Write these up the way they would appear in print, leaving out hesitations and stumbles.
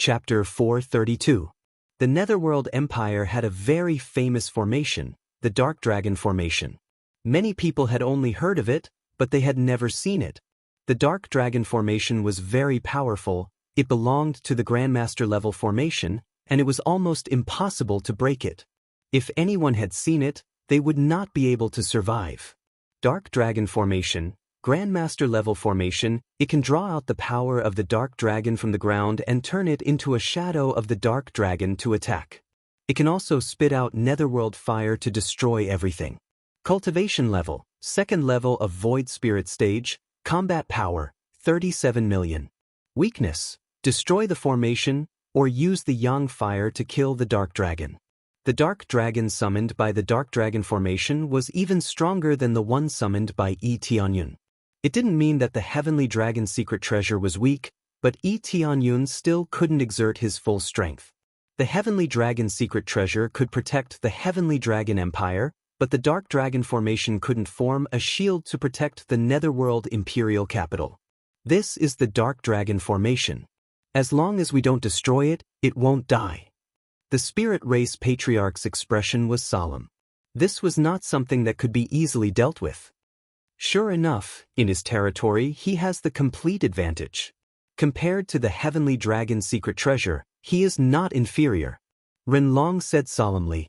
Chapter 432. The Netherworld Empire had a very famous formation, the Dark Dragon Formation. Many people had only heard of it, but they had never seen it. The Dark Dragon Formation was very powerful, it belonged to the Grandmaster level formation, and it was almost impossible to break it. If anyone had seen it, they would not be able to survive. Dark Dragon Formation, Grandmaster level formation, it can draw out the power of the Dark Dragon from the ground and turn it into a shadow of the Dark Dragon to attack. It can also spit out netherworld fire to destroy everything. Cultivation level, second level of Void Spirit stage, combat power, 37 million. Weakness, destroy the formation, or use the Yang fire to kill the Dark Dragon. The Dark Dragon summoned by the Dark Dragon Formation was even stronger than the one summoned by Tianyun. It didn't mean that the Heavenly Dragon secret treasure was weak, but Tianyun still couldn't exert his full strength. The Heavenly Dragon secret treasure could protect the Heavenly Dragon Empire, but the Dark Dragon Formation couldn't form a shield to protect the Netherworld Imperial Capital. This is the Dark Dragon Formation. As long as we don't destroy it, it won't die. The Spirit Race Patriarch's expression was solemn. This was not something that could be easily dealt with. Sure enough, in his territory he has the complete advantage. Compared to the Heavenly Dragon secret treasure, he is not inferior. Renlong said solemnly.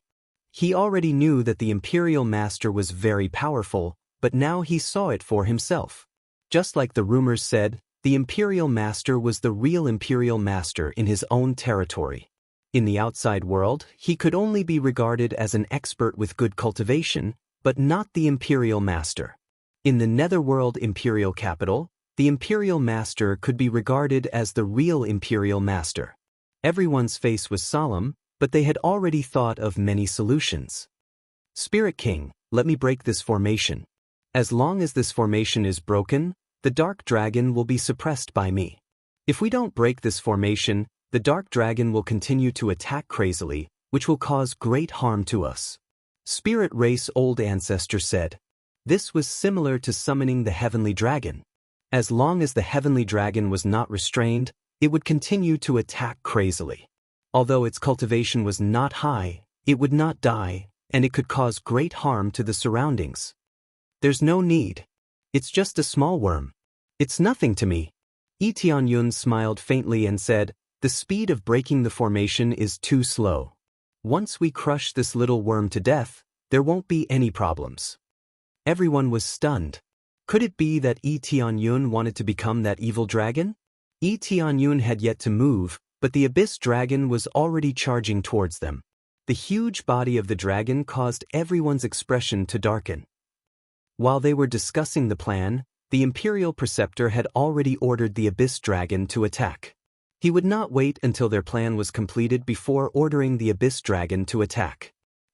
He already knew that the Imperial Master was very powerful, but now he saw it for himself. Just like the rumors said, the Imperial Master was the real Imperial Master in his own territory. In the outside world, he could only be regarded as an expert with good cultivation, but not the Imperial Master. In the Netherworld Imperial Capital, the Imperial Master could be regarded as the real Imperial Master. Everyone's face was solemn, but they had already thought of many solutions. Spirit King, let me break this formation. As long as this formation is broken, the Dark Dragon will be suppressed by me. If we don't break this formation, the Dark Dragon will continue to attack crazily, which will cause great harm to us. Spirit Race Old Ancestor said. This was similar to summoning the Heavenly Dragon. As long as the Heavenly Dragon was not restrained, it would continue to attack crazily. Although its cultivation was not high, it would not die, and it could cause great harm to the surroundings. There's no need. It's just a small worm. It's nothing to me. Tianyun smiled faintly and said, the speed of breaking the formation is too slow. Once we crush this little worm to death, there won't be any problems. Everyone was stunned. Could it be that Tianyun wanted to become that evil dragon? Tianyun had yet to move, but the Abyss Dragon was already charging towards them. The huge body of the dragon caused everyone's expression to darken. While they were discussing the plan, the Imperial Preceptor had already ordered the Abyss Dragon to attack. He would not wait until their plan was completed before ordering the Abyss Dragon to attack.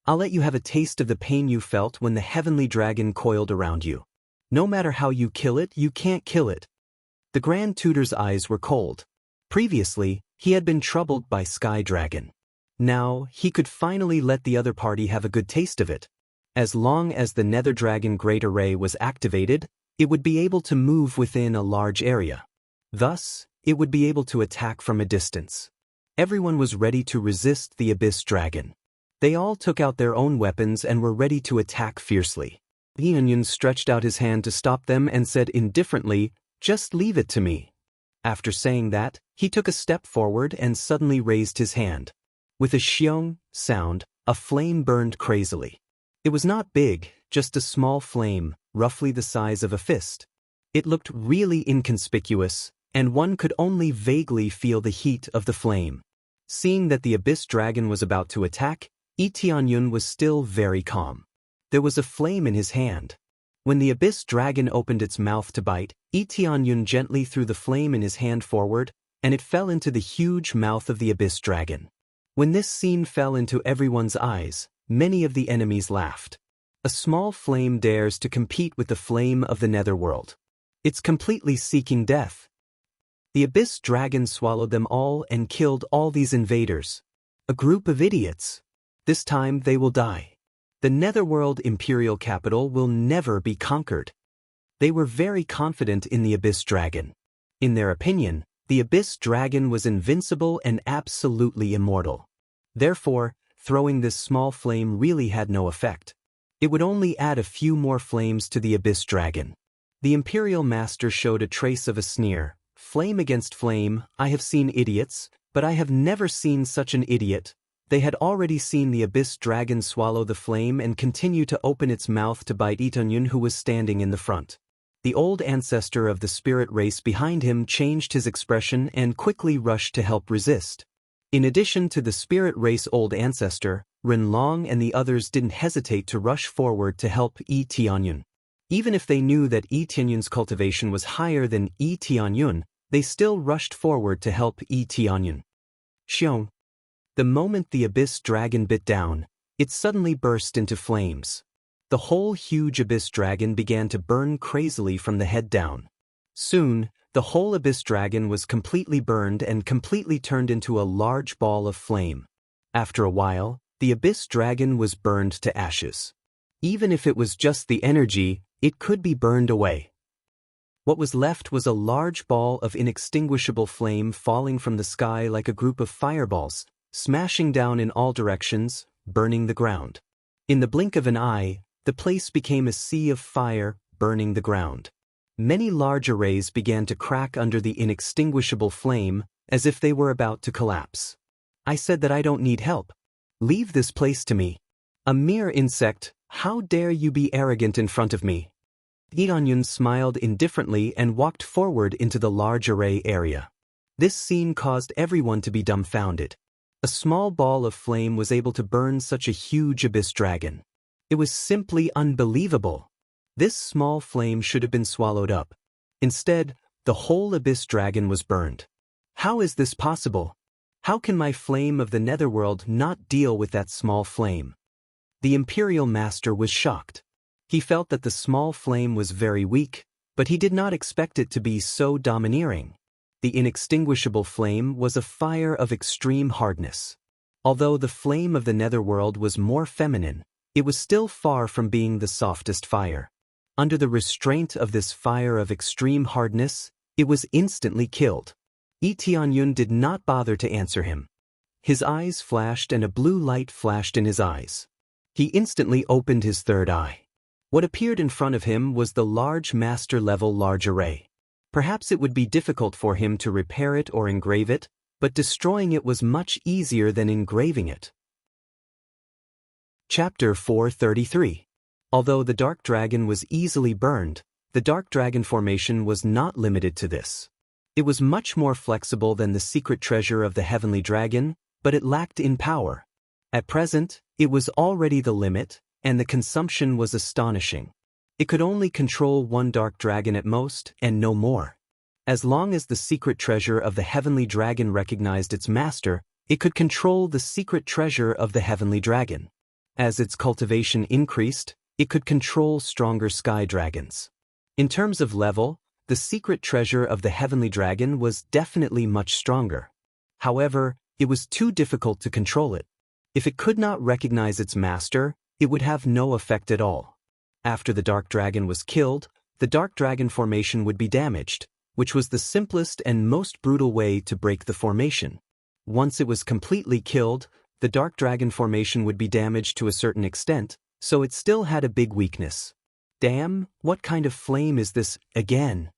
I'll let you have a taste of the pain you felt when the Heavenly Dragon coiled around you. No matter how you kill it, you can't kill it. The Grand Tutor's eyes were cold. Previously, he had been troubled by Sky Dragon. Now, he could finally let the other party have a good taste of it. As long as the Nether Dragon Great Array was activated, it would be able to move within a large area. Thus, it would be able to attack from a distance. Everyone was ready to resist the Abyss Dragon. They all took out their own weapons and were ready to attack fiercely. Tianyun stretched out his hand to stop them and said indifferently, just leave it to me. After saying that, he took a step forward and suddenly raised his hand. With a xiong sound, a flame burned crazily. It was not big, just a small flame, roughly the size of a fist. It looked really inconspicuous, and one could only vaguely feel the heat of the flame. Seeing that the Abyss Dragon was about to attack, Tianyun was still very calm. There was a flame in his hand. When the Abyss Dragon opened its mouth to bite, Tianyun gently threw the flame in his hand forward, and it fell into the huge mouth of the Abyss Dragon. When this scene fell into everyone's eyes, many of the enemies laughed. A small flame dares to compete with the flame of the Netherworld. It's completely seeking death. The Abyss Dragon swallowed them all and killed all these invaders. A group of idiots. This time they will die. The Netherworld Imperial Capital will never be conquered. They were very confident in the Abyss Dragon. In their opinion, The Abyss Dragon was invincible and absolutely immortal. Therefore, throwing this small flame really had no effect. It would only add a few more flames to the Abyss Dragon. The Imperial Master showed a trace of a sneer. Flame against flame, I have seen idiots, but I have never seen such an idiot. They had already seen the Abyss Dragon swallow the flame and continue to open its mouth to bite Itonyun, who was standing in the front. The old ancestor of the spirit race behind him changed his expression and quickly rushed to help resist. In addition to the spirit race old ancestor, Renlong and the others didn't hesitate to rush forward to help Itonyun. Even if they knew that Itonyun's cultivation was higher than Itonyun, they still rushed forward to help Itonyun. Xiong. The moment the Abyss Dragon bit down, it suddenly burst into flames. The whole huge Abyss Dragon began to burn crazily from the head down. Soon, the whole Abyss Dragon was completely burned and completely turned into a large ball of flame. After a while, the Abyss Dragon was burned to ashes. Even if it was just the energy, it could be burned away. What was left was a large ball of inextinguishable flame falling from the sky like a group of fireballs, smashing down in all directions, burning the ground. In the blink of an eye, the place became a sea of fire, burning the ground. Many large arrays began to crack under the inextinguishable flame, as if they were about to collapse. I said that I don't need help. Leave this place to me. A mere insect, how dare you be arrogant in front of me? Itonyun smiled indifferently and walked forward into the large array area. This scene caused everyone to be dumbfounded. A small ball of flame was able to burn such a huge Abyss Dragon. It was simply unbelievable. This small flame should have been swallowed up. Instead, the whole Abyss Dragon was burned. How is this possible? How can my flame of the netherworld not deal with that small flame? The Imperial Master was shocked. He felt that the small flame was very weak, but he did not expect it to be so domineering. The inextinguishable flame was a fire of extreme hardness. Although the flame of the netherworld was more feminine, it was still far from being the softest fire. Under the restraint of this fire of extreme hardness, it was instantly killed. Itonyun did not bother to answer him. His eyes flashed and a blue light flashed in his eyes. He instantly opened his third eye. What appeared in front of him was the large master-level large array. Perhaps it would be difficult for him to repair it or engrave it, but destroying it was much easier than engraving it. Chapter 433. Although the Dark Dragon was easily burned, the Dark Dragon formation was not limited to this. It was much more flexible than the secret treasure of the Heavenly Dragon, but it lacked in power. At present, it was already the limit, and the consumption was astonishing. It could only control one Dark Dragon at most, and no more. As long as the secret treasure of the Heavenly Dragon recognized its master, it could control the secret treasure of the Heavenly Dragon. As its cultivation increased, it could control stronger sky dragons. In terms of level, the secret treasure of the Heavenly Dragon was definitely much stronger. However, it was too difficult to control it. If it could not recognize its master, it would have no effect at all. After the Dark Dragon was killed, the Dark Dragon formation would be damaged, which was the simplest and most brutal way to break the formation. Once it was completely killed, the Dark Dragon formation would be damaged to a certain extent, so it still had a big weakness. Damn, what kind of flame is this, again?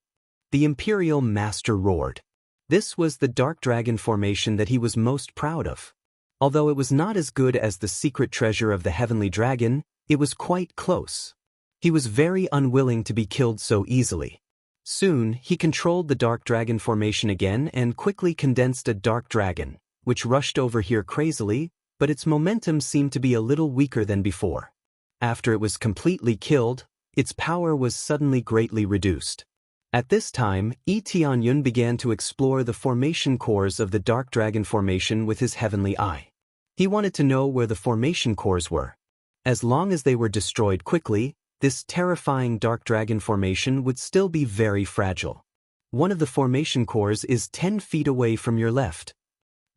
The Imperial Master roared. This was the Dark Dragon formation that he was most proud of. Although it was not as good as the secret treasure of the Heavenly Dragon, it was quite close. He was very unwilling to be killed so easily. Soon, he controlled the Dark Dragon formation again and quickly condensed a Dark Dragon, which rushed over here crazily, but its momentum seemed to be a little weaker than before. After it was completely killed, its power was suddenly greatly reduced. At this time, Itonyun began to explore the formation cores of the Dark Dragon formation with his heavenly eye. He wanted to know where the formation cores were. As long as they were destroyed quickly, this terrifying Dark Dragon formation would still be very fragile. One of the formation cores is 10 feet away from your left.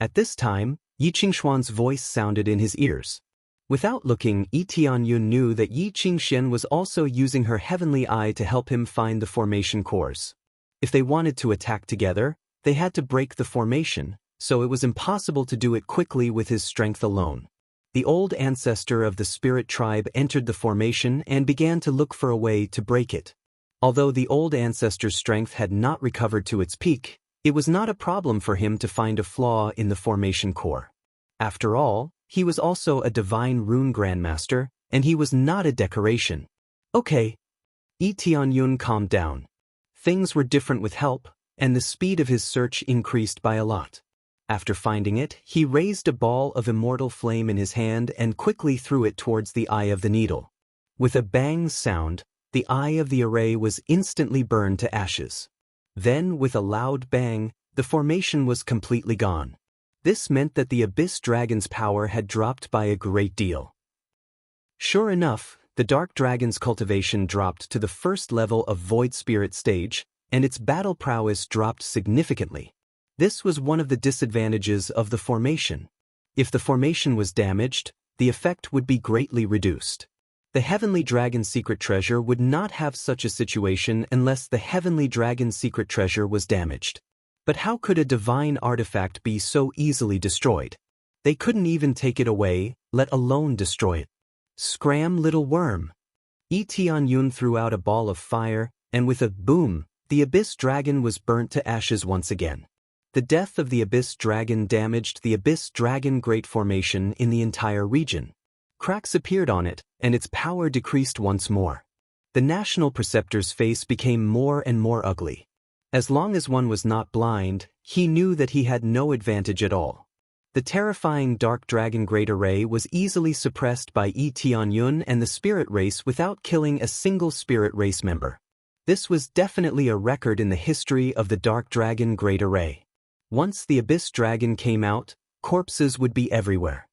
At this time, Yi Qingshuan's voice sounded in his ears. Without looking, Itonyun knew that Yi Qingxian was also using her heavenly eye to help him find the formation cores. If they wanted to attack together, They had to break the formation, so it was impossible to do it quickly with his strength alone. The old ancestor of the spirit tribe entered the formation and began to look for a way to break it. Although the old ancestor's strength had not recovered to its peak, it was not a problem for him to find a flaw in the formation core. After all, he was also a divine rune grandmaster, and he was not a decoration. Okay. Tianyun calmed down. Things were different with help, and the speed of his search increased by a lot. After finding it, he raised a ball of immortal flame in his hand and quickly threw it towards the eye of the needle. With a bang sound, the eye of the array was instantly burned to ashes. Then, with a loud bang, the formation was completely gone. This meant that the Abyss Dragon's power had dropped by a great deal. Sure enough, the Dark Dragon's cultivation dropped to the first level of Void Spirit stage, and its battle prowess dropped significantly. This was one of the disadvantages of the formation. If the formation was damaged, the effect would be greatly reduced. The Heavenly Dragon's secret treasure would not have such a situation unless the Heavenly Dragon's secret treasure was damaged. But how could a divine artifact be so easily destroyed? They couldn't even take it away, let alone destroy it. Scram, little worm! Tianyun threw out a ball of fire, and with a boom, the Abyss Dragon was burnt to ashes once again. The death of the Abyss Dragon damaged the Abyss Dragon Great Formation in the entire region. Cracks appeared on it, and its power decreased once more. The National Preceptor's face became more and more ugly. As long as one was not blind, he knew that he had no advantage at all. The terrifying Dark Dragon Great Array was easily suppressed by Tianyun and the Spirit Race without killing a single Spirit Race member. This was definitely a record in the history of the Dark Dragon Great Array. Once the Abyss Dragon came out, corpses would be everywhere.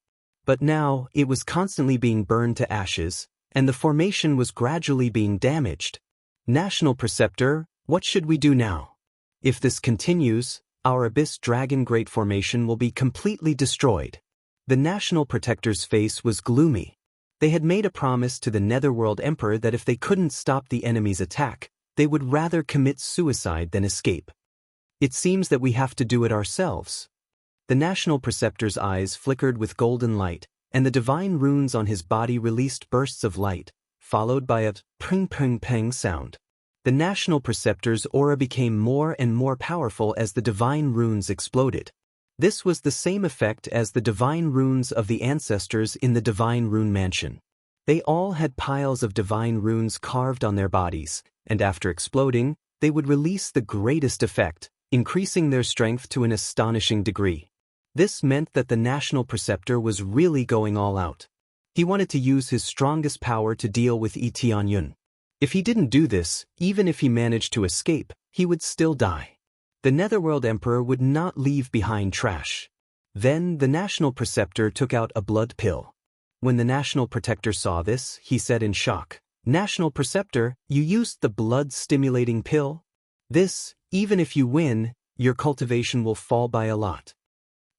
But now, it was constantly being burned to ashes, and the formation was gradually being damaged. National Preceptor, what should we do now? If this continues, our Abyss Dragon Great Formation will be completely destroyed. The National Protector's face was gloomy. They had made a promise to the Netherworld Emperor that if they couldn't stop the enemy's attack, they would rather commit suicide than escape. It seems that we have to do it ourselves. The National Preceptor's eyes flickered with golden light, and the divine runes on his body released bursts of light, followed by a ping-ping-ping sound. The National Preceptor's aura became more and more powerful as the divine runes exploded. This was the same effect as the divine runes of the ancestors in the Divine Rune Mansion. They all had piles of divine runes carved on their bodies, and after exploding, they would release the greatest effect, increasing their strength to an astonishing degree. This meant that the National Preceptor was really going all out. He wanted to use his strongest power to deal with Tianyun. If he didn't do this, even if he managed to escape, he would still die. The Netherworld Emperor would not leave behind trash. Then the National Preceptor took out a blood pill. When the National Protector saw this, he said in shock, "National Preceptor, you used the blood-stimulating pill? This, even if you win, your cultivation will fall by a lot."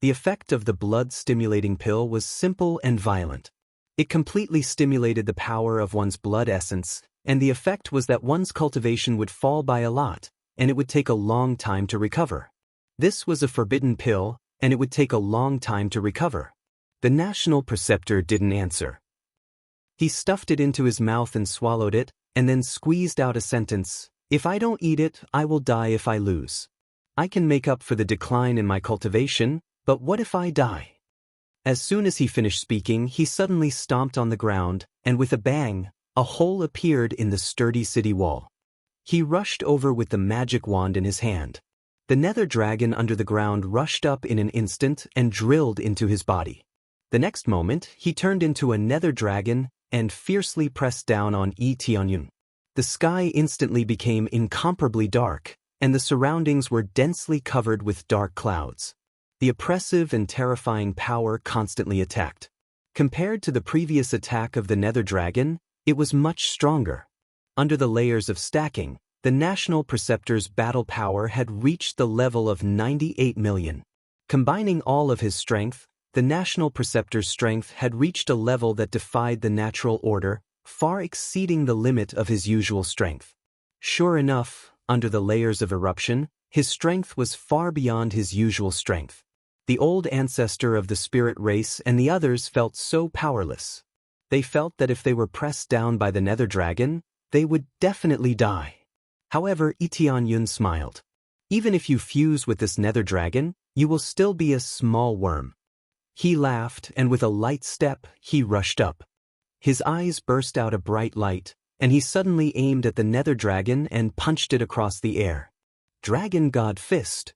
The effect of the blood-stimulating pill was simple and violent. It completely stimulated the power of one's blood essence, and the effect was that one's cultivation would fall by a lot, and it would take a long time to recover. This was a forbidden pill, and it would take a long time to recover. The National Preceptor didn't answer. He stuffed it into his mouth and swallowed it, and then squeezed out a sentence, "If I don't eat it, I will die if I lose. I can make up for the decline in my cultivation, but what if I die?" As soon as he finished speaking, he suddenly stomped on the ground, and with a bang, a hole appeared in the sturdy city wall. He rushed over with the magic wand in his hand. The nether dragon under the ground rushed up in an instant and drilled into his body. The next moment, he turned into a nether dragon and fiercely pressed down on Tianyun. The sky instantly became incomparably dark, and the surroundings were densely covered with dark clouds. The oppressive and terrifying power constantly attacked. Compared to the previous attack of the nether dragon, it was much stronger. Under the layers of stacking, the National Preceptor's battle power had reached the level of 98 million. Combining all of his strength, the National Preceptor's strength had reached a level that defied the natural order, far exceeding the limit of his usual strength. Sure enough, under the layers of eruption, His strength was far beyond his usual strength. The old ancestor of the spirit race and the others felt so powerless. They felt that if they were pressed down by the nether dragon, they would definitely die. However, Tianyun smiled. Even if you fuse with this nether dragon, you will still be a small worm. He laughed, and with a light step, he rushed up. His eyes burst out a bright light, and he suddenly aimed at the nether dragon and punched it across the air. Dragon God Fist.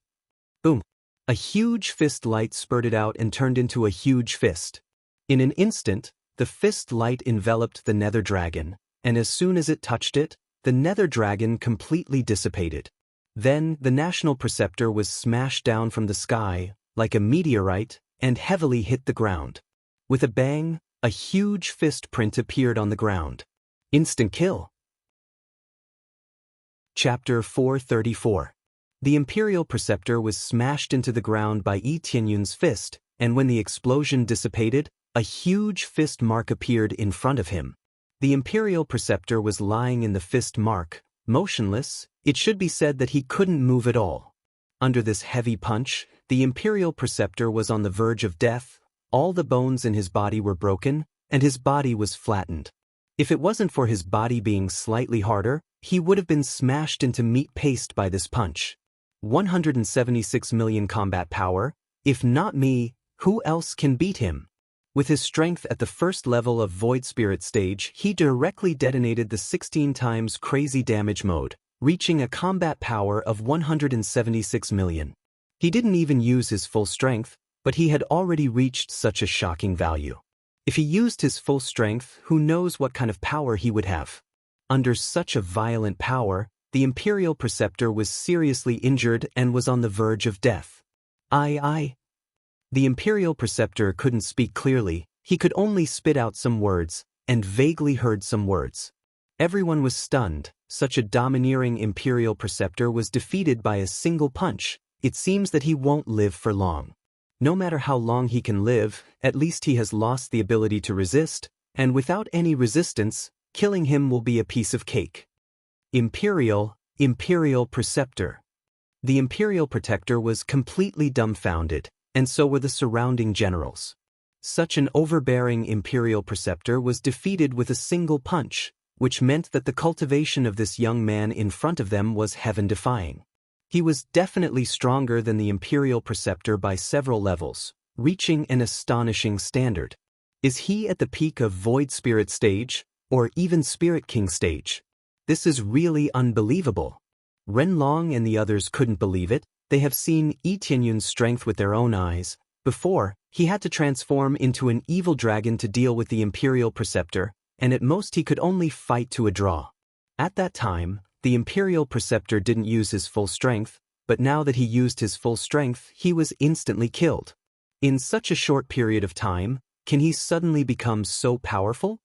Boom. A huge fist light spurted out and turned into a huge fist. In an instant, the fist light enveloped the nether dragon, and as soon as it touched it, the nether dragon completely dissipated. Then, the national preceptor was smashed down from the sky, like a meteorite, and heavily hit the ground. With a bang, a huge fist print appeared on the ground. Instant kill. Chapter 434. The Imperial Preceptor was smashed into the ground by Tianyun's fist, and when the explosion dissipated, a huge fist mark appeared in front of him. The Imperial Preceptor was lying in the fist mark, motionless. It should be said that he couldn't move at all. Under this heavy punch, the Imperial Preceptor was on the verge of death. All the bones in his body were broken, and his body was flattened. If it wasn't for his body being slightly harder, he would have been smashed into meat paste by this punch. 176 million combat power. If not me, who else can beat him? With his strength at the first level of Void Spirit stage, he directly detonated the 16 times crazy damage mode, reaching a combat power of 176 million. He didn't even use his full strength, but he had already reached such a shocking value. If he used his full strength, who knows what kind of power he would have. Under such a violent power, the Imperial Preceptor was seriously injured and was on the verge of death. The Imperial Preceptor couldn't speak clearly. He could only spit out some words, and vaguely heard some words. Everyone was stunned. Such a domineering Imperial Preceptor was defeated by a single punch. It seems that he won't live for long. No matter how long he can live, at least he has lost the ability to resist, and without any resistance, killing him will be a piece of cake. Imperial Preceptor. The Imperial Protector was completely dumbfounded, and so were the surrounding generals. Such an overbearing Imperial Preceptor was defeated with a single punch, which meant that the cultivation of this young man in front of them was heaven-defying. He was definitely stronger than the Imperial Preceptor by several levels, reaching an astonishing standard. Is he at the peak of Void Spirit stage, or even Spirit King stage? This is really unbelievable. Renlong and the others couldn't believe it. They have seen Tianyun's strength with their own eyes. Before, he had to transform into an evil dragon to deal with the Imperial Preceptor, and at most he could only fight to a draw. At that time, the Imperial Preceptor didn't use his full strength, but now that he used his full strength, he was instantly killed. In such a short period of time, can he suddenly become so powerful?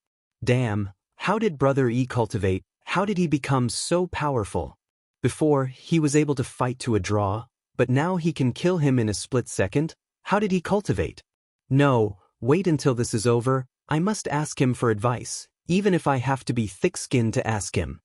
Damn, how did Brother E cultivate? How did he become so powerful? Before, he was able to fight to a draw, but now he can kill him in a split second. How did he cultivate? No, wait until this is over. I must ask him for advice, even if I have to be thick-skinned to ask him.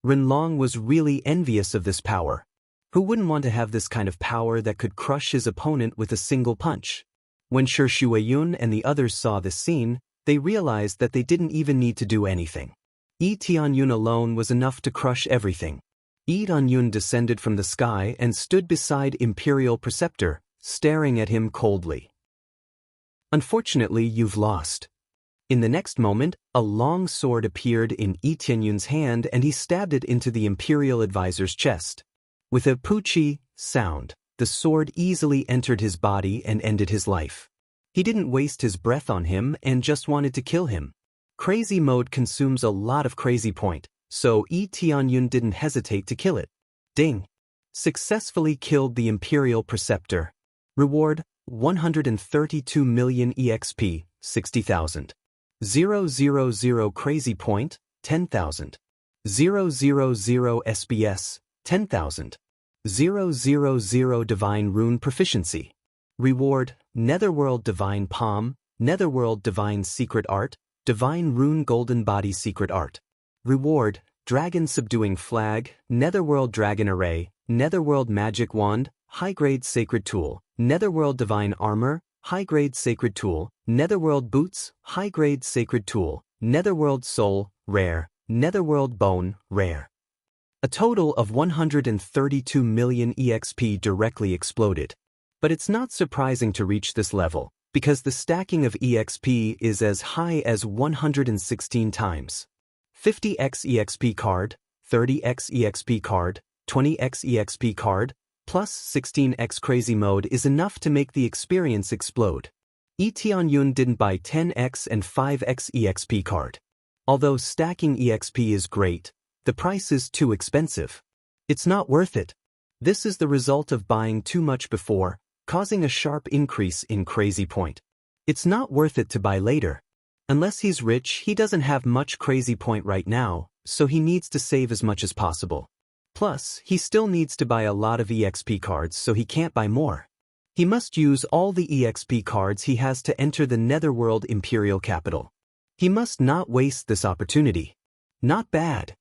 Renlong was really envious of this power. Who wouldn't want to have this kind of power that could crush his opponent with a single punch? When Shi Shuiyun and the others saw this scene, they realized that they didn't even need to do anything. Tianyun alone was enough to crush everything. Tianyun descended from the sky and stood beside Imperial Preceptor, staring at him coldly. Unfortunately, you've lost. In the next moment, a long sword appeared in Tianyun's hand and he stabbed it into the Imperial Advisor's chest. With a poochie sound, the sword easily entered his body and ended his life. He didn't waste his breath on him and just wanted to kill him. Crazy mode consumes a lot of crazy point, so Tianyun didn't hesitate to kill it. Ding! Successfully killed the Imperial Preceptor. Reward, 132 million EXP, 60,000. 000 crazy point, 10,000. 000 SBS, 10,000. 000 divine rune proficiency. Reward, Netherworld divine palm, Netherworld divine secret art, divine rune golden body secret art. Reward, dragon subduing flag, Netherworld dragon array, Netherworld Magic Wand, High-Grade Sacred Tool, Netherworld Divine Armor, High-Grade Sacred Tool, Netherworld Boots, High-Grade Sacred Tool, Netherworld Soul, Rare, Netherworld Bone, Rare. A total of 132 million EXP directly exploded. But it's not surprising to reach this level, because the stacking of EXP is as high as 116 times. 50x EXP card, 30x EXP card, 20x EXP card, plus 16x crazy mode is enough to make the experience explode. Yun didn't buy 10x and 5x EXP card. Although stacking EXP is great, the price is too expensive. It's not worth it. This is the result of buying too much before, causing a sharp increase in crazy point. It's not worth it to buy later. Unless he's rich, he doesn't have much crazy point right now, so he needs to save as much as possible. Plus, he still needs to buy a lot of EXP cards, so he can't buy more. He must use all the EXP cards he has to enter the Netherworld Imperial Capital. He must not waste this opportunity. Not bad.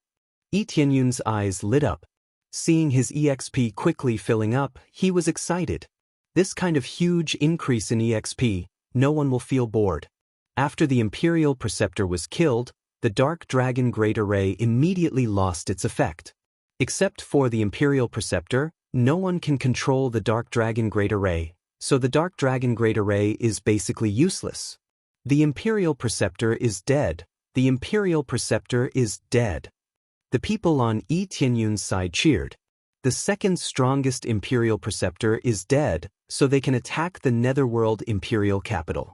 Yun's eyes lit up. Seeing his EXP quickly filling up, he was excited. This kind of huge increase in EXP, no one will feel bored. After the Imperial Preceptor was killed, the Dark Dragon Great Array immediately lost its effect. Except for the Imperial Preceptor, no one can control the Dark Dragon Great Array, so the Dark Dragon Great Array is basically useless. The Imperial Preceptor is dead. The Imperial Preceptor is dead. The people on Yun's side cheered. The second strongest Imperial Preceptor is dead, so they can attack the Netherworld Imperial Capital.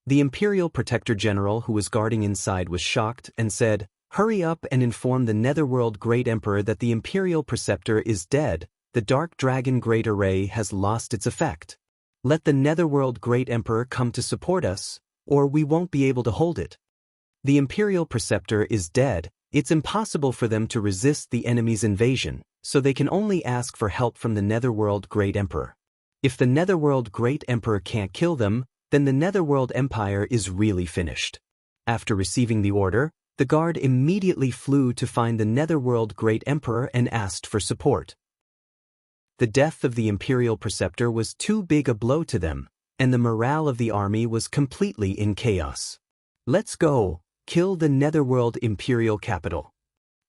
The Imperial Protector General who was guarding inside was shocked and said, "Hurry up and inform the Netherworld Great Emperor that the Imperial Preceptor is dead. The Dark Dragon Great Array has lost its effect. Let the Netherworld Great Emperor come to support us, or we won't be able to hold it. The Imperial Preceptor is dead. It's impossible for them to resist the enemy's invasion, so they can only ask for help from the Netherworld Great Emperor. If the Netherworld Great Emperor can't kill them, then the Netherworld Empire is really finished." After receiving the order, the guard immediately flew to find the Netherworld Great Emperor and asked for support. The death of the Imperial Preceptor was too big a blow to them, and the morale of the army was completely in chaos. "Let's go! Kill the Netherworld Imperial Capital!"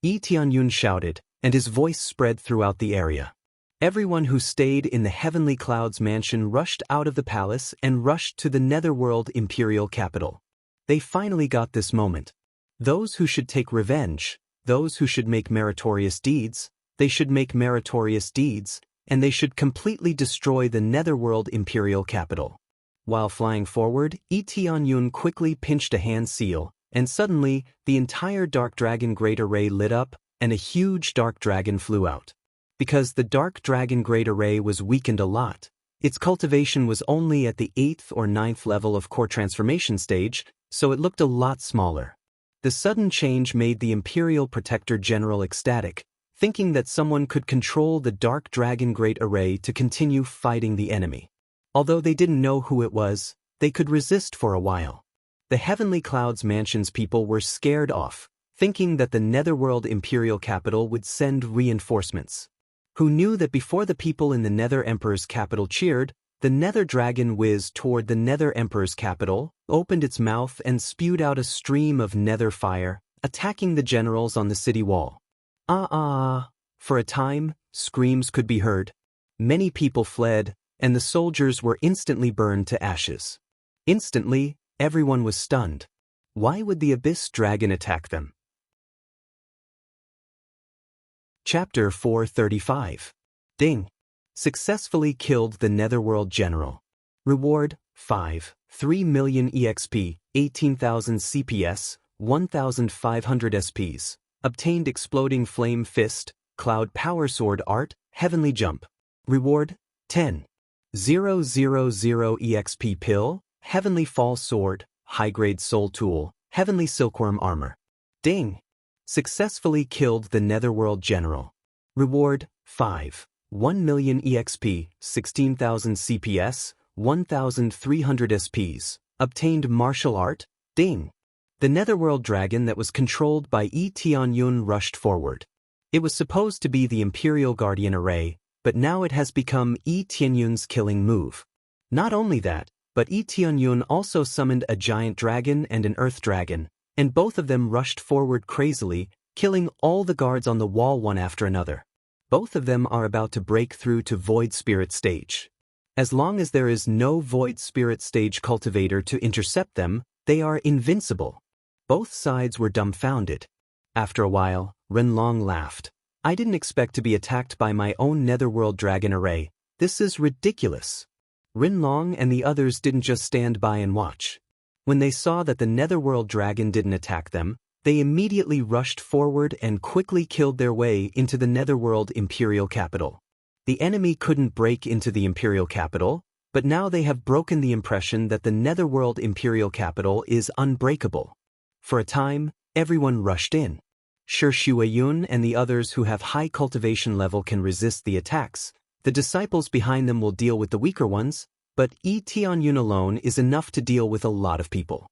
Yun shouted, and his voice spread throughout the area. Everyone who stayed in the Heavenly Clouds mansion rushed out of the palace and rushed to the Netherworld Imperial Capital. They finally got this moment. Those who should take revenge, those who should make meritorious deeds, they should make meritorious deeds, and they should completely destroy the Netherworld Imperial Capital. While flying forward, Yun quickly pinched a hand seal, and suddenly, the entire Dark Dragon Great Array lit up, and a huge Dark Dragon flew out. Because the Dark Dragon Great Array was weakened a lot, its cultivation was only at the 8th or 9th level of core transformation stage, so it looked a lot smaller. The sudden change made the Imperial Protector General ecstatic, thinking that someone could control the Dark Dragon Great Array to continue fighting the enemy. Although they didn't know who it was, they could resist for a while. The Heavenly Clouds Mansion's people were scared off, thinking that the Netherworld Imperial Capital would send reinforcements. Who knew that before the people in the Nether Emperor's capital cheered, the Nether Dragon whizzed toward the Nether Emperor's capital, opened its mouth and spewed out a stream of nether fire, attacking the generals on the city wall. For a time, screams could be heard. Many people fled, and the soldiers were instantly burned to ashes. Instantly, everyone was stunned. Why would the Abyss Dragon attack them? Chapter 435. Ding. Successfully killed the Netherworld General. Reward, 3 million EXP, 18,000 CPS, 1,500 SPs. Obtained Exploding Flame Fist, Cloud Power Sword Art, Heavenly Jump. Reward, 10,000 EXP Pill, Heavenly Fall Sword, High-Grade Soul Tool, Heavenly Silkworm Armor. Ding. Successfully killed the Netherworld General. Reward, 1 million EXP, 16,000 CPS, 1,300 SPs. Obtained Martial Art. Ding. The Netherworld Dragon that was controlled by Yun rushed forward. It was supposed to be the Imperial Guardian Array, but now it has become Yi Tianyun's killing move. Not only that, but Yi Tianyun also summoned a giant dragon and an earth dragon, and both of them rushed forward crazily, killing all the guards on the wall one after another. Both of them are about to break through to Void Spirit stage. As long as there is no Void Spirit stage cultivator to intercept them, they are invincible. Both sides were dumbfounded. After a while, Renlong laughed. I didn't expect to be attacked by my own Netherworld Dragon array. This is ridiculous. Renlong and the others didn't just stand by and watch. When they saw that the Netherworld Dragon didn't attack them, they immediately rushed forward and quickly killed their way into the Netherworld Imperial Capital. The enemy couldn't break into the Imperial Capital, but now they have broken the impression that the Netherworld Imperial Capital is unbreakable. For a time, everyone rushed in. Shi Shuayun and the others who have high cultivation level can resist the attacks. The disciples behind them will deal with the weaker ones, but Yi Tianyun alone is enough to deal with a lot of people.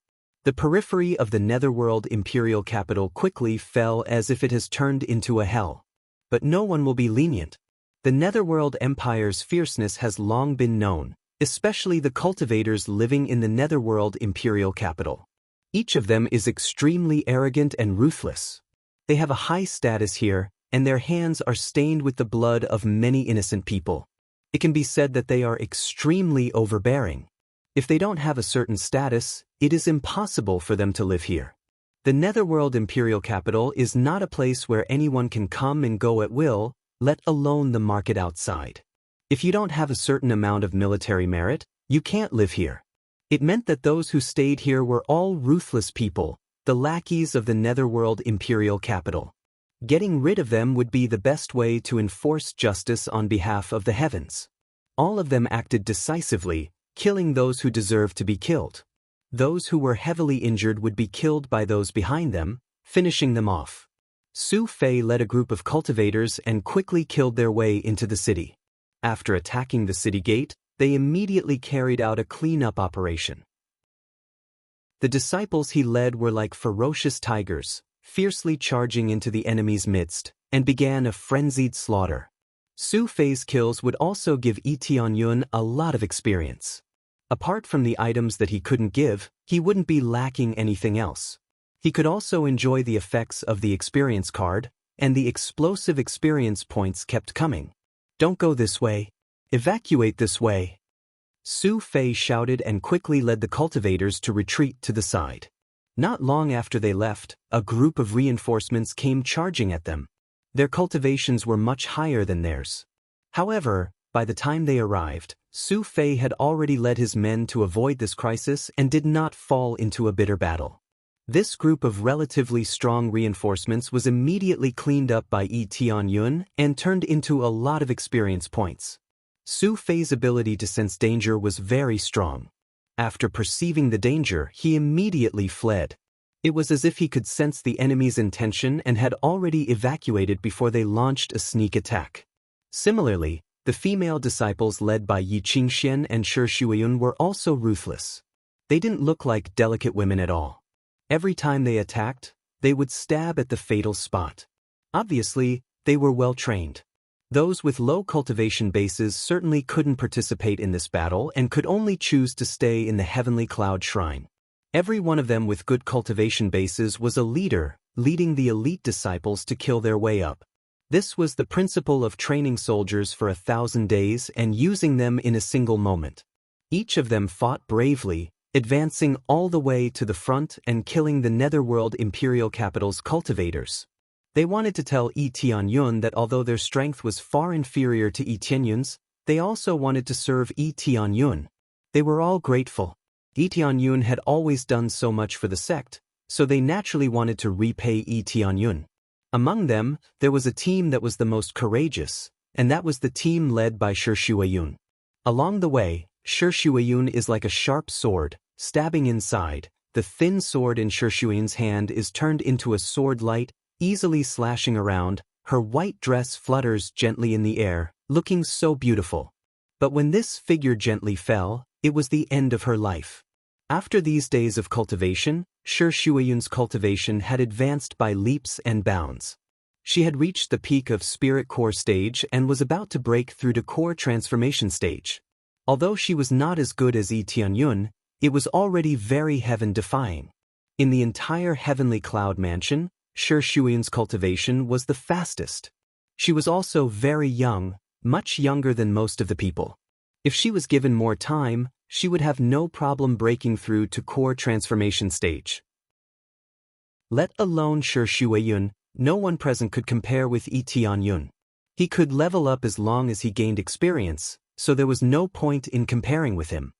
The periphery of the Netherworld Imperial Capital quickly fell as if it has turned into a hell. But no one will be lenient. The Netherworld Empire's fierceness has long been known, especially the cultivators living in the Netherworld Imperial Capital. Each of them is extremely arrogant and ruthless. They have a high status here, and their hands are stained with the blood of many innocent people. It can be said that they are extremely overbearing. If they don't have a certain status, it is impossible for them to live here. The Netherworld Imperial Capital is not a place where anyone can come and go at will, let alone the market outside. If you don't have a certain amount of military merit, you can't live here. It meant that those who stayed here were all ruthless people, the lackeys of the Netherworld Imperial Capital. Getting rid of them would be the best way to enforce justice on behalf of the heavens. All of them acted decisively, killing those who deserved to be killed. Those who were heavily injured would be killed by those behind them, finishing them off. Su Fei led a group of cultivators and quickly killed their way into the city. After attacking the city gate, they immediately carried out a cleanup operation. The disciples he led were like ferocious tigers, fiercely charging into the enemy's midst, and began a frenzied slaughter. Su Fei's kills would also give Yi Tianyun a lot of experience. Apart from the items that he couldn't give, he wouldn't be lacking anything else. He could also enjoy the effects of the experience card, and the explosive experience points kept coming. Don't go this way. Evacuate this way. Su Fei shouted and quickly led the cultivators to retreat to the side. Not long after they left, a group of reinforcements came charging at them. Their cultivations were much higher than theirs. However, by the time they arrived, Su Fei had already led his men to avoid this crisis and did not fall into a bitter battle. This group of relatively strong reinforcements was immediately cleaned up by Yi Tianyun and turned into a lot of experience points. Su Fei's ability to sense danger was very strong. After perceiving the danger, he immediately fled. It was as if he could sense the enemy's intention and had already evacuated before they launched a sneak attack. Similarly, the female disciples led by Yi Qingxian and Shi Shuayun were also ruthless. They didn't look like delicate women at all. Every time they attacked, they would stab at the fatal spot. Obviously, they were well trained. Those with low cultivation bases certainly couldn't participate in this battle and could only choose to stay in the Heavenly Cloud Shrine. Every one of them with good cultivation bases was a leader, leading the elite disciples to kill their way up. This was the principle of training soldiers for 1,000 days and using them in a single moment. Each of them fought bravely, advancing all the way to the front and killing the Netherworld Imperial Capital's cultivators. They wanted to tell Yi Tianyun that although their strength was far inferior to Yi Tianyun's, they also wanted to serve Yi Tianyun. They were all grateful. Yi Tianyun had always done so much for the sect, so they naturally wanted to repay Yi Tianyun. Among them, there was a team that was the most courageous, and that was the team led by Shi Shuayun. Along the way, Shi Shuayun is like a sharp sword, stabbing inside. The thin sword in Shi Shuayun's hand is turned into a sword light, easily slashing around. Her white dress flutters gently in the air, looking so beautiful. But when this figure gently fell, it was the end of her life. After these days of cultivation, Shi Shuayun's cultivation had advanced by leaps and bounds. She had reached the peak of Spirit Core stage and was about to break through to Core Transformation stage. Although she was not as good as Yi Tianyun, it was already very heaven-defying. In the entire heavenly cloud mansion, Shi Shuiyun's cultivation was the fastest. She was also very young, much younger than most of the people. If she was given more time, she would have no problem breaking through to Core Transformation stage. Let alone Shi Shuiyun, no one present could compare with Yi Tianyun. He could level up as long as he gained experience, so there was no point in comparing with him.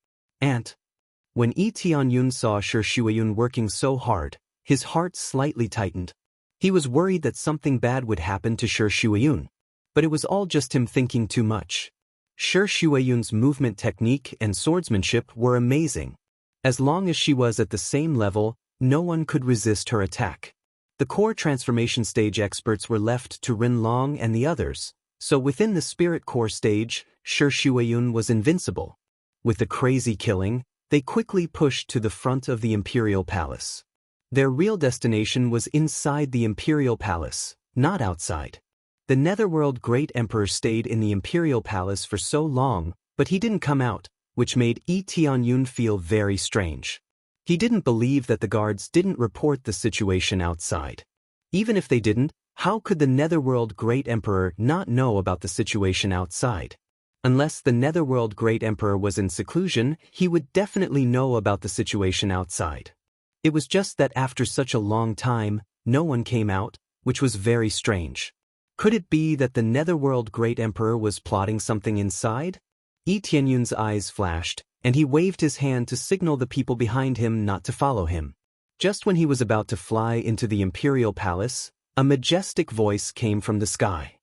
When Yi Tianyun saw Shi Shuiyun working so hard, his heart slightly tightened. He was worried that something bad would happen to Shi Shuiyun. But it was all just him thinking too much. Shi Shuiyun's movement technique and swordsmanship were amazing. As long as she was at the same level, no one could resist her attack. The Core Transformation stage experts were left to Rin Long and the others, so within the Spirit Core stage, Shi Shuiyun was invincible. With the crazy killing, they quickly pushed to the front of the Imperial Palace. Their real destination was inside the Imperial Palace, not outside. The Netherworld Great Emperor stayed in the Imperial Palace for so long, but he didn't come out, which made Yi Tianyun feel very strange. He didn't believe that the guards didn't report the situation outside. Even if they didn't, how could the Netherworld Great Emperor not know about the situation outside? Unless the Netherworld Great Emperor was in seclusion, he would definitely know about the situation outside. It was just that after such a long time, no one came out, which was very strange. Could it be that the Netherworld Great Emperor was plotting something inside? Yi Tianyun's eyes flashed, and he waved his hand to signal the people behind him not to follow him. Just when he was about to fly into the Imperial Palace, a majestic voice came from the sky.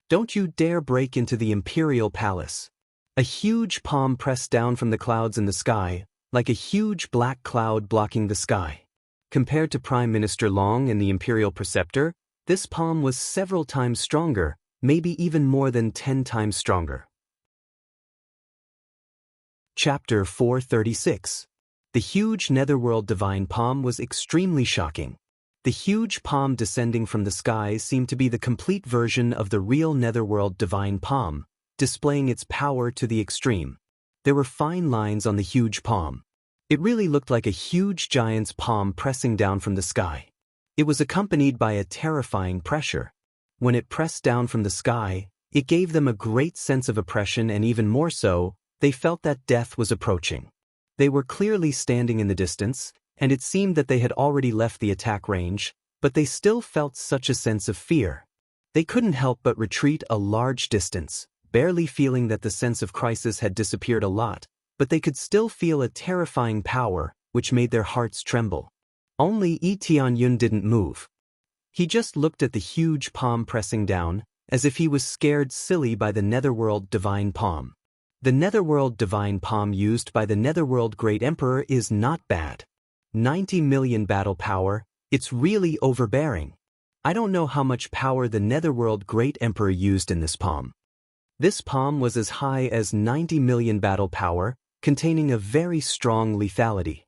"Don't you dare break into the Imperial Palace." A huge palm pressed down from the clouds in the sky, like a huge black cloud blocking the sky. Compared to Prime Minister Long and the Imperial Preceptor, this palm was several times stronger, maybe even more than 10 times stronger. Chapter 436. The huge Netherworld Divine Palm was extremely shocking. The huge palm descending from the sky seemed to be the complete version of the real Netherworld Divine Palm, displaying its power to the extreme. There were fine lines on the huge palm. It really looked like a huge giant's palm pressing down from the sky. It was accompanied by a terrifying pressure. When it pressed down from the sky, it gave them a great sense of oppression, and even more so, they felt that death was approaching. They were clearly standing in the distance, and it seemed that they had already left the attack range, but they still felt such a sense of fear. They couldn't help but retreat a large distance, barely feeling that the sense of crisis had disappeared a lot, but they could still feel a terrifying power, which made their hearts tremble. Only Yi Tianyun didn't move. He just looked at the huge palm pressing down, as if he was scared silly by the Netherworld Divine Palm. The Netherworld Divine Palm used by the Netherworld Great Emperor is not bad. 90 million battle power, it's really overbearing. I don't know how much power the Netherworld Great Emperor used in this palm. This palm was as high as 90 million battle power, containing a very strong lethality.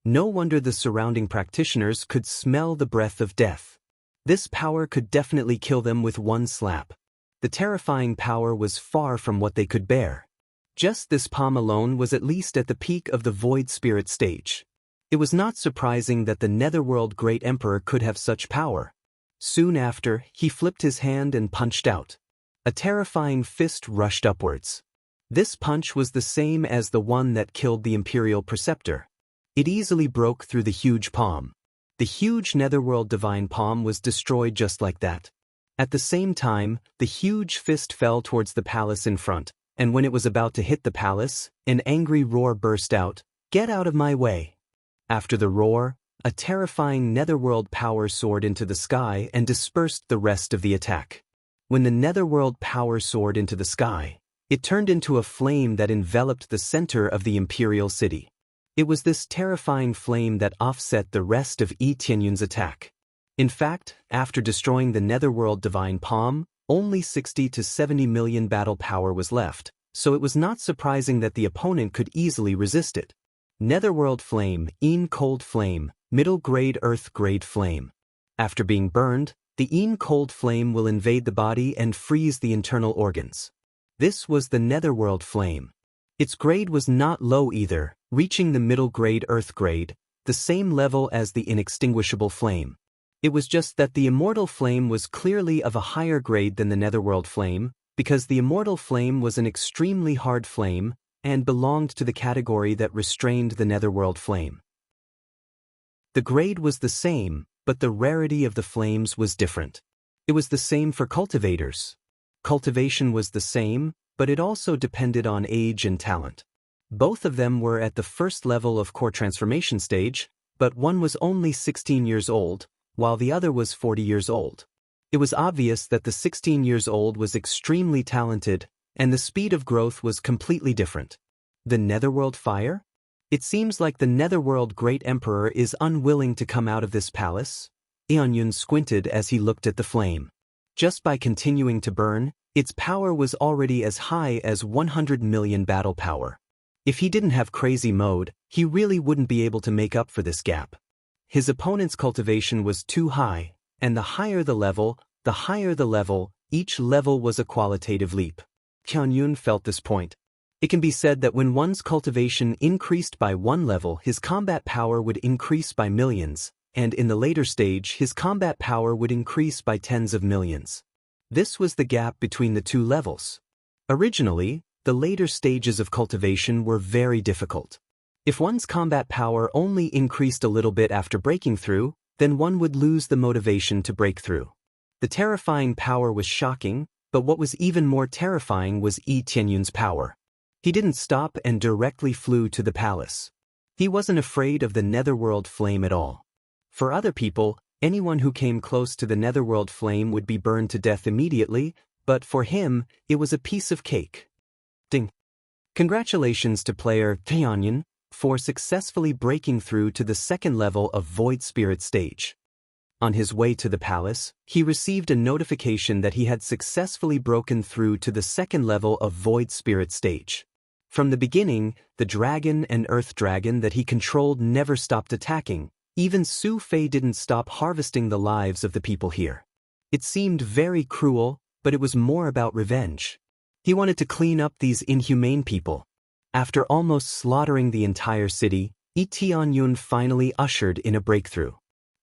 No wonder the surrounding practitioners could smell the breath of death. This power could definitely kill them with one slap. The terrifying power was far from what they could bear. Just this palm alone was at least at the peak of the Void Spirit stage. It was not surprising that the Netherworld Great Emperor could have such power. Soon after, he flipped his hand and punched out. A terrifying fist rushed upwards. This punch was the same as the one that killed the Imperial Preceptor. It easily broke through the huge palm. The huge Netherworld Divine Palm was destroyed just like that. At the same time, the huge fist fell towards the palace in front, and when it was about to hit the palace, an angry roar burst out, "Get out of my way!" After the roar, a terrifying Netherworld power soared into the sky and dispersed the rest of the attack. When the Netherworld power soared into the sky, it turned into a flame that enveloped the center of the Imperial City. It was this terrifying flame that offset the rest of Yi Tianyun's attack. In fact, after destroying the Netherworld Divine Palm, only 60 to 70 million battle power was left, so it was not surprising that the opponent could easily resist it. Netherworld Flame, Cold Flame, Middle Grade Earth Grade Flame. After being burned, The cold flame will invade the body and freeze the internal organs. This was the netherworld flame. Its grade was not low either, reaching the middle grade earth grade, the same level as the inextinguishable flame. It was just that the immortal flame was clearly of a higher grade than the netherworld flame, because the immortal flame was an extremely hard flame and belonged to the category that restrained the netherworld flame. The grade was the same, but the rarity of the flames was different. It was the same for cultivators. Cultivation was the same, but it also depended on age and talent. Both of them were at the first level of core transformation stage, but one was only 16 years old, while the other was 40 years old. It was obvious that the 16 years old was extremely talented, and the speed of growth was completely different. The netherworld fire? It seems like the netherworld great emperor is unwilling to come out of this palace. Eonyun squinted as he looked at the flame. Just by continuing to burn, its power was already as high as 100 million battle power. If he didn't have crazy mode, he really wouldn't be able to make up for this gap. His opponent's cultivation was too high, and the higher the level, each level was a qualitative leap. Eonyun felt this point. It can be said that when one's cultivation increased by one level, his combat power would increase by millions, and in the later stage his combat power would increase by tens of millions. This was the gap between the two levels. Originally, the later stages of cultivation were very difficult. If one's combat power only increased a little bit after breaking through, then one would lose the motivation to break through. The terrifying power was shocking, but what was even more terrifying was Tianyun's power. He didn't stop and directly flew to the palace. He wasn't afraid of the netherworld flame at all. For other people, anyone who came close to the netherworld flame would be burned to death immediately, but for him, it was a piece of cake. Ding! Congratulations to player Eonyun for successfully breaking through to the second level of Void Spirit stage. On his way to the palace, he received a notification that he had successfully broken through to the second level of Void Spirit stage. From the beginning, the dragon and earth dragon that he controlled never stopped attacking. Even Su Fei didn't stop harvesting the lives of the people here. It seemed very cruel, but it was more about revenge. He wanted to clean up these inhumane people. After almost slaughtering the entire city, Tianyun finally ushered in a breakthrough.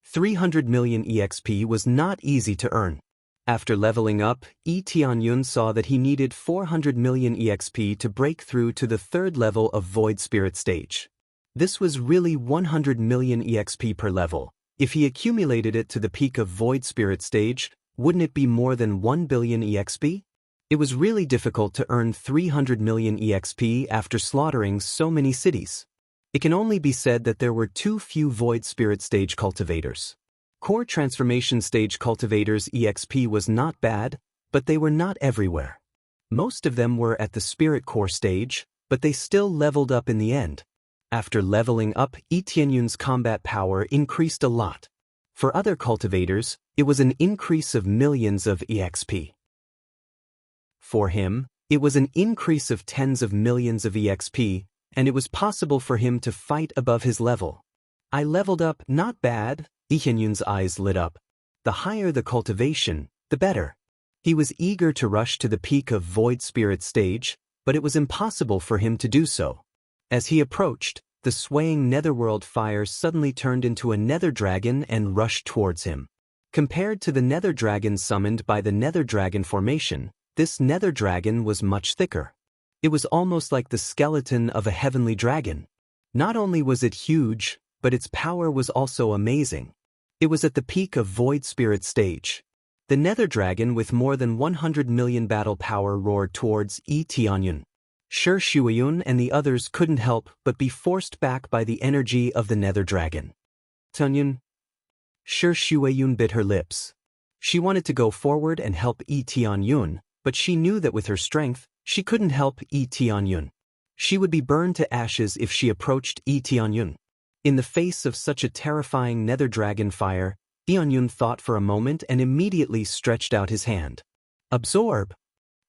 300 million EXP was not easy to earn. After leveling up, Tianyun saw that he needed 400 million EXP to break through to the third level of Void Spirit stage. This was really 100 million EXP per level. If he accumulated it to the peak of Void Spirit stage, wouldn't it be more than 1 billion EXP? It was really difficult to earn 300 million EXP after slaughtering so many cities. It can only be said that there were too few Void Spirit stage cultivators. Core Transformation stage cultivators' EXP was not bad, but they were not everywhere. Most of them were at the Spirit Core stage, but they still leveled up in the end. After leveling up, Tianyun's combat power increased a lot. For other cultivators, it was an increase of millions of EXP. For him, it was an increase of tens of millions of EXP, and it was possible for him to fight above his level. I leveled up, not bad. Tianyun's eyes lit up. The higher the cultivation, the better. He was eager to rush to the peak of Void Spirit stage, but it was impossible for him to do so. As he approached, the swaying netherworld fire suddenly turned into a nether dragon and rushed towards him. Compared to the nether dragon summoned by the nether dragon formation, this nether dragon was much thicker. It was almost like the skeleton of a heavenly dragon. Not only was it huge, but its power was also amazing. It was at the peak of Void Spirit stage. The nether dragon with more than 100 million battle power roared towards Tianyun. Shi Shuiyun and the others couldn't help but be forced back by the energy of the nether dragon. Tianyun. Shi Shuiyun bit her lips. She wanted to go forward and help Tianyun, but she knew that with her strength, she couldn't help Tianyun. She would be burned to ashes if she approached Tianyun. In the face of such a terrifying nether dragon fire, Tianyun thought for a moment and immediately stretched out his hand. Absorb!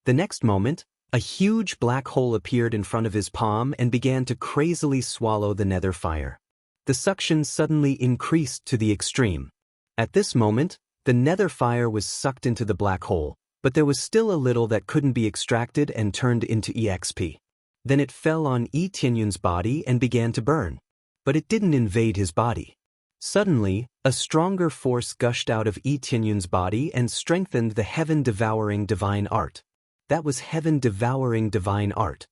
The next moment, a huge black hole appeared in front of his palm and began to crazily swallow the nether fire. The suction suddenly increased to the extreme. At this moment, The nether fire was sucked into the black hole, but there was still a little that couldn't be extracted and turned into EXP. Then it fell on Yi Tianyun's body and began to burn. But it didn't invade his body. Suddenly, a stronger force gushed out of Yi Tianyun's body and strengthened the heaven-devouring divine art. That was heaven-devouring divine art.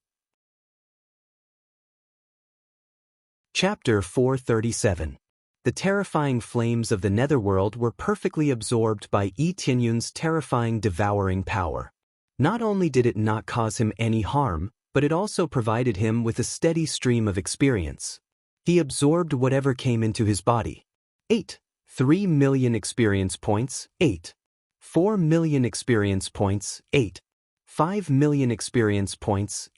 Chapter 437. The terrifying flames of the netherworld were perfectly absorbed by Yi Tianyun's terrifying devouring power. Not only did it not cause him any harm, but it also provided him with a steady stream of experience. He absorbed whatever came into his body. 3 million experience points, 4 million experience points, 5 million experience points,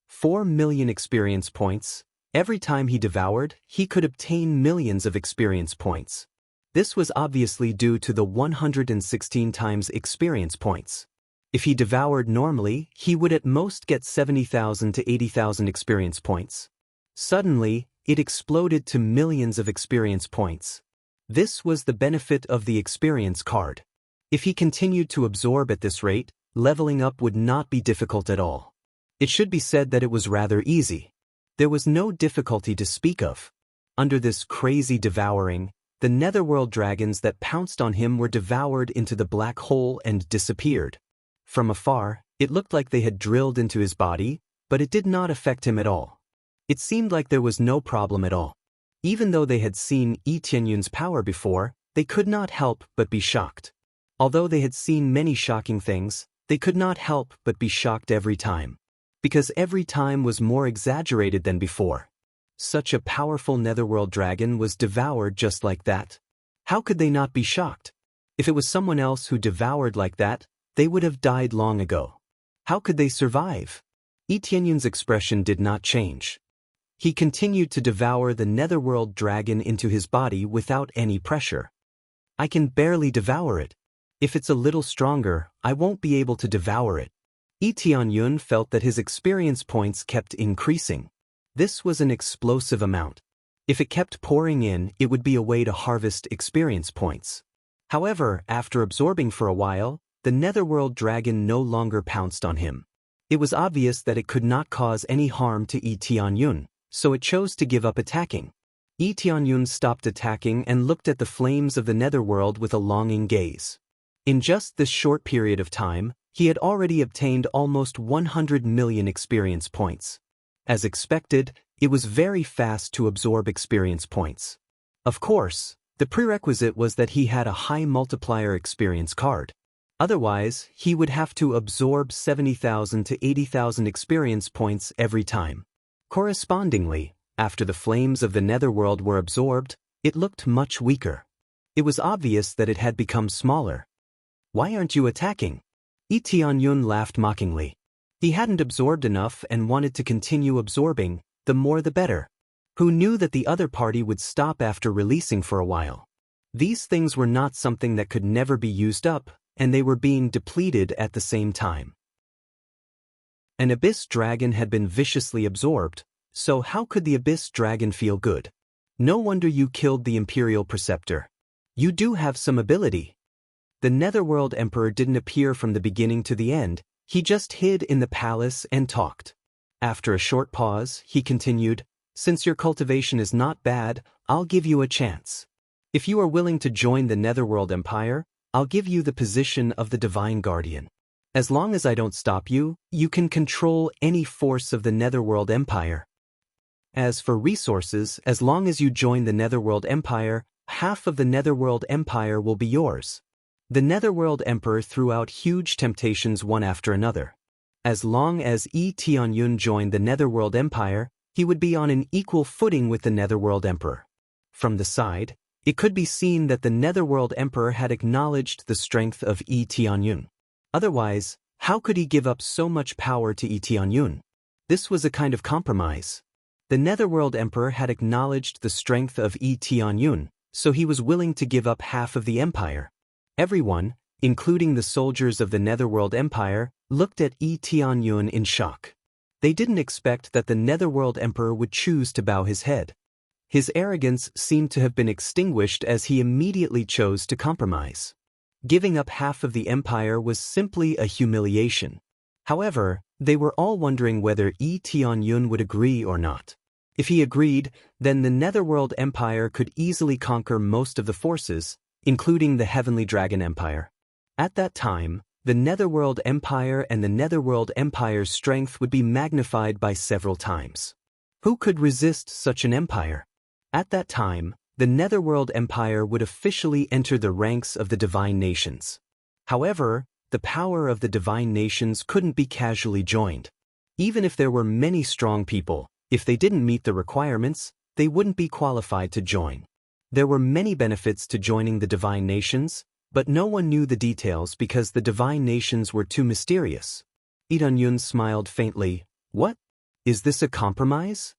4 million experience points. Every time he devoured, he could obtain millions of experience points. This was obviously due to the 116 times experience points. If he devoured normally, he would at most get 70,000 to 80,000 experience points. Suddenly, it exploded to millions of experience points. This was the benefit of the experience card. If he continued to absorb at this rate, leveling up would not be difficult at all. It should be said that it was rather easy. There was no difficulty to speak of. Under this crazy devouring, the netherworld dragons that pounced on him were devoured into the black hole and disappeared. From afar, it looked like they had drilled into his body, but it did not affect him at all. It seemed like there was no problem at all. Even though they had seen Yi Tianyun's power before, they could not help but be shocked. Although they had seen many shocking things, they could not help but be shocked every time. Because every time was more exaggerated than before. Such a powerful netherworld dragon was devoured just like that. How could they not be shocked? If it was someone else who devoured like that, they would have died long ago. How could they survive? Yi Tianyun's expression did not change. He continued to devour the netherworld dragon into his body without any pressure. I can barely devour it. If it's a little stronger, I won't be able to devour it. Yi Tianyun felt that his experience points kept increasing. This was an explosive amount. If it kept pouring in, it would be a way to harvest experience points. However, after absorbing for a while, the netherworld dragon no longer pounced on him. It was obvious that it could not cause any harm to Yi Tianyun, so it chose to give up attacking. Yi Tianyun stopped attacking and looked at the flames of the netherworld with a longing gaze. In just this short period of time, he had already obtained almost 100 million experience points. As expected, it was very fast to absorb experience points. Of course, the prerequisite was that he had a high multiplier experience card. Otherwise, he would have to absorb 70,000 to 80,000 experience points every time. Correspondingly, after the flames of the netherworld were absorbed, it looked much weaker. It was obvious that it had become smaller. Why aren't you attacking? Yi Tianyun laughed mockingly. He hadn't absorbed enough and wanted to continue absorbing, the more the better. Who knew that the other party would stop after releasing for a while? These things were not something that could never be used up, and they were being depleted at the same time. An abyss dragon had been viciously absorbed, so how could the abyss dragon feel good? No wonder you killed the Imperial Preceptor. You do have some ability. The Netherworld Emperor didn't appear from the beginning to the end, he just hid in the palace and talked. After a short pause, he continued, "Since your cultivation is not bad, I'll give you a chance. If you are willing to join the Netherworld Empire, I'll give you the position of the Divine Guardian. As long as I don't stop you, you can control any force of the Netherworld Empire. As for resources, as long as you join the Netherworld Empire, half of the Netherworld Empire will be yours." The Netherworld Emperor threw out huge temptations one after another. As long as Yi Tianyun joined the Netherworld Empire, he would be on an equal footing with the Netherworld Emperor. From the side, it could be seen that the Netherworld Emperor had acknowledged the strength of Yi Tianyun. Otherwise, how could he give up so much power to Yi Tianyun? This was a kind of compromise. The Netherworld Emperor had acknowledged the strength of Yi Tianyun, so he was willing to give up half of the empire. Everyone, including the soldiers of the Netherworld Empire, looked at Yi Tianyun in shock. They didn't expect that the Netherworld Emperor would choose to bow his head. His arrogance seemed to have been extinguished as he immediately chose to compromise. Giving up half of the empire was simply a humiliation. However, they were all wondering whether Yi Tianyun would agree or not. If he agreed, then the Netherworld Empire could easily conquer most of the forces, including the Heavenly Dragon Empire. At that time, the Netherworld Empire and the Netherworld Empire's strength would be magnified by several times. Who could resist such an empire? At that time, the Netherworld Empire would officially enter the ranks of the Divine Nations. However, the power of the Divine Nations couldn't be casually joined. Even if there were many strong people, if they didn't meet the requirements, they wouldn't be qualified to join. There were many benefits to joining the Divine Nations, but no one knew the details because the Divine Nations were too mysterious. Yi Tianyun smiled faintly. What? Is this a compromise?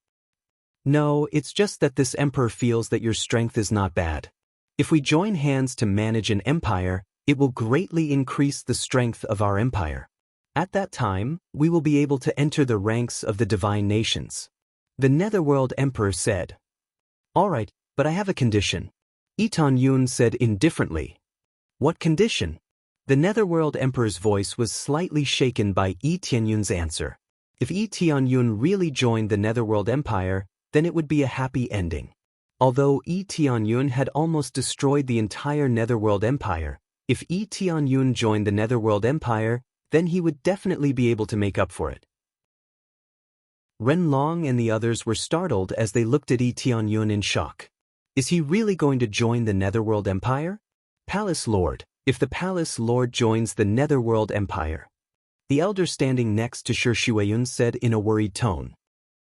No, it's just that this emperor feels that your strength is not bad. If we join hands to manage an empire, it will greatly increase the strength of our empire. At that time, we will be able to enter the ranks of the Divine Nations. The Netherworld Emperor said. All right, but I have a condition. Yi Tianyun said indifferently. What condition? The Netherworld Emperor's voice was slightly shaken by Yi Tianyun's answer. If Yi Tianyun really joined the Netherworld Empire, then it would be a happy ending. Although Yi Tianyun had almost destroyed the entire Netherworld Empire, if Yi Tianyun joined the Netherworld Empire, then he would definitely be able to make up for it. Renlong and the others were startled as they looked at Yi Tianyun in shock. Is he really going to join the Netherworld Empire? Palace Lord, if the Palace Lord joins the Netherworld Empire. The elder standing next to Shi Shuiyun said in a worried tone.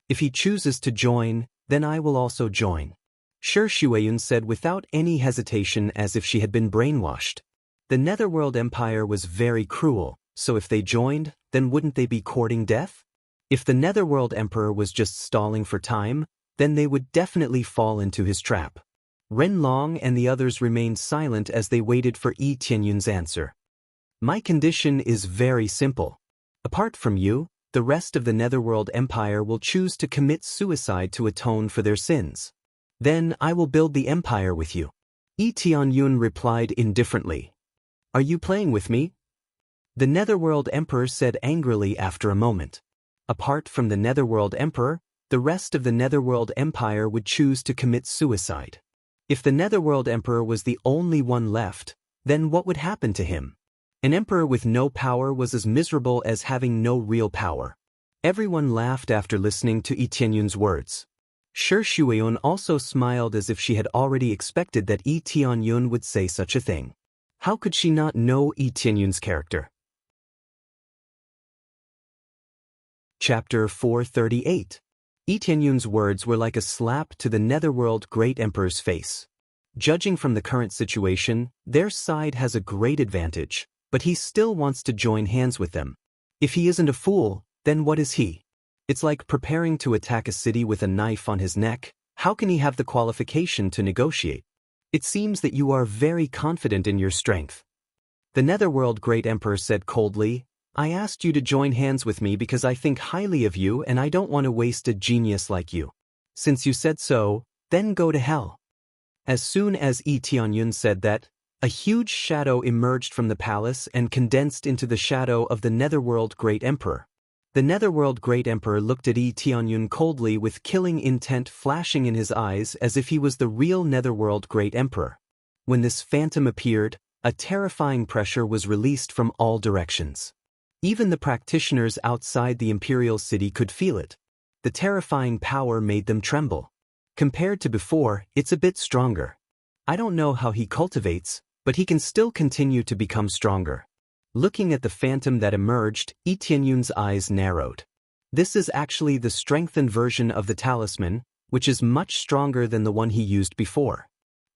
If he chooses to join, then I will also join. Shi Shuiyun said without any hesitation as if she had been brainwashed. The Netherworld Empire was very cruel, so if they joined, then wouldn't they be courting death? If the Netherworld Emperor was just stalling for time, then they would definitely fall into his trap. Renlong and the others remained silent as they waited for Yi Tianyun's answer. My condition is very simple. Apart from you, the rest of the Netherworld Empire will choose to commit suicide to atone for their sins. Then I will build the empire with you. Yi Tianyun replied indifferently. Are you playing with me? The Netherworld Emperor said angrily after a moment. Apart from the Netherworld Emperor, the rest of the Netherworld Empire would choose to commit suicide. If the Netherworld Emperor was the only one left, then what would happen to him? An emperor with no power was as miserable as having no real power. Everyone laughed after listening to Yi Tianyun's words. Shi Shuiyun also smiled as if she had already expected that Yi Tianyun would say such a thing. How could she not know Yi Tianyun's character? Chapter 438. Yi Tianyun's words were like a slap to the Netherworld Great Emperor's face. Judging from the current situation, their side has a great advantage, but he still wants to join hands with them. If he isn't a fool, then what is he? It's like preparing to attack a city with a knife on his neck. How can he have the qualification to negotiate? It seems that you are very confident in your strength. The Netherworld Great Emperor said coldly, I asked you to join hands with me because I think highly of you and I don't want to waste a genius like you. Since you said so, then go to hell. As soon as Yi Tianyun said that, a huge shadow emerged from the palace and condensed into the shadow of the Netherworld Great Emperor. The Netherworld Great Emperor looked at Yi Tianyun coldly with killing intent flashing in his eyes as if he was the real Netherworld Great Emperor. When this phantom appeared, a terrifying pressure was released from all directions. Even the practitioners outside the imperial city could feel it. The terrifying power made them tremble. Compared to before, it's a bit stronger. I don't know how he cultivates, but he can still continue to become stronger. Looking at the phantom that emerged, Yi Tianyun's eyes narrowed. This is actually the strengthened version of the talisman, which is much stronger than the one he used before.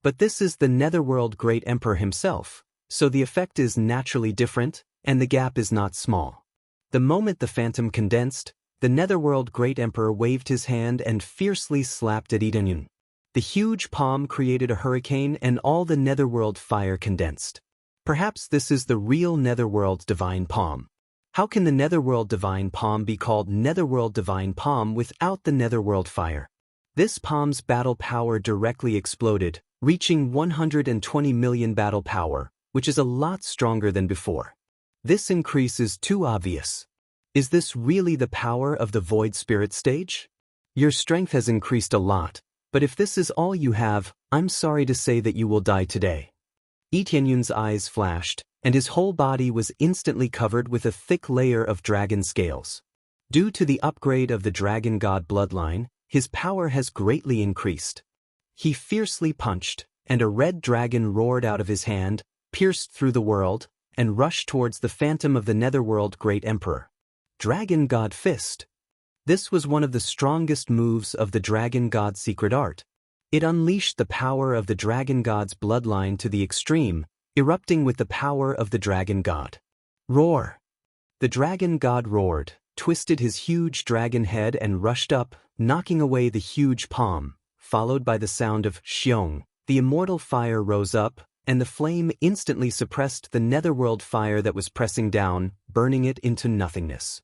But this is the Netherworld Great Emperor himself, so the effect is naturally different, and the gap is not small. The moment the phantom condensed, the Netherworld Great Emperor waved his hand and fiercely slapped at Yi Tianyun. The huge palm created a hurricane and all the Netherworld fire condensed. Perhaps this is the real Netherworld Divine Palm. How can the Netherworld Divine Palm be called Netherworld Divine Palm without the Netherworld fire? This palm's battle power directly exploded, reaching 120 million battle power, which is a lot stronger than before. This increase is too obvious. Is this really the power of the Void Spirit stage? Your strength has increased a lot, but if this is all you have, I'm sorry to say that you will die today. Yi Tianyun's eyes flashed, and his whole body was instantly covered with a thick layer of dragon scales. Due to the upgrade of the Dragon God bloodline, his power has greatly increased. He fiercely punched, and a red dragon roared out of his hand, pierced through the world, and rushed towards the phantom of the Netherworld Great Emperor. Dragon God Fist. This was one of the strongest moves of the Dragon God secret art. It unleashed the power of the Dragon God's bloodline to the extreme, erupting with the power of the Dragon God. Roar! The Dragon God roared, twisted his huge dragon head and rushed up, knocking away the huge palm, followed by the sound of Xiong. The immortal fire rose up, and the flame instantly suppressed the netherworld fire that was pressing down, burning it into nothingness.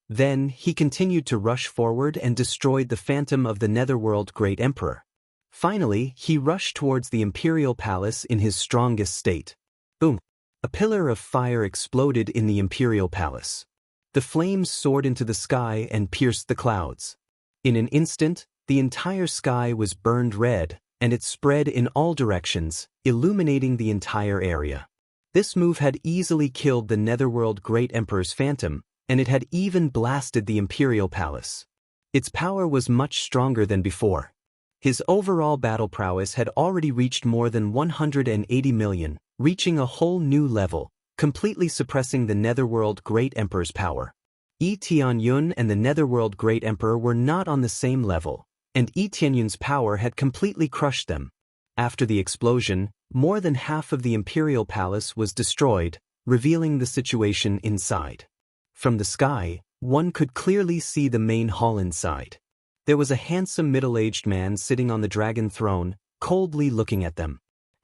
Then he continued to rush forward and destroyed the phantom of the Netherworld Great Emperor. Finally, he rushed towards the Imperial Palace in his strongest state. Boom! A pillar of fire exploded in the Imperial Palace. The flames soared into the sky and pierced the clouds. In an instant, the entire sky was burned red, and it spread in all directions, illuminating the entire area. This move had easily killed the Netherworld Great Emperor's phantom, and it had even blasted the Imperial Palace. Its power was much stronger than before. His overall battle prowess had already reached more than 180 million, reaching a whole new level, completely suppressing the Netherworld Great Emperor's power. Yi Tianyun and the Netherworld Great Emperor were not on the same level, and Yi Tianyun's power had completely crushed them. After the explosion, more than half of the Imperial Palace was destroyed, revealing the situation inside. From the sky, one could clearly see the main hall inside. There was a handsome middle-aged man sitting on the dragon throne, coldly looking at them.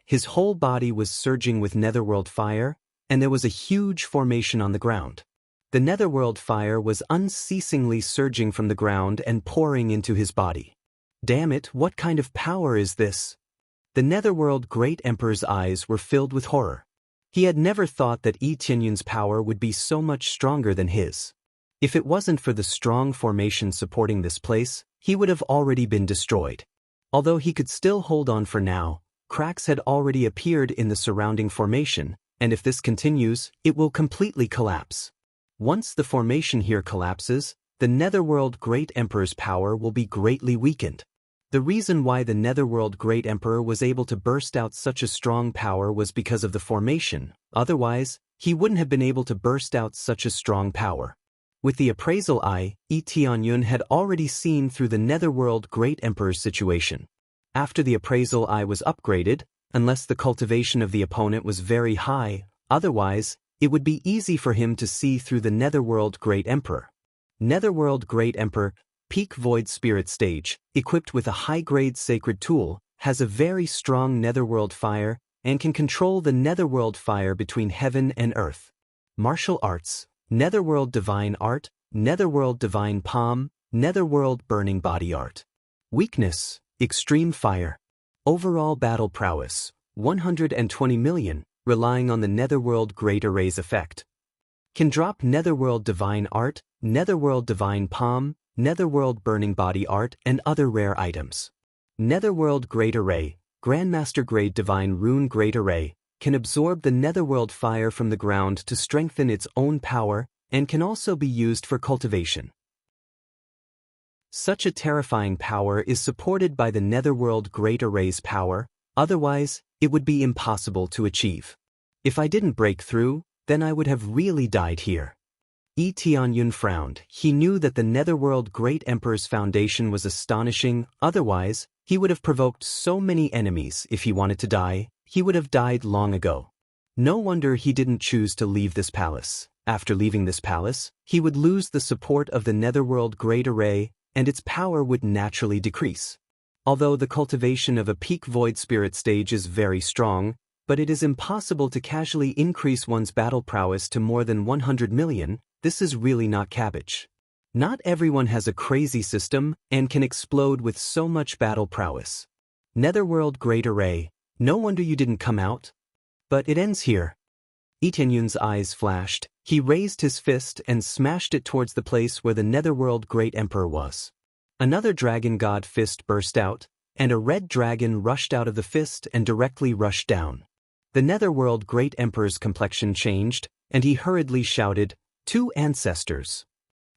His whole body was surging with netherworld fire, and there was a huge formation on the ground. The netherworld fire was unceasingly surging from the ground and pouring into his body. Damn it, what kind of power is this? The Netherworld Great Emperor's eyes were filled with horror. He had never thought that Yi Tianyun's power would be so much stronger than his. If it wasn't for the strong formation supporting this place, he would have already been destroyed. Although he could still hold on for now, cracks had already appeared in the surrounding formation, and if this continues, it will completely collapse. Once the formation here collapses, the Netherworld Great Emperor's power will be greatly weakened. The reason why the Netherworld Great Emperor was able to burst out such a strong power was because of the formation, otherwise, he wouldn't have been able to burst out such a strong power. With the appraisal eye, Yi Tianyun had already seen through the Netherworld Great Emperor's situation. After the appraisal eye was upgraded, unless the cultivation of the opponent was very high, otherwise, it would be easy for him to see through the Netherworld Great Emperor. Netherworld Great Emperor, Peak Void Spirit Stage, equipped with a high-grade sacred tool, has a very strong netherworld fire and can control the netherworld fire between heaven and earth. Martial Arts, Netherworld Divine Art, Netherworld Divine Palm, Netherworld Burning Body Art. Weakness, Extreme Fire. Overall Battle Prowess, 120 million, relying on the Netherworld Great Array's effect. Can drop Netherworld Divine Art, Netherworld Divine Palm, Netherworld Burning Body Art, and other rare items. Netherworld Great Array, Grandmaster Grade Divine Rune Great Array, can absorb the netherworld fire from the ground to strengthen its own power and can also be used for cultivation. Such a terrifying power is supported by the Netherworld Great Array's power, otherwise, it would be impossible to achieve. If I didn't break through, then I would have really died here. Yi Tianyun frowned. He knew that the Netherworld Great Emperor's foundation was astonishing, otherwise, he would have provoked so many enemies. If he wanted to die, he would have died long ago. No wonder he didn't choose to leave this palace. After leaving this palace, he would lose the support of the Netherworld Great Array, and its power would naturally decrease. Although the cultivation of a peak void spirit stage is very strong, but it is impossible to casually increase one's battle prowess to more than 100 million, this is really not cabbage. Not everyone has a crazy system and can explode with so much battle prowess. Netherworld Great Array, no wonder you didn't come out. But it ends here. Lee Tianyun's eyes flashed. He raised his fist and smashed it towards the place where the Netherworld Great Emperor was. Another dragon god fist burst out, and a red dragon rushed out of the fist and directly rushed down. The Netherworld Great Emperor's complexion changed, and he hurriedly shouted, "Two ancestors."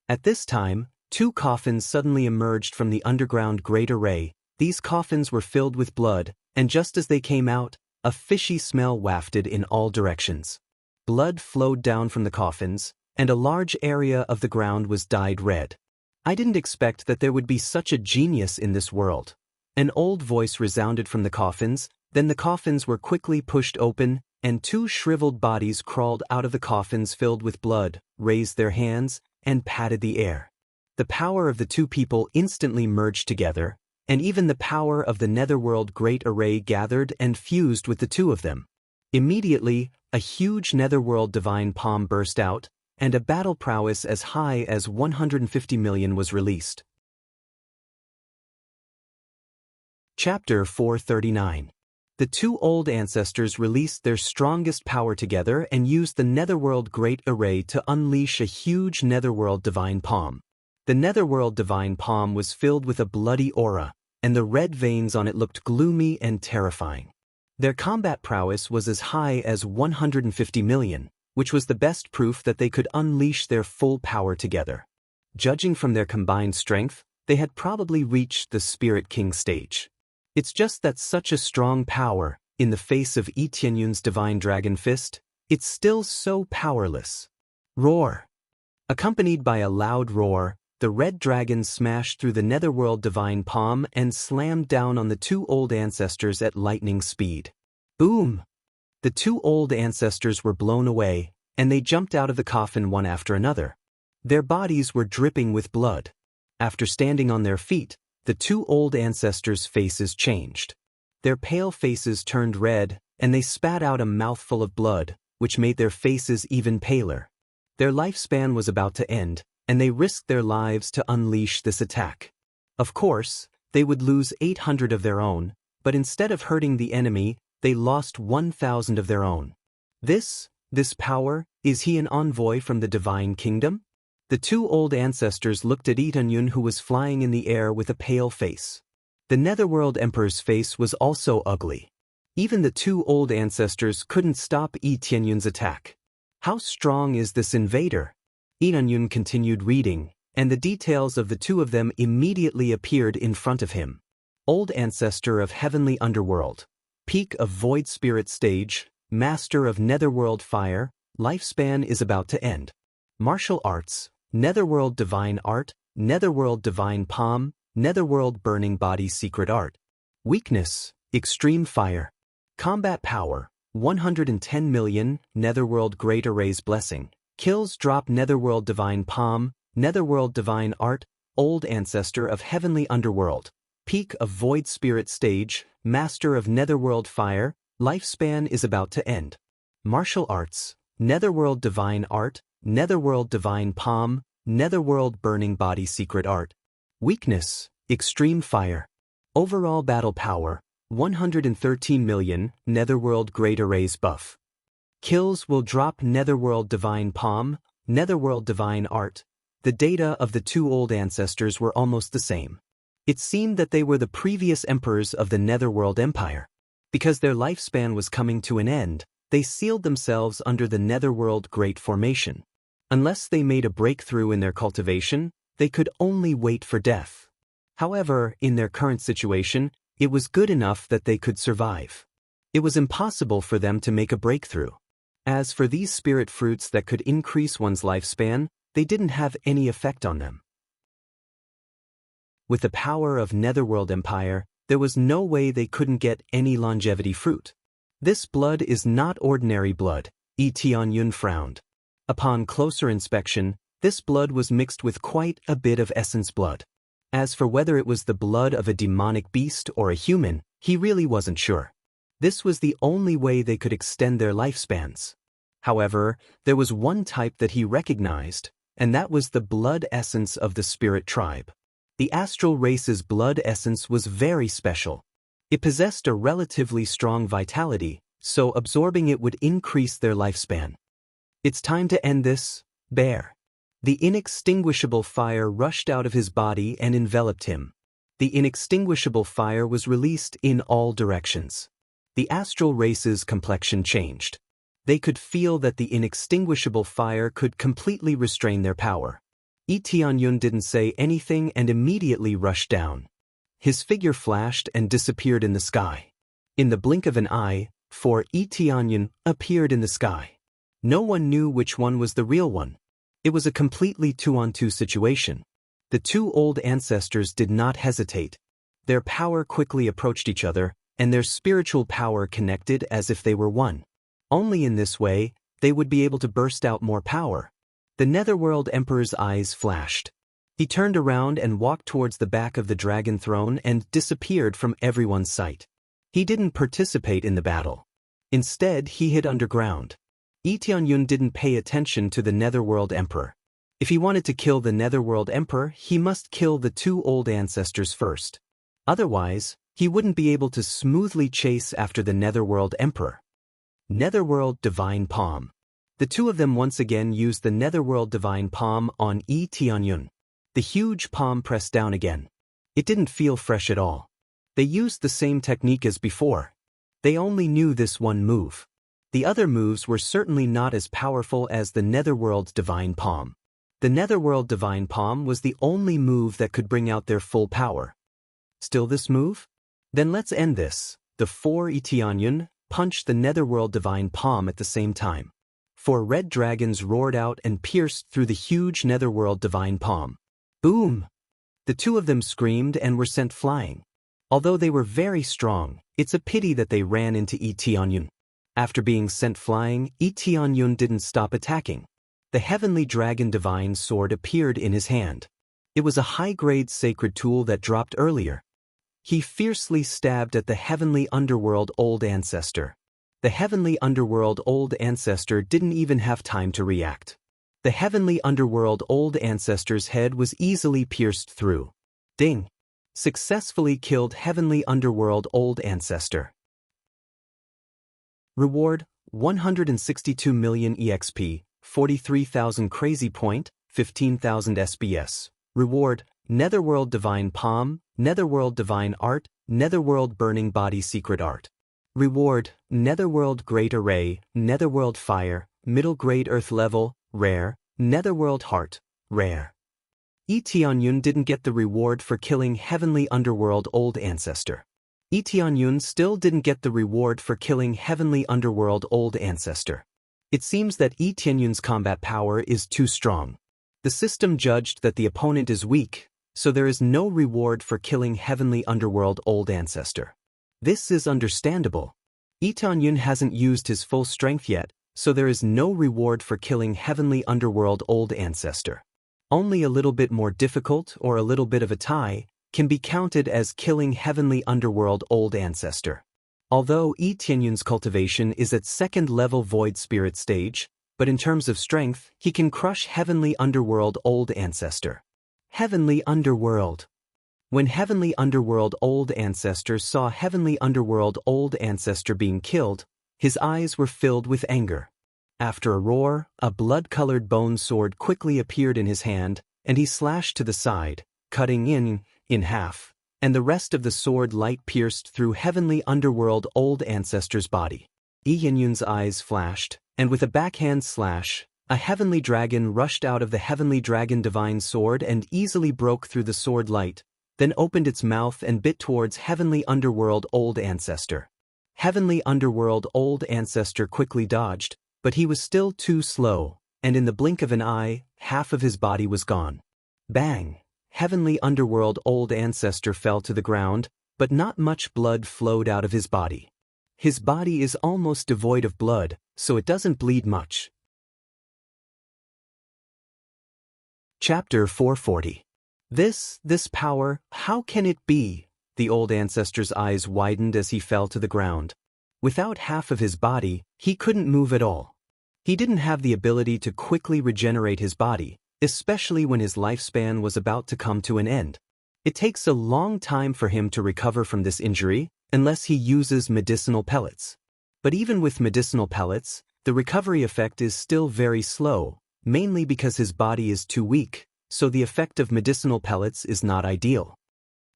At this time, two coffins suddenly emerged from the underground Great Array. These coffins were filled with blood, and just as they came out, a fishy smell wafted in all directions. Blood flowed down from the coffins, and a large area of the ground was dyed red. I didn't expect that there would be such a genius in this world. An old voice resounded from the coffins, then the coffins were quickly pushed open, and two shriveled bodies crawled out of the coffins filled with blood, raised their hands, and patted the air. The power of the two people instantly merged together, and even the power of the Netherworld Great Array gathered and fused with the two of them. Immediately, a huge Netherworld Divine Palm burst out, and a battle prowess as high as 150 million was released. Chapter 439. The two old ancestors released their strongest power together and used the Netherworld Great Array to unleash a huge Netherworld Divine Palm. The Netherworld Divine Palm was filled with a bloody aura, and the red veins on it looked gloomy and terrifying. Their combat prowess was as high as 150 million, which was the best proof that they could unleash their full power together. Judging from their combined strength, they had probably reached the Spirit King stage. It's just that such a strong power, in the face of Lee Tianyun's divine dragon fist, it's still so powerless. Roar! Accompanied by a loud roar, the red dragon smashed through the Netherworld Divine Palm and slammed down on the two old ancestors at lightning speed. Boom! The two old ancestors were blown away, and they jumped out of the coffin one after another. Their bodies were dripping with blood. After standing on their feet, the two old ancestors' faces changed. Their pale faces turned red, and they spat out a mouthful of blood, which made their faces even paler. Their lifespan was about to end, and they risked their lives to unleash this attack. Of course, they would lose 800 of their own, but instead of hurting the enemy, they lost 1,000 of their own. This power, is he an envoy from the Divine Kingdom? The two old ancestors looked at Lee Tianyun, who was flying in the air with a pale face. The Netherworld Emperor's face was also ugly. Even the two old ancestors couldn't stop Lee Tianyun's attack. How strong is this invader? Lee Tianyun continued reading, and the details of the two of them immediately appeared in front of him. Old ancestor of heavenly underworld, peak of void spirit stage, master of netherworld fire, lifespan is about to end. Martial arts, netherworld divine art, netherworld divine palm, netherworld burning body secret art. Weakness, extreme fire. Combat power, 110 million, netherworld great array's blessing. Kills drop netherworld divine palm, netherworld divine art, old ancestor of heavenly underworld, peak of void spirit stage, master of netherworld fire, lifespan is about to end. Martial arts, netherworld divine art, netherworld divine palm, netherworld burning body secret art. Weakness, extreme fire. Overall battle power, 113 million, netherworld great array's buff. Kills will drop netherworld divine palm, netherworld divine art. The data of the two old ancestors were almost the same. It seemed that they were the previous emperors of the Netherworld Empire. Because their lifespan was coming to an end, they sealed themselves under the Netherworld Great Formation. Unless they made a breakthrough in their cultivation, they could only wait for death. However, in their current situation, it was good enough that they could survive. It was impossible for them to make a breakthrough. As for these spirit fruits that could increase one's lifespan, they didn't have any effect on them. With the power of Netherworld Empire, there was no way they couldn't get any longevity fruit. This blood is not ordinary blood, Lee Tianyun frowned. Upon closer inspection, this blood was mixed with quite a bit of essence blood. As for whether it was the blood of a demonic beast or a human, he really wasn't sure. This was the only way they could extend their lifespans. However, there was one type that he recognized, and that was the blood essence of the spirit tribe. The astral race's blood essence was very special. It possessed a relatively strong vitality, so absorbing it would increase their lifespan. It's time to end this, bear. The inextinguishable fire rushed out of his body and enveloped him. The inextinguishable fire was released in all directions. The astral race's complexion changed. They could feel that the inextinguishable fire could completely restrain their power. Tianyun didn't say anything and immediately rushed down. His figure flashed and disappeared in the sky. In the blink of an eye, 4 Tianyun appeared in the sky. No one knew which one was the real one. It was a completely two-on-two situation. The two old ancestors did not hesitate. Their power quickly approached each other, and their spiritual power connected as if they were one. Only in this way, they would be able to burst out more power. The Netherworld Emperor's eyes flashed. He turned around and walked towards the back of the dragon throne and disappeared from everyone's sight. He didn't participate in the battle. Instead, he hid underground. Tianyun didn't pay attention to the Netherworld Emperor. If he wanted to kill the Netherworld Emperor, he must kill the two old ancestors first. Otherwise, he wouldn't be able to smoothly chase after the Netherworld Emperor. Netherworld Divine Palm. The two of them once again used the Netherworld Divine Palm on Tianyun. The huge palm pressed down again. It didn't feel fresh at all. They used the same technique as before. They only knew this one move. The other moves were certainly not as powerful as the Netherworld Divine Palm. The Netherworld Divine Palm was the only move that could bring out their full power. Still this move? Then let's end this. The 4 Tianyun punched the Netherworld Divine Palm at the same time. 4 red dragons roared out and pierced through the huge Netherworld Divine Palm. Boom! The two of them screamed and were sent flying. Although they were very strong, it's a pity that they ran into Tianyun. After being sent flying, Tianyun didn't stop attacking. The Heavenly Dragon Divine Sword appeared in his hand. It was a high-grade sacred tool that dropped earlier. He fiercely stabbed at the Heavenly Underworld Old Ancestor. The Heavenly Underworld Old Ancestor didn't even have time to react. The Heavenly Underworld Old Ancestor's head was easily pierced through. Ding! Successfully killed Heavenly Underworld Old Ancestor. Reward, 162 million EXP, 43,000 Crazy Point, 15,000 SBS. Reward, Netherworld Divine Palm, Netherworld Divine Art, Netherworld Burning Body Secret Art. Reward, Netherworld Great Array, Netherworld Fire, Middle Grade Earth Level, Rare, Netherworld Heart, Rare. Tianyun didn't get the reward for killing Heavenly Underworld Old Ancestor. Tianyun still didn't get the reward for killing Heavenly Underworld Old Ancestor. It seems that Tianyun's combat power is too strong. The system judged that the opponent is weak, so there is no reward for killing Heavenly Underworld Old Ancestor. This is understandable. Tianyun hasn't used his full strength yet, so there is no reward for killing Heavenly Underworld Old Ancestor. Only a little bit more difficult or a little bit of a tie can be counted as killing Heavenly Underworld Old Ancestor. Although Tianyun's cultivation is at 2nd level Void Spirit stage, but in terms of strength, he can crush Heavenly Underworld Old Ancestor. Heavenly Underworld. When Heavenly Underworld Old Ancestor saw Heavenly Underworld Old Ancestor being killed, his eyes were filled with anger. After a roar, a blood-colored bone sword quickly appeared in his hand, and he slashed to the side, cutting in half, and the rest of the sword light pierced through Heavenly Underworld Old Ancestor's body. Tianyun's eyes flashed, and with a backhand slash, a Heavenly Dragon rushed out of the Heavenly Dragon Divine Sword and easily broke through the sword light, then opened its mouth and bit towards Heavenly Underworld Old Ancestor. Heavenly Underworld Old Ancestor quickly dodged, but he was still too slow, and in the blink of an eye, half of his body was gone. Bang! Heavenly Underworld Old Ancestor fell to the ground, but not much blood flowed out of his body. His body is almost devoid of blood, so it doesn't bleed much. Chapter 440. This power, how can it be? The old ancestor's eyes widened as he fell to the ground. Without half of his body, he couldn't move at all. He didn't have the ability to quickly regenerate his body, especially when his lifespan was about to come to an end. It takes a long time for him to recover from this injury, unless he uses medicinal pellets. But even with medicinal pellets, the recovery effect is still very slow, mainly because his body is too weak, so the effect of medicinal pellets is not ideal.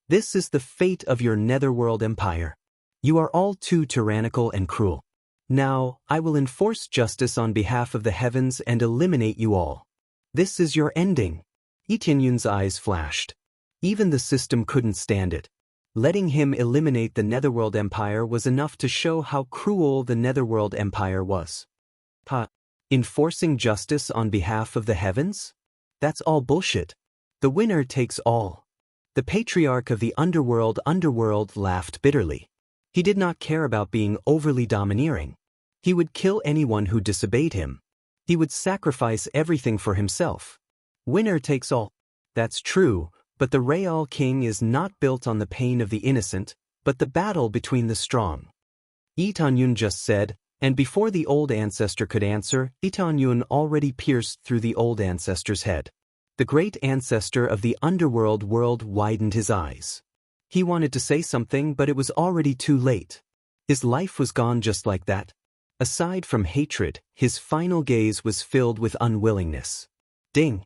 This is the fate of your netherworld empire. You are all too tyrannical and cruel. Now, I will enforce justice on behalf of the heavens and eliminate you all. This is your ending. Lee Tianyun's eyes flashed. Even the system couldn't stand it. Letting him eliminate the netherworld empire was enough to show how cruel the netherworld empire was. Enforcing justice on behalf of the heavens? That's all bullshit. The winner takes all. The patriarch of the underworld laughed bitterly. He did not care about being overly domineering. He would kill anyone who disobeyed him. He would sacrifice everything for himself. Winner takes all. That's true, but the Real King is not built on the pain of the innocent, but the battle between the strong. Lee Tianyun just said, and before the old ancestor could answer, Lee Tianyun already pierced through the old ancestor's head. The great ancestor of the underworld widened his eyes. He wanted to say something, but it was already too late. His life was gone just like that. Aside from hatred, his final gaze was filled with unwillingness. Ding!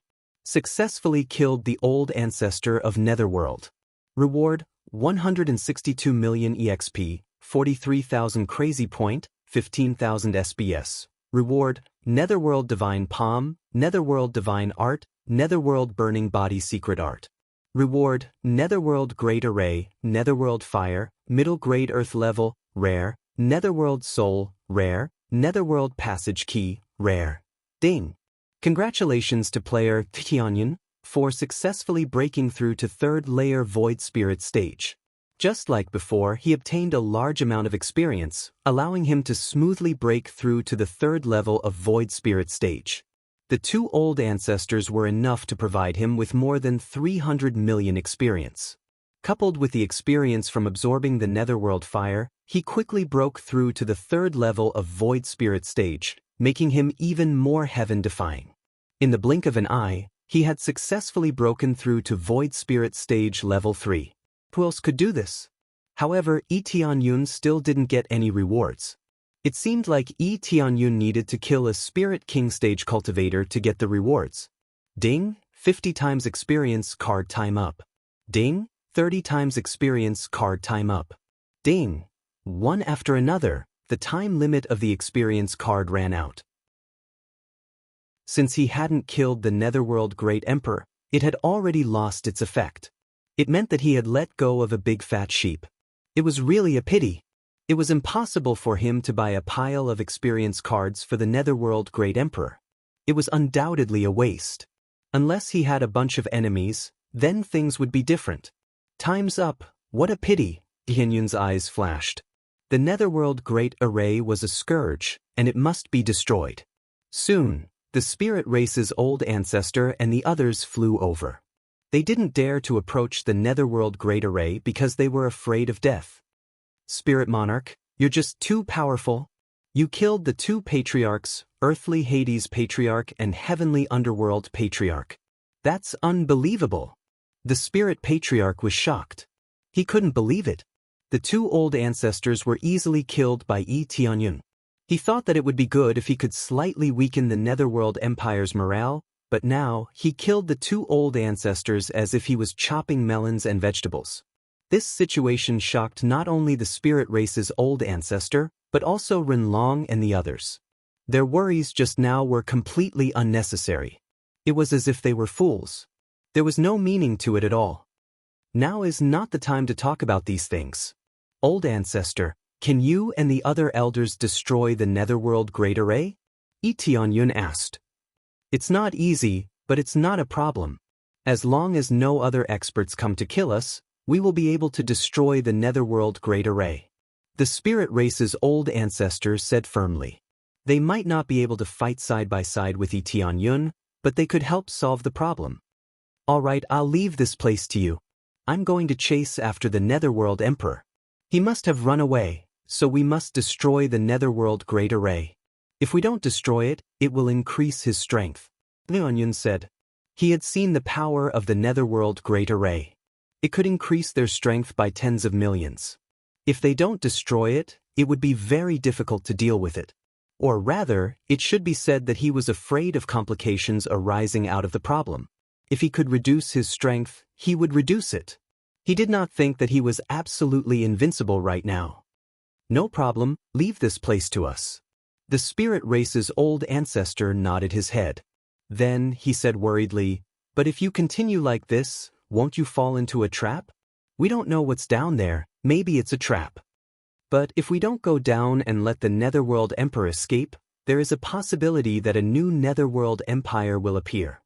Successfully killed the old ancestor of Netherworld. Reward, 162 million EXP, 43,000 crazy point, 15,000 SBS. Reward, Netherworld Divine Palm, Netherworld Divine Art, Netherworld Burning Body Secret Art. Reward, Netherworld Great Array, Netherworld Fire, Middle Grade Earth Level, Rare, Netherworld Soul, Rare, Netherworld Passage Key, Rare. Ding! Congratulations to player Lee Tianyun for successfully breaking through to 3rd layer Void Spirit stage. Just like before, he obtained a large amount of experience, allowing him to smoothly break through to the 3rd level of Void Spirit stage. The 2 old ancestors were enough to provide him with more than 300 million experience. Coupled with the experience from absorbing the Netherworld fire, he quickly broke through to the 3rd level of Void Spirit stage, making him even more heaven-defying. In the blink of an eye, he had successfully broken through to Void Spirit stage level 3. Who else could do this? However, Lee Tianyun still didn't get any rewards. It seemed like Lee Tianyun needed to kill a Spirit King stage cultivator to get the rewards. Ding, 50 times experience card time up. Ding, 30 times experience card time up. Ding. One after another, the time limit of the experience card ran out. Since he hadn't killed the Netherworld Great Emperor, it had already lost its effect. It meant that he had let go of a big fat sheep. It was really a pity. It was impossible for him to buy a pile of experience cards for the Netherworld Great Emperor. It was undoubtedly a waste. Unless he had a bunch of enemies, then things would be different. Time's up, what a pity, Lee Tianyun's eyes flashed. The Netherworld Great Array was a scourge, and it must be destroyed. Soon, the spirit race's old ancestor and the others flew over. They didn't dare to approach the Netherworld Great Array because they were afraid of death. Spirit Monarch, you're just too powerful. You killed the 2 patriarchs, Earthly Hades Patriarch and Heavenly Underworld Patriarch. That's unbelievable. The Spirit Patriarch was shocked. He couldn't believe it. The 2 old ancestors were easily killed by Lee Tianyun. He thought that it would be good if he could slightly weaken the Netherworld Empire's morale, but now he killed the 2 old ancestors as if he was chopping melons and vegetables. This situation shocked not only the spirit race's old ancestor, but also Renlong and the others. Their worries just now were completely unnecessary. It was as if they were fools. There was no meaning to it at all. Now is not the time to talk about these things. Old ancestor, can you and the other elders destroy the Netherworld Great Array? Lee Tianyun asked. It's not easy, but it's not a problem. As long as no other experts come to kill us, we will be able to destroy the Netherworld Great Array. The spirit race's old ancestors said firmly. They might not be able to fight side by side with Lee Tianyun, but they could help solve the problem. All right, I'll leave this place to you. I'm going to chase after the Netherworld Emperor. He must have run away, so we must destroy the Netherworld Great Array. If we don't destroy it, it will increase his strength, Lee Tianyun said. He had seen the power of the Netherworld Great Array. It could increase their strength by tens of millions. If they don't destroy it, it would be very difficult to deal with it. Or rather, it should be said that he was afraid of complications arising out of the problem. If he could reduce his strength, he would reduce it. He did not think that he was absolutely invincible right now. No problem, leave this place to us. The spirit race's old ancestor nodded his head. Then, he said worriedly, but if you continue like this, won't you fall into a trap? We don't know what's down there, maybe it's a trap. But if we don't go down and let the Netherworld Emperor escape, there is a possibility that a new Netherworld Empire will appear.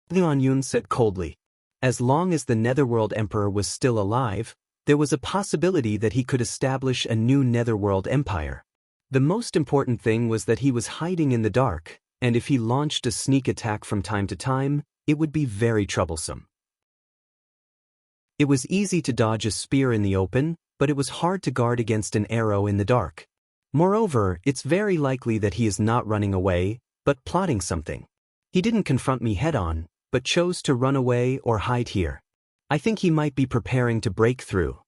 Tianyun said coldly. As long as the Netherworld Emperor was still alive, there was a possibility that he could establish a new Netherworld Empire. The most important thing was that he was hiding in the dark, and if he launched a sneak attack from time to time, it would be very troublesome. It was easy to dodge a spear in the open, but it was hard to guard against an arrow in the dark. Moreover, it's very likely that he is not running away, but plotting something. He didn't confront me head-on, but chose to run away or hide here. I think he might be preparing to break through.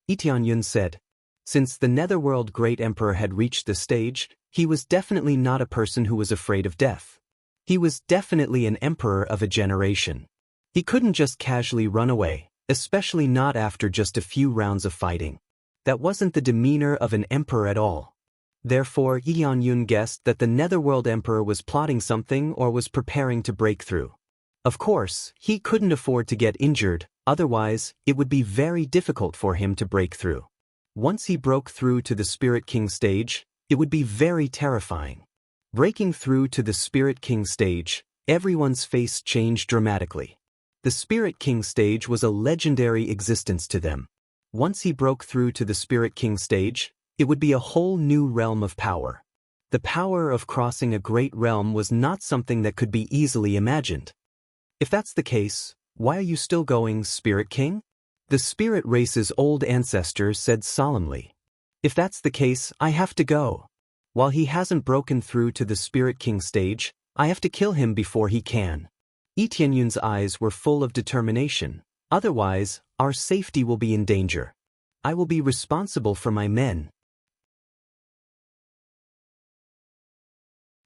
Tianyun said. Since the Netherworld Great Emperor had reached this stage, he was definitely not a person who was afraid of death. He was definitely an emperor of a generation. He couldn't just casually run away, especially not after just a few rounds of fighting. That wasn't the demeanor of an emperor at all. Therefore, Tianyun guessed that the Netherworld Emperor was plotting something or was preparing to break through. Of course, he couldn't afford to get injured, otherwise, it would be very difficult for him to break through. Once he broke through to the Spirit King stage, it would be very terrifying. Breaking through to the Spirit King stage, everyone's face changed dramatically. The Spirit King stage was a legendary existence to them. Once he broke through to the Spirit King stage, it would be a whole new realm of power. The power of crossing a great realm was not something that could be easily imagined. If that's the case, why are you still going, Spirit King? The spirit race's old ancestor said solemnly. If that's the case, I have to go. While he hasn't broken through to the Spirit King stage, I have to kill him before he can. Tianyun's eyes were full of determination. Otherwise, our safety will be in danger. I will be responsible for my men.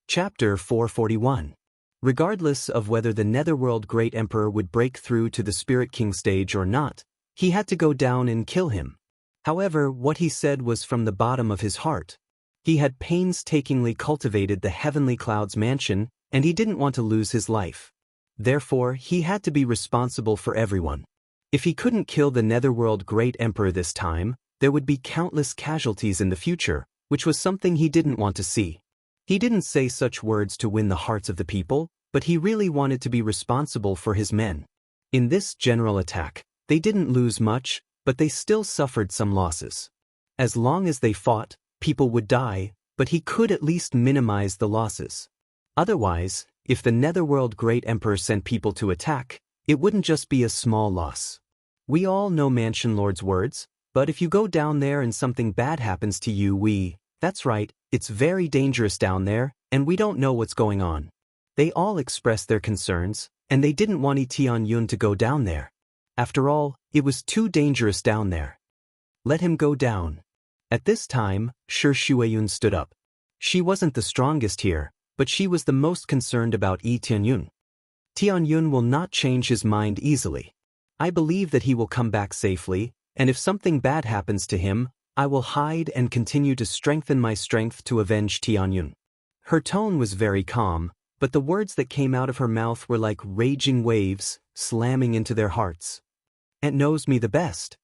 Chapter 441. Regardless of whether the Netherworld Great Emperor would break through to the Spirit King stage or not, he had to go down and kill him. However, what he said was from the bottom of his heart. He had painstakingly cultivated the Heavenly Clouds mansion, and he didn't want to lose his life. Therefore, he had to be responsible for everyone. If he couldn't kill the Netherworld Great Emperor this time, there would be countless casualties in the future, which was something he didn't want to see. He didn't say such words to win the hearts of the people, but he really wanted to be responsible for his men. In this general attack, they didn't lose much, but they still suffered some losses. As long as they fought, people would die, but he could at least minimize the losses. Otherwise, if the Netherworld Great Emperor sent people to attack, it wouldn't just be a small loss. We all know Mansion Lord's words, but if you go down there and something bad happens to you, that's right, it's very dangerous down there, and we don't know what's going on. They all expressed their concerns, and they didn't want Tianyun to go down there. After all, it was too dangerous down there. Let him go down. At this time, Shueyun stood up. She wasn't the strongest here, but she was the most concerned about Tianyun. Tianyun will not change his mind easily. I believe that he will come back safely, and if something bad happens to him, I will hide and continue to strengthen my strength to avenge Tianyun. Her tone was very calm, but the words that came out of her mouth were like raging waves, slamming into their hearts. Aunt knows me the best.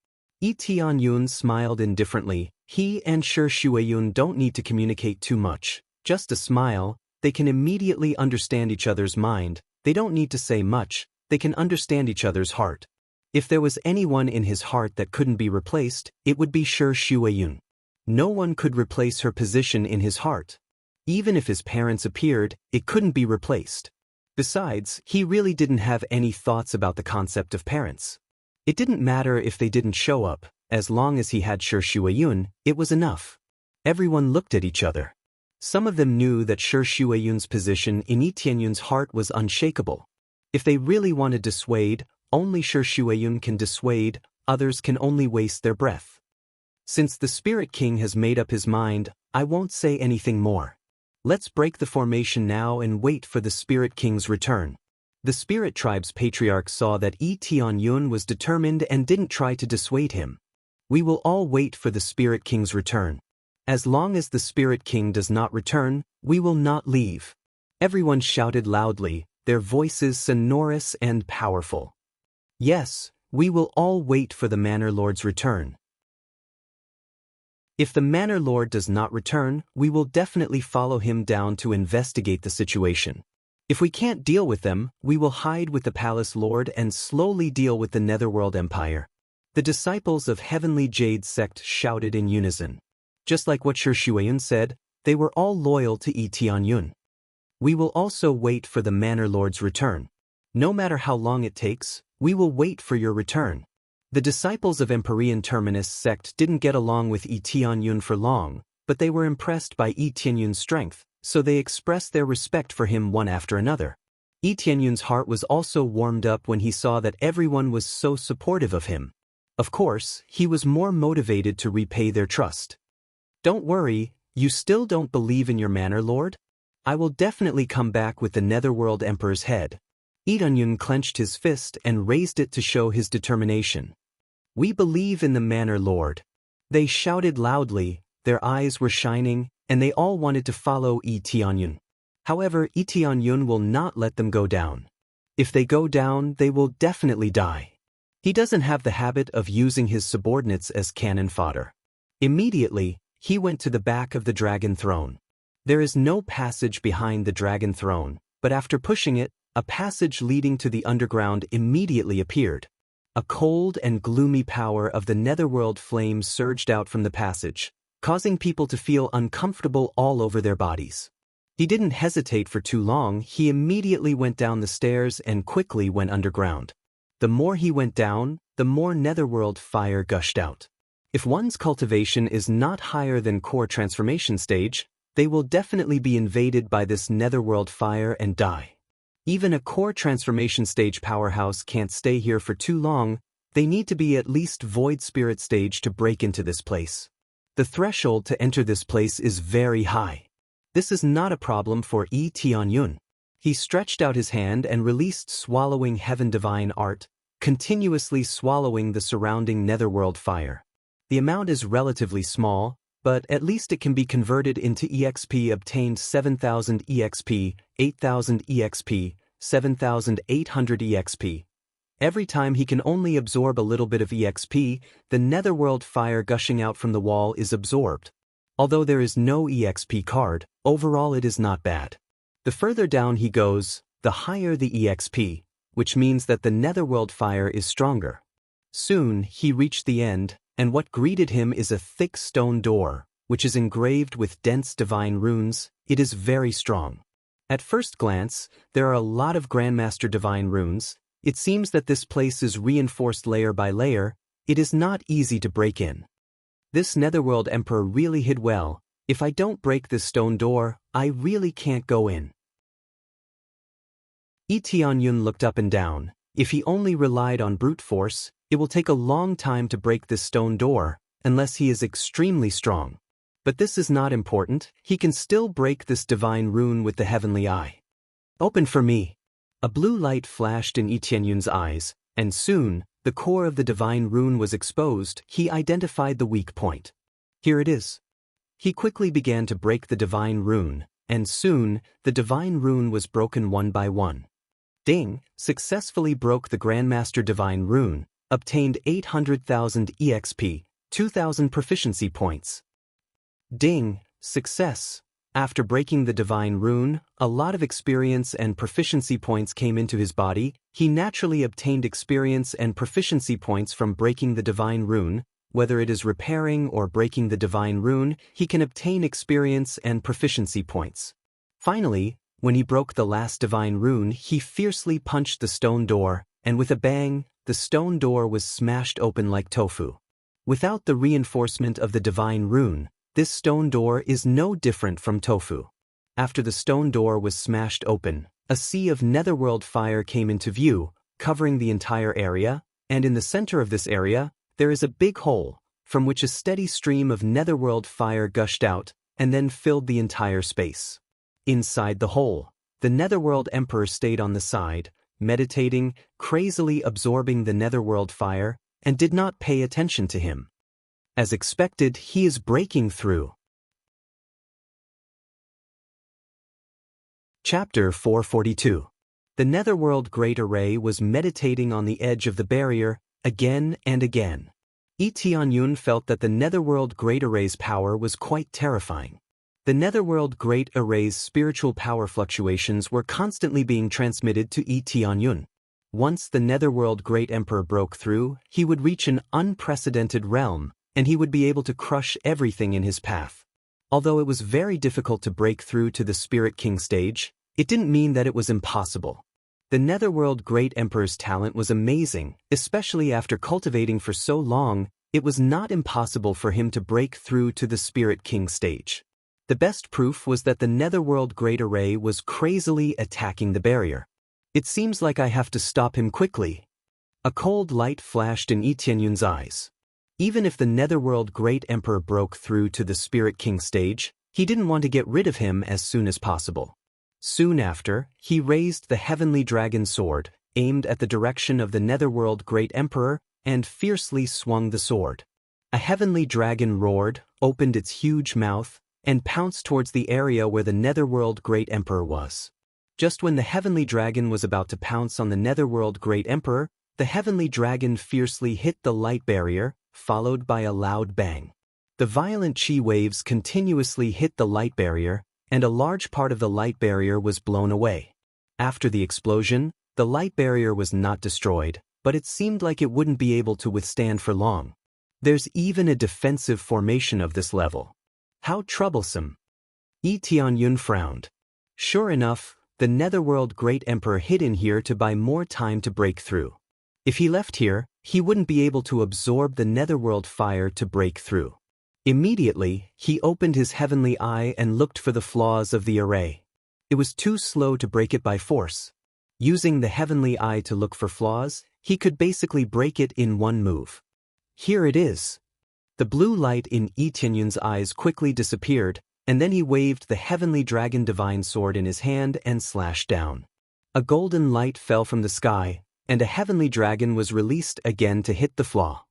Tianyun smiled indifferently. He and Shueyun don't need to communicate too much. Just a smile, they can immediately understand each other's mind. They don't need to say much, they can understand each other's heart. If there was anyone in his heart that couldn't be replaced, it would be Shueyun. No one could replace her position in his heart. Even if his parents appeared, it couldn't be replaced. Besides, he really didn't have any thoughts about the concept of parents. It didn't matter if they didn't show up, as long as he had Shueyun, it was enough. Everyone looked at each other. Some of them knew that Shueyun's position in Tianyun's heart was unshakable. If they really want to dissuade, only Shueyun can dissuade, others can only waste their breath. Since the Spirit King has made up his mind, I won't say anything more. Let's break the formation now and wait for the Spirit King's return. The Spirit Tribe's patriarch saw that Tianyun was determined and didn't try to dissuade him. We will all wait for the Spirit King's return. As long as the Spirit King does not return, we will not leave. Everyone shouted loudly, their voices sonorous and powerful. Yes, we will all wait for the Manor Lord's return. If the Manor Lord does not return, we will definitely follow him down to investigate the situation. If we can't deal with them, we will hide with the Palace Lord and slowly deal with the Netherworld Empire. The disciples of Heavenly Jade sect shouted in unison. Just like what Shi Shuiyun said, they were all loyal to Tianyun. We will also wait for the Manor Lord's return. No matter how long it takes, we will wait for your return. The disciples of Empyrean Terminus sect didn't get along with Tianyun for long, but they were impressed by Tianyun's strength, so they expressed their respect for him one after another. Tianyun's heart was also warmed up when he saw that everyone was so supportive of him. Of course, he was more motivated to repay their trust. Don't worry, you still don't believe in your Manor Lord? I will definitely come back with the Netherworld Emperor's head. Tianyun clenched his fist and raised it to show his determination. We believe in the Manor Lord. They shouted loudly, their eyes were shining, and they all wanted to follow Tianyun. However, Tianyun will not let them go down. If they go down, they will definitely die. He doesn't have the habit of using his subordinates as cannon fodder. Immediately, he went to the back of the dragon throne. There is no passage behind the dragon throne, but after pushing it, a passage leading to the underground immediately appeared. A cold and gloomy power of the netherworld flame surged out from the passage, causing people to feel uncomfortable all over their bodies. He didn't hesitate for too long, he immediately went down the stairs and quickly went underground. The more he went down, the more netherworld fire gushed out. If one's cultivation is not higher than core transformation stage, they will definitely be invaded by this netherworld fire and die. Even a core transformation stage powerhouse can't stay here for too long, they need to be at least void spirit stage to break into this place. The threshold to enter this place is very high. This is not a problem for Tianyun. He stretched out his hand and released Swallowing Heaven Divine Art, continuously swallowing the surrounding netherworld fire. The amount is relatively small, but at least it can be converted into EXP obtained 7,000 EXP, 8,000 EXP, 7,800 EXP. Every time he can only absorb a little bit of EXP, the netherworld fire gushing out from the wall is absorbed. Although there is no EXP card, overall it is not bad. The further down he goes, the higher the EXP, which means that the netherworld fire is stronger. Soon he reached the end, and what greeted him is a thick stone door, which is engraved with dense divine runes. It is very strong. At first glance, there are a lot of Grandmaster divine runes. It seems that this place is reinforced layer by layer. It is not easy to break in. This Netherworld Emperor really hid well. If I don't break this stone door, I really can't go in. Tianyun looked up and down. If he only relied on brute force, it will take a long time to break this stone door, unless he is extremely strong. But this is not important, he can still break this divine rune with the heavenly eye. Open for me. A blue light flashed in Tianyun's eyes, and soon, the core of the divine rune was exposed. He identified the weak point. Here it is. He quickly began to break the divine rune, and soon, the divine rune was broken one by one. Ding successfully broke the Grandmaster divine rune, obtained 800,000 EXP, 2,000 proficiency points. Ding, success. After breaking the divine rune, a lot of experience and proficiency points came into his body. He naturally obtained experience and proficiency points from breaking the divine rune. Whether it is repairing or breaking the divine rune, he can obtain experience and proficiency points. Finally, when he broke the last divine rune, he fiercely punched the stone door, and with a bang, the stone door was smashed open like tofu. Without the reinforcement of the divine rune, this stone door is no different from tofu. After the stone door was smashed open, a sea of netherworld fire came into view, covering the entire area, and in the center of this area, there is a big hole. from which a steady stream of netherworld fire gushed out and then filled the entire space. Inside the hole, the netherworld emperor stayed on the side, meditating, crazily absorbing the netherworld fire, and did not pay attention to him. As expected, he is breaking through. Chapter 442. The netherworld great array was meditating on the edge of the barrier, again and again. Tianyun felt that the netherworld great array's power was quite terrifying. The netherworld great array's spiritual power fluctuations were constantly being transmitted to Tianyun. Once the netherworld great emperor broke through, he would reach an unprecedented realm, and he would be able to crush everything in his path. Although it was very difficult to break through to the Spirit King stage, it didn't mean that it was impossible. The netherworld great emperor's talent was amazing, especially after cultivating for so long. It was not impossible for him to break through to the Spirit King stage. The best proof was that the netherworld great array was crazily attacking the barrier. It seems like I have to stop him quickly. A cold light flashed in Tianyun's eyes. Even if the netherworld great emperor broke through to the Spirit King stage, he didn't want to get rid of him as soon as possible. Soon after, he raised the heavenly dragon sword, aimed at the direction of the netherworld great emperor, and fiercely swung the sword. A heavenly dragon roared, opened its huge mouth, and pounced towards the area where the netherworld great emperor was. Just when the heavenly dragon was about to pounce on the netherworld great emperor, the heavenly dragon fiercely hit the light barrier, followed by a loud bang. The violent chi waves continuously hit the light barrier, and a large part of the light barrier was blown away. After the explosion, the light barrier was not destroyed, but it seemed like it wouldn't be able to withstand for long. There's even a defensive formation of this level. How troublesome. Tianyun frowned. Sure enough, the netherworld great emperor hid in here to buy more time to break through. If he left here, he wouldn't be able to absorb the netherworld fire to break through. Immediately, he opened his heavenly eye and looked for the flaws of the array. It was too slow to break it by force. Using the heavenly eye to look for flaws, he could basically break it in one move. Here it is. The blue light in Tianyun's eyes quickly disappeared, and then he waved the heavenly dragon divine sword in his hand and slashed down. A golden light fell from the sky, and a heavenly dragon was released again to hit the flaw.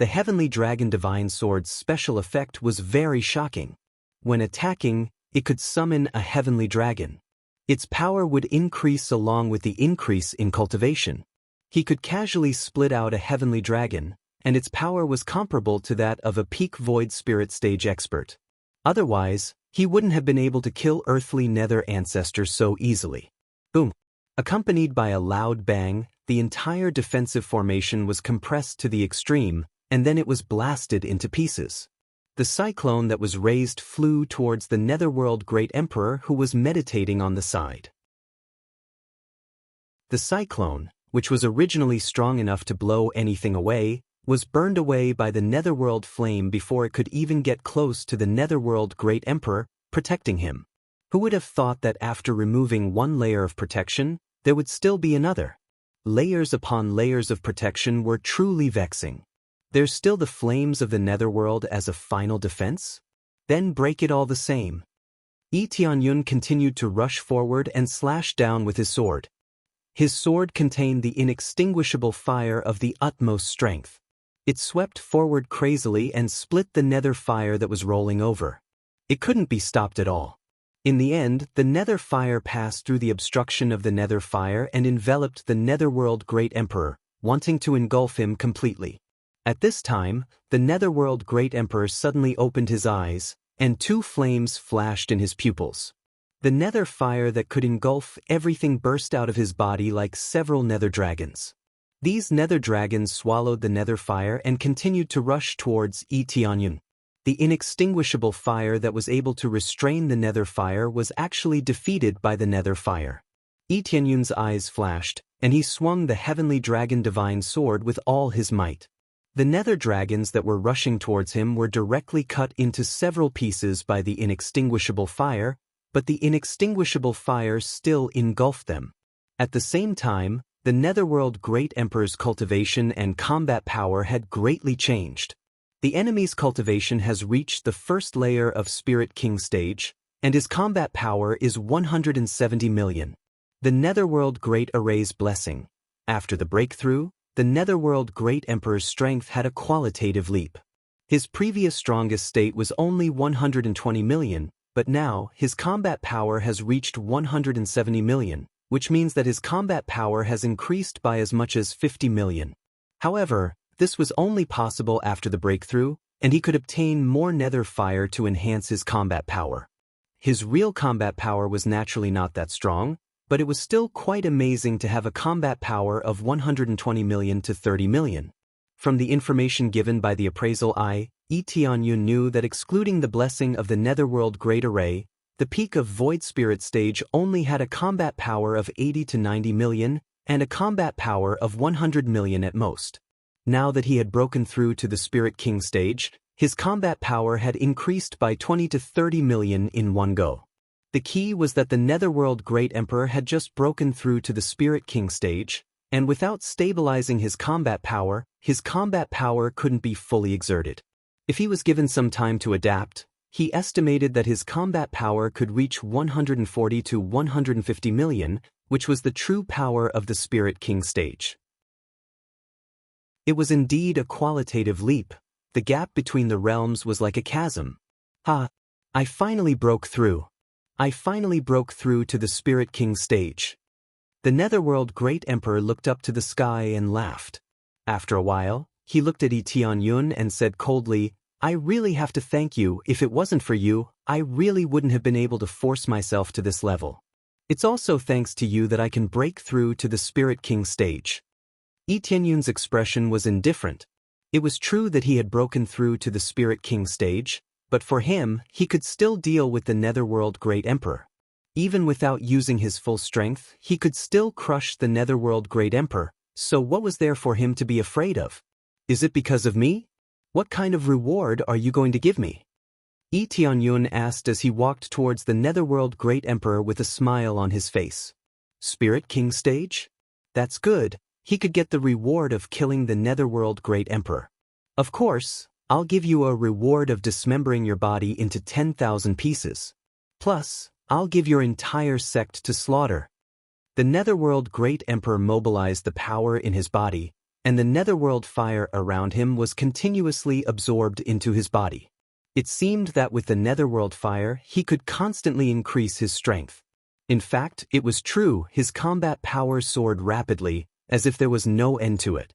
The heavenly dragon divine sword's special effect was very shocking. When attacking, it could summon a heavenly dragon. Its power would increase along with the increase in cultivation. He could casually split out a heavenly dragon, and its power was comparable to that of a peak void spirit stage expert. Otherwise, he wouldn't have been able to kill earthly nether ancestors so easily. Boom! Accompanied by a loud bang, the entire defensive formation was compressed to the extreme, and then it was blasted into pieces. The cyclone that was raised flew towards the netherworld great emperor who was meditating on the side. The cyclone, which was originally strong enough to blow anything away, was burned away by the netherworld flame before it could even get close to the netherworld great emperor, protecting him. Who would have thought that after removing one layer of protection, there would still be another? Layers upon layers of protection were truly vexing. There's still the flames of the netherworld as a final defense? Then break it all the same. Tianyun continued to rush forward and slash down with his sword. His sword contained the inextinguishable fire of the utmost strength. It swept forward crazily and split the nether fire that was rolling over. It couldn't be stopped at all. In the end, the nether fire passed through the obstruction of the nether fire and enveloped the netherworld great emperor, wanting to engulf him completely. At this time, the netherworld great emperor suddenly opened his eyes, and two flames flashed in his pupils. The nether fire that could engulf everything burst out of his body like several nether dragons. These nether dragons swallowed the nether fire and continued to rush towards Tianyun. The inextinguishable fire that was able to restrain the nether fire was actually defeated by the nether fire. Tianyun's eyes flashed, and he swung the heavenly dragon divine sword with all his might. The nether dragons that were rushing towards him were directly cut into several pieces by the inextinguishable fire, but the inextinguishable fire still engulfed them. At the same time, the netherworld great emperor's cultivation and combat power had greatly changed. The enemy's cultivation has reached the first layer of Spirit King stage, and his combat power is 170 million. The Netherworld Great Array's blessing. After the breakthrough, the Netherworld Great Emperor's strength had a qualitative leap. His previous strongest state was only 120 million, but now his combat power has reached 170 million, which means that his combat power has increased by as much as 50 million. However, this was only possible after the breakthrough, and he could obtain more nether fire to enhance his combat power. His real combat power was naturally not that strong, but it was still quite amazing to have a combat power of 120 million to 30 million. From the information given by the appraisal eye, Tianyun knew that excluding the blessing of the Netherworld Great Array, the peak of Void Spirit stage only had a combat power of 80 to 90 million, and a combat power of 100 million at most. Now that he had broken through to the Spirit King stage, his combat power had increased by 20 to 30 million in one go. The key was that the Netherworld Great Emperor had just broken through to the Spirit King stage, and without stabilizing his combat power couldn't be fully exerted. If he was given some time to adapt, he estimated that his combat power could reach 140 to 150 million, which was the true power of the Spirit King stage. It was indeed a qualitative leap. The gap between the realms was like a chasm. I finally broke through. I finally broke through to the Spirit King stage. The Netherworld Great Emperor looked up to the sky and laughed. After a while, he looked at Tianyun and said coldly, "I really have to thank you. If it wasn't for you, I really wouldn't have been able to force myself to this level. It's also thanks to you that I can break through to the Spirit King stage." Tianyun's expression was indifferent. It was true that he had broken through to the Spirit King stage, but for him, he could still deal with the Netherworld Great Emperor. Even without using his full strength, he could still crush the Netherworld Great Emperor, so what was there for him to be afraid of? Is it because of me? What kind of reward are you going to give me? Tianyun asked as he walked towards the Netherworld Great Emperor with a smile on his face. Spirit King stage? That's good. He could get the reward of killing the Netherworld Great Emperor. Of course, I'll give you a reward of dismembering your body into 10,000 pieces. Plus, I'll give your entire sect to slaughter. The Netherworld Great Emperor mobilized the power in his body, and the Netherworld fire around him was continuously absorbed into his body. It seemed that with the Netherworld fire, he could constantly increase his strength. In fact, it was true, his combat power soared rapidly, as if there was no end to it.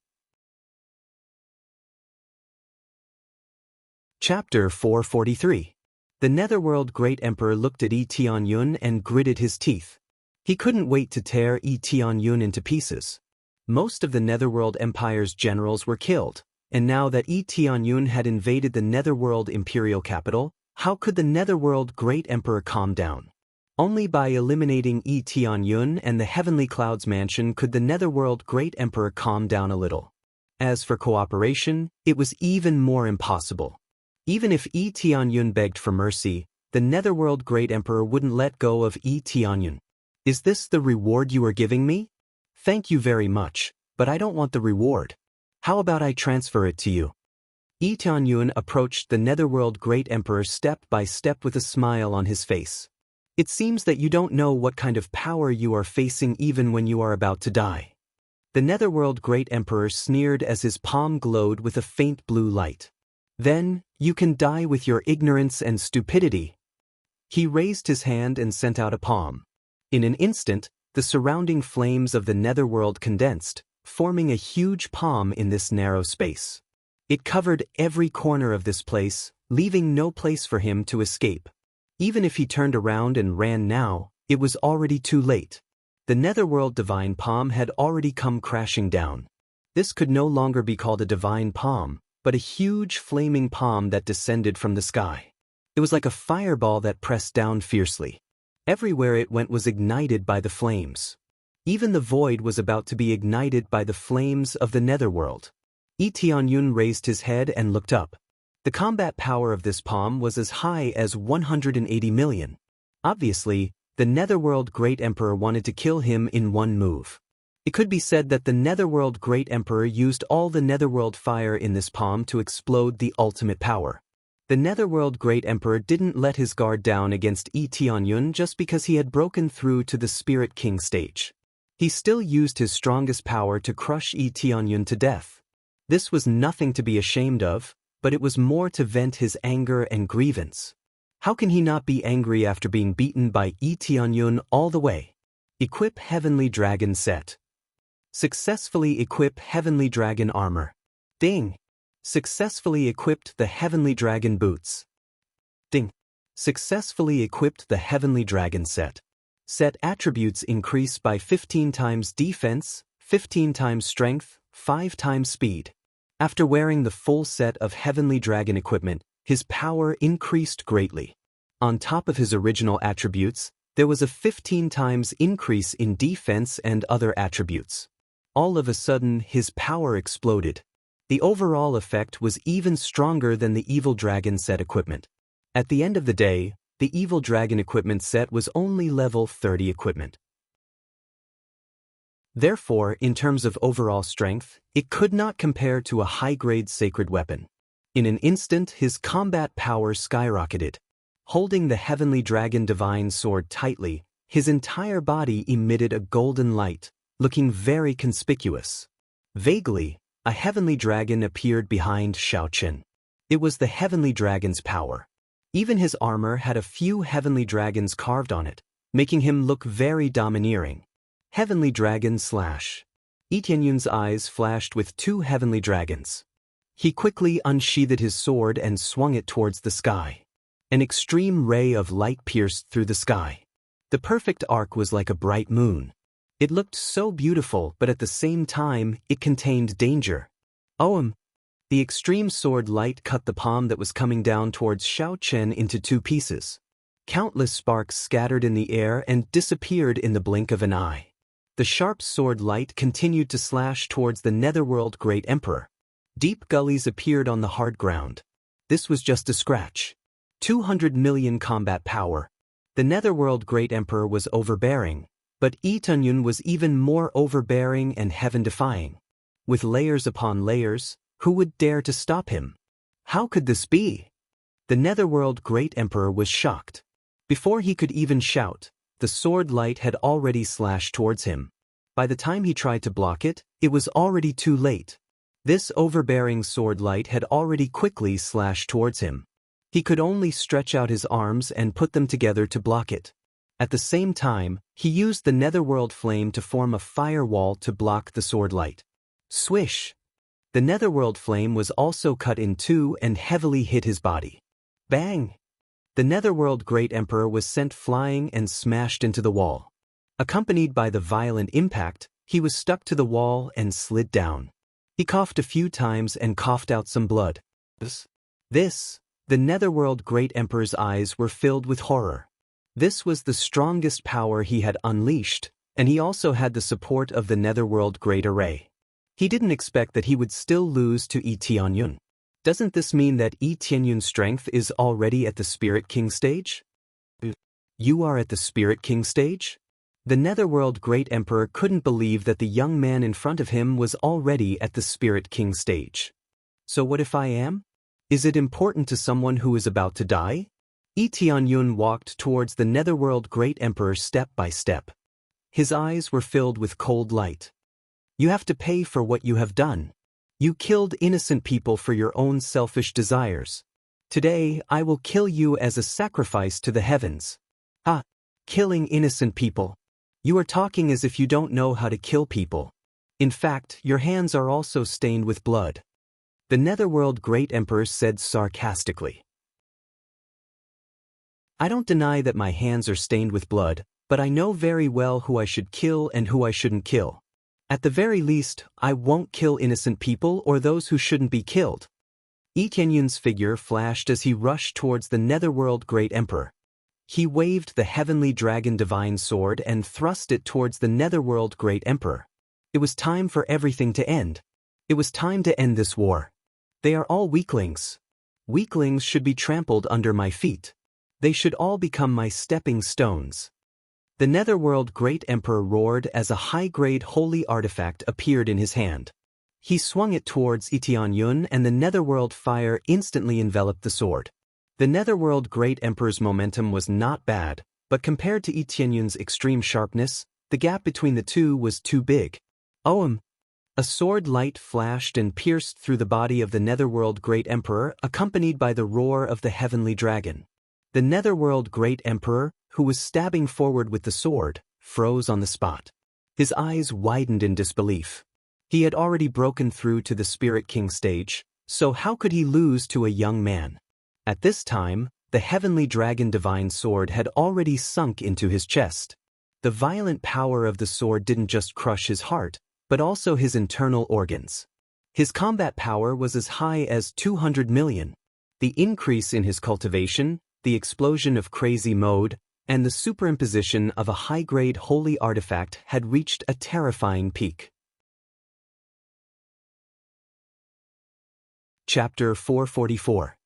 Chapter 443. The Netherworld Great Emperor looked at Tianyun and gritted his teeth. He couldn't wait to tear Tianyun into pieces. Most of the Netherworld Empire's generals were killed, and now that Tianyun had invaded the Netherworld Imperial capital, how could the Netherworld Great Emperor calm down? Only by eliminating Tianyun and the Heavenly Clouds Mansion could the Netherworld Great Emperor calm down a little. As for cooperation, it was even more impossible. Even if Tianyun begged for mercy, the Netherworld Great Emperor wouldn't let go of Tianyun. Is this the reward you are giving me? Thank you very much, but I don't want the reward. How about I transfer it to you? Tianyun approached the Netherworld Great Emperor step by step with a smile on his face. It seems that you don't know what kind of power you are facing even when you are about to die. The Netherworld Great Emperor sneered as his palm glowed with a faint blue light. Then, you can die with your ignorance and stupidity. He raised his hand and sent out a palm. In an instant, the surrounding flames of the Netherworld condensed, forming a huge palm in this narrow space. It covered every corner of this place, leaving no place for him to escape. Even if he turned around and ran now, it was already too late. The Netherworld Divine Palm had already come crashing down. This could no longer be called a divine palm, but a huge flaming palm that descended from the sky. It was like a fireball that pressed down fiercely. Everywhere it went was ignited by the flames. Even the void was about to be ignited by the flames of the Netherworld. Tianyun raised his head and looked up. The combat power of this palm was as high as 180 million. Obviously, the Netherworld Great Emperor wanted to kill him in one move. It could be said that the Netherworld Great Emperor used all the Netherworld fire in this palm to explode the ultimate power. The Netherworld Great Emperor didn't let his guard down against Tianyun just because he had broken through to the Spirit King stage. He still used his strongest power to crush Tianyun to death. This was nothing to be ashamed of, but it was more to vent his anger and grievance. How can he not be angry after being beaten by Tianyun all the way? Equip Heavenly Dragon Set. Successfully equip Heavenly Dragon Armor. Ding! Successfully equipped the Heavenly Dragon Boots. Ding! Successfully equipped the Heavenly Dragon Set. Set attributes increase by 15 times defense, 15 times strength, 5 times speed. After wearing the full set of Heavenly Dragon equipment, his power increased greatly. On top of his original attributes, there was a 15 times increase in defense and other attributes. All of a sudden, his power exploded. The overall effect was even stronger than the Evil Dragon set equipment. At the end of the day, the Evil Dragon equipment set was only level 30 equipment. Therefore, in terms of overall strength, it could not compare to a high-grade sacred weapon. In an instant, his combat power skyrocketed. Holding the Heavenly Dragon Divine Sword tightly, his entire body emitted a golden light, looking very conspicuous. Vaguely, a Heavenly Dragon appeared behind Xiaochen. It was the Heavenly Dragon's power. Even his armor had a few Heavenly Dragons carved on it, making him look very domineering. Heavenly Dragon Slash. Tianyun's eyes flashed with 2 Heavenly Dragons. He quickly unsheathed his sword and swung it towards the sky. An extreme ray of light pierced through the sky. The perfect arc was like a bright moon. It looked so beautiful, but at the same time, it contained danger. The extreme sword light cut the palm that was coming down towards Xiaochen into 2 pieces. Countless sparks scattered in the air and disappeared in the blink of an eye. The sharp sword light continued to slash towards the Netherworld Great Emperor. Deep gullies appeared on the hard ground. This was just a scratch. 200 million combat power. The Netherworld Great Emperor was overbearing, but Tianyun was even more overbearing and heaven-defying. With layers upon layers, who would dare to stop him? How could this be? The Netherworld Great Emperor was shocked. Before he could even shout, the sword light had already slashed towards him. By the time he tried to block it, it was already too late. This overbearing sword light had already quickly slashed towards him. He could only stretch out his arms and put them together to block it. At the same time, he used the Netherworld Flame to form a firewall to block the sword light. Swish! The Netherworld Flame was also cut in 2 and heavily hit his body. Bang! The Netherworld Great Emperor was sent flying and smashed into the wall. Accompanied by the violent impact, he was stuck to the wall and slid down. He coughed a few times and coughed out some blood. The Netherworld Great Emperor's eyes were filled with horror. This was the strongest power he had unleashed, and he also had the support of the Netherworld Great Array. He didn't expect that he would still lose to Tianyun. Doesn't this mean that Tianyun's strength is already at the Spirit King stage? You are at the Spirit King stage? The Netherworld Great Emperor couldn't believe that the young man in front of him was already at the Spirit King stage. So what if I am? Is it important to someone who is about to die? Tianyun walked towards the Netherworld Great Emperor step by step. His eyes were filled with cold light. You have to pay for what you have done. You killed innocent people for your own selfish desires. Today, I will kill you as a sacrifice to the heavens. Killing innocent people. You are talking as if you don't know how to kill people. In fact, your hands are also stained with blood. The Netherworld Great Emperor said sarcastically. I don't deny that my hands are stained with blood, but I know very well who I should kill and who I shouldn't kill. At the very least, I won't kill innocent people or those who shouldn't be killed. Tianyun's figure flashed as he rushed towards the Netherworld Great Emperor. He waved the Heavenly Dragon Divine Sword and thrust it towards the Netherworld Great Emperor. It was time for everything to end. It was time to end this war. They are all weaklings. Weaklings should be trampled under my feet. They should all become my stepping stones. The Netherworld Great Emperor roared as a high-grade holy artifact appeared in his hand. He swung it towards Tianyun and the Netherworld fire instantly enveloped the sword. The Netherworld Great Emperor's momentum was not bad, but compared to Tianyun's extreme sharpness, the gap between the two was too big. A sword light flashed and pierced through the body of the Netherworld Great Emperor, accompanied by the roar of the heavenly dragon. The Netherworld Great Emperor, who was stabbing forward with the sword, froze on the spot. His eyes widened in disbelief. He had already broken through to the Spirit King stage, so how could he lose to a young man? At this time, the heavenly dragon divine sword had already sunk into his chest. The violent power of the sword didn't just crush his heart, but also his internal organs. His combat power was as high as 200 million. The increase in his cultivation, the explosion of crazy mode, and the superimposition of a high-grade holy artifact had reached a terrifying peak. Chapter 444.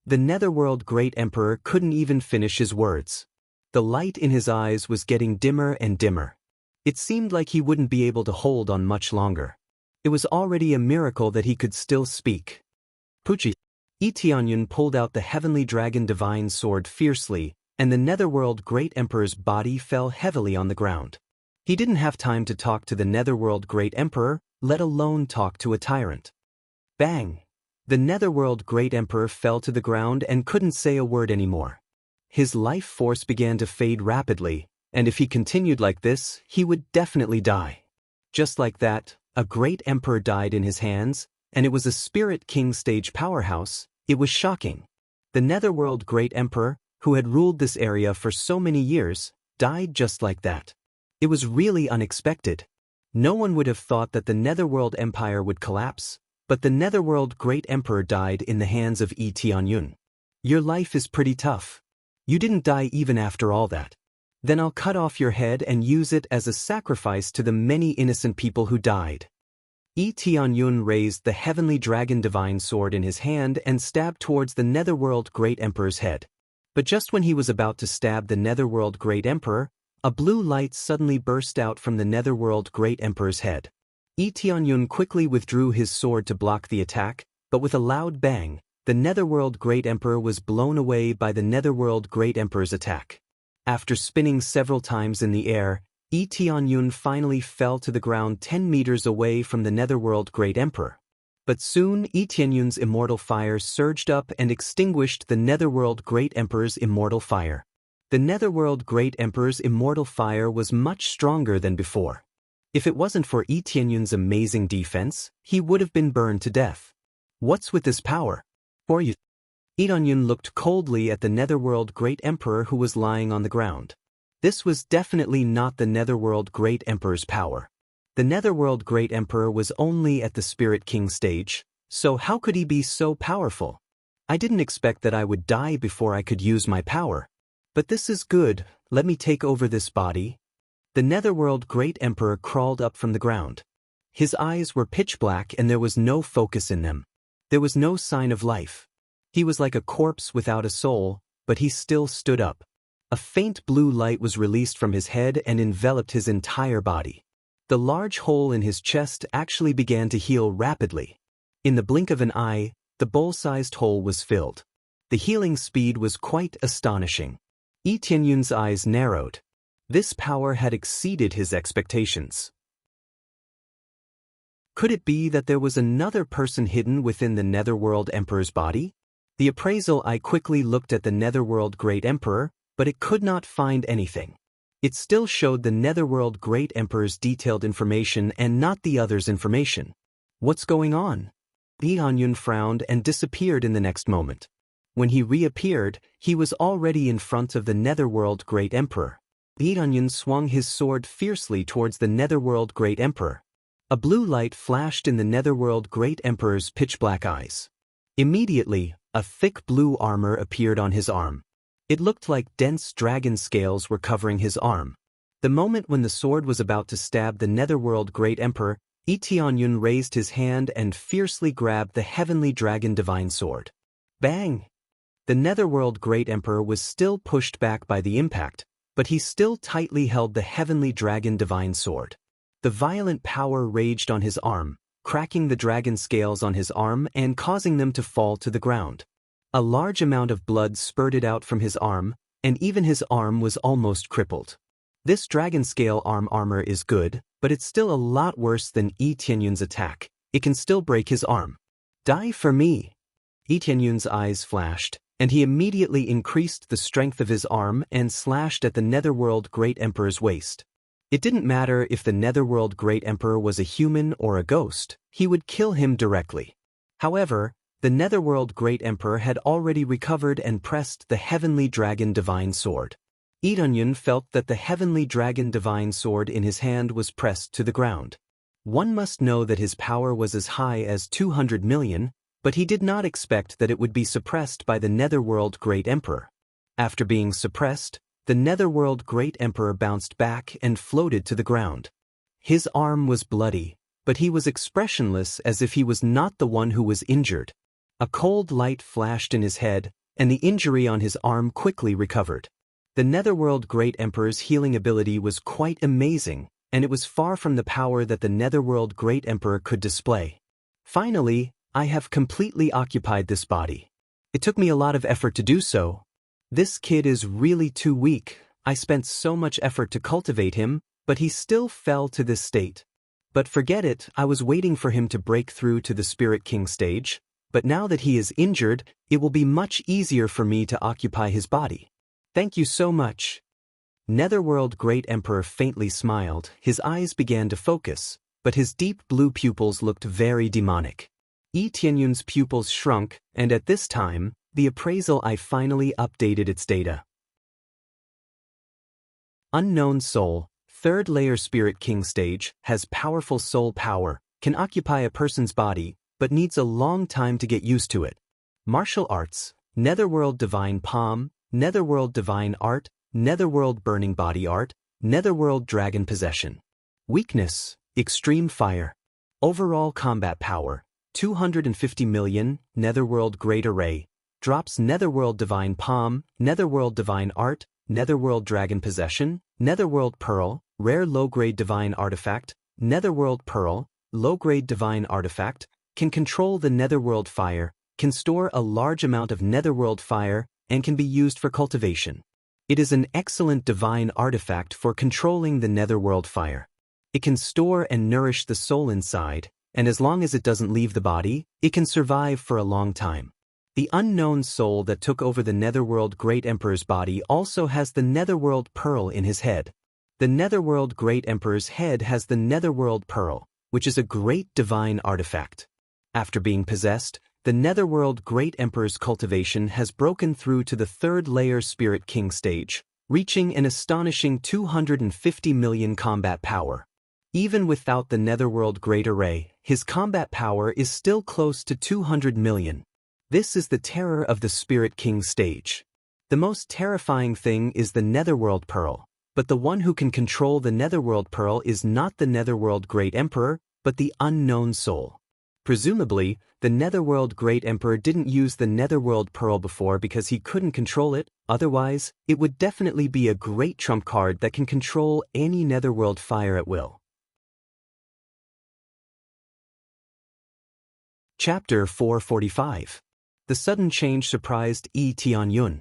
The Netherworld Great Emperor couldn't even finish his words. The light in his eyes was getting dimmer and dimmer. It seemed like he wouldn't be able to hold on much longer. It was already a miracle that he could still speak. Puchi. Tianyun pulled out the heavenly dragon divine sword fiercely, and the Netherworld Great Emperor's body fell heavily on the ground. He didn't have time to talk to the Netherworld Great Emperor, let alone talk to a tyrant. Bang! The Netherworld Great Emperor fell to the ground and couldn't say a word anymore. His life force began to fade rapidly, and if he continued like this, he would definitely die. Just like that, a great emperor died in his hands, and it was a Spirit King stage powerhouse. It was shocking. The Netherworld Great Emperor, who had ruled this area for so many years, died just like that. It was really unexpected. No one would have thought that the Netherworld Empire would collapse, but the Netherworld Great Emperor died in the hands of Tianyun. Your life is pretty tough. You didn't die even after all that. Then I'll cut off your head and use it as a sacrifice to the many innocent people who died. Tianyun raised the heavenly dragon divine sword in his hand and stabbed towards the Netherworld Great Emperor's head. But just when he was about to stab the Netherworld Great Emperor, a blue light suddenly burst out from the Netherworld Great Emperor's head. Tianyun quickly withdrew his sword to block the attack, but with a loud bang, the Netherworld Great Emperor was blown away by the Netherworld Great Emperor's attack. After spinning several times in the air, Tianyun finally fell to the ground 10 meters away from the Netherworld Great Emperor. But soon Tianyun's immortal fire surged up and extinguished the Netherworld Great Emperor's immortal fire. The Netherworld Great Emperor's immortal fire was much stronger than before. If it wasn't for Tianyun's amazing defense, he would have been burned to death. What's with this power? For you? Tianyun looked coldly at the Netherworld Great Emperor who was lying on the ground. This was definitely not the Netherworld Great Emperor's power. The Netherworld Great Emperor was only at the Spirit King stage, so how could he be so powerful? I didn't expect that I would die before I could use my power. But this is good, let me take over this body. The Netherworld Great Emperor crawled up from the ground. His eyes were pitch black and there was no focus in them. There was no sign of life. He was like a corpse without a soul, but he still stood up. A faint blue light was released from his head and enveloped his entire body. The large hole in his chest actually began to heal rapidly. In the blink of an eye, the bowl-sized hole was filled. The healing speed was quite astonishing. Tianyun's eyes narrowed. This power had exceeded his expectations. Could it be that there was another person hidden within the Netherworld Emperor's body? The appraisal eye quickly looked at the Netherworld Great Emperor, but it could not find anything. It still showed the Netherworld Great Emperor's detailed information and not the other's information. What's going on? Tianyun frowned and disappeared in the next moment. When he reappeared, he was already in front of the Netherworld Great Emperor. Tianyun swung his sword fiercely towards the Netherworld Great Emperor. A blue light flashed in the Netherworld Great Emperor's pitch-black eyes. Immediately, a thick blue armor appeared on his arm. It looked like dense dragon scales were covering his arm. The moment when the sword was about to stab the Netherworld Great Emperor, Tianyun raised his hand and fiercely grabbed the heavenly dragon divine sword. Bang! The Netherworld Great Emperor was still pushed back by the impact, but he still tightly held the heavenly dragon divine sword. The violent power raged on his arm, cracking the dragon scales on his arm and causing them to fall to the ground. A large amount of blood spurted out from his arm, and even his arm was almost crippled. This dragon scale arm armor is good, but it's still a lot worse than Yi Tianyun's attack. It can still break his arm. Die for me. Yi Tianyun's eyes flashed, and he immediately increased the strength of his arm and slashed at the Netherworld Great Emperor's waist. It didn't matter if the Netherworld Great Emperor was a human or a ghost, he would kill him directly. However, the Netherworld Great Emperor had already recovered and pressed the Heavenly Dragon Divine Sword. Yi Tianyun felt that the Heavenly Dragon Divine Sword in his hand was pressed to the ground. One must know that his power was as high as 200 million, but he did not expect that it would be suppressed by the Netherworld Great Emperor. After being suppressed, the Netherworld Great Emperor bounced back and floated to the ground. His arm was bloody, but he was expressionless as if he was not the one who was injured. A cold light flashed in his head, and the injury on his arm quickly recovered. The Netherworld Great Emperor's healing ability was quite amazing, and it was far from the power that the Netherworld Great Emperor could display. Finally, I have completely occupied this body. It took me a lot of effort to do so. This kid is really too weak. I spent so much effort to cultivate him, but he still fell to this state. But forget it, I was waiting for him to break through to the Spirit King stage, but now that he is injured, it will be much easier for me to occupy his body. Thank you so much. Netherworld Great Emperor faintly smiled, his eyes began to focus, but his deep blue pupils looked very demonic. Yi Tianyun's pupils shrunk, and at this time, the appraisal eye finally updated its data. Unknown Soul, 3rd Layer Spirit King Stage, has powerful soul power, can occupy a person's body, but needs a long time to get used to it. Martial Arts, Netherworld Divine Palm, Netherworld Divine Art, Netherworld Burning Body Art, Netherworld Dragon Possession. Weakness, Extreme Fire. Overall Combat Power, 250 million, Netherworld Great Array. Drops Netherworld Divine Palm, Netherworld Divine Art, Netherworld Dragon Possession, Netherworld Pearl, Rare Low-Grade Divine Artifact, Netherworld Pearl, Low-Grade Divine Artifact, can control the Netherworld Fire, can store a large amount of Netherworld Fire, and can be used for cultivation. It is an excellent divine artifact for controlling the Netherworld Fire. It can store and nourish the soul inside, and as long as it doesn't leave the body, it can survive for a long time. The unknown soul that took over the Netherworld Great Emperor's body also has the Netherworld Pearl in his head. The Netherworld Great Emperor's head has the Netherworld Pearl, which is a great divine artifact. After being possessed, the Netherworld Great Emperor's cultivation has broken through to the 3rd Layer Spirit King stage, reaching an astonishing 250 million combat power. Even without the Netherworld Great Array, his combat power is still close to 200 million. This is the terror of the Spirit King stage. The most terrifying thing is the Netherworld Pearl, but the one who can control the Netherworld Pearl is not the Netherworld Great Emperor, but the unknown soul. Presumably, the Netherworld Great Emperor didn't use the Netherworld Pearl before because he couldn't control it, otherwise, it would definitely be a great trump card that can control any Netherworld Fire at will. Chapter 445. The sudden change surprised Yi Tianyun.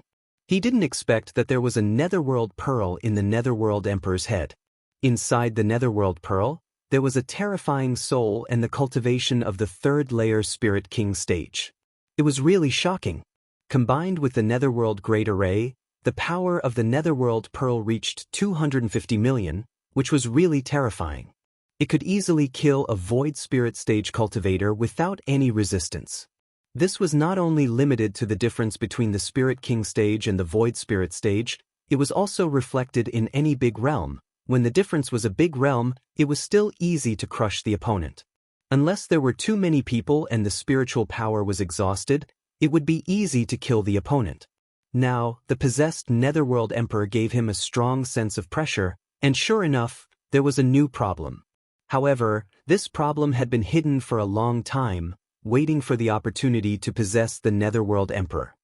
He didn't expect that there was a Netherworld Pearl in the Netherworld Emperor's head. Inside the Netherworld Pearl, there was a terrifying soul and the cultivation of the 3rd Layer Spirit King stage. It was really shocking. Combined with the Netherworld Great Array, the power of the Netherworld Pearl reached 250 million, which was really terrifying. It could easily kill a Void Spirit stage cultivator without any resistance. This was not only limited to the difference between the Spirit King stage and the Void Spirit stage, it was also reflected in any big realm. When the difference was a big realm, it was still easy to crush the opponent. Unless there were too many people and the spiritual power was exhausted, it would be easy to kill the opponent. Now, the possessed Netherworld Emperor gave him a strong sense of pressure, and sure enough, there was a new problem. However, this problem had been hidden for a long time, waiting for the opportunity to possess the Netherworld Emperor.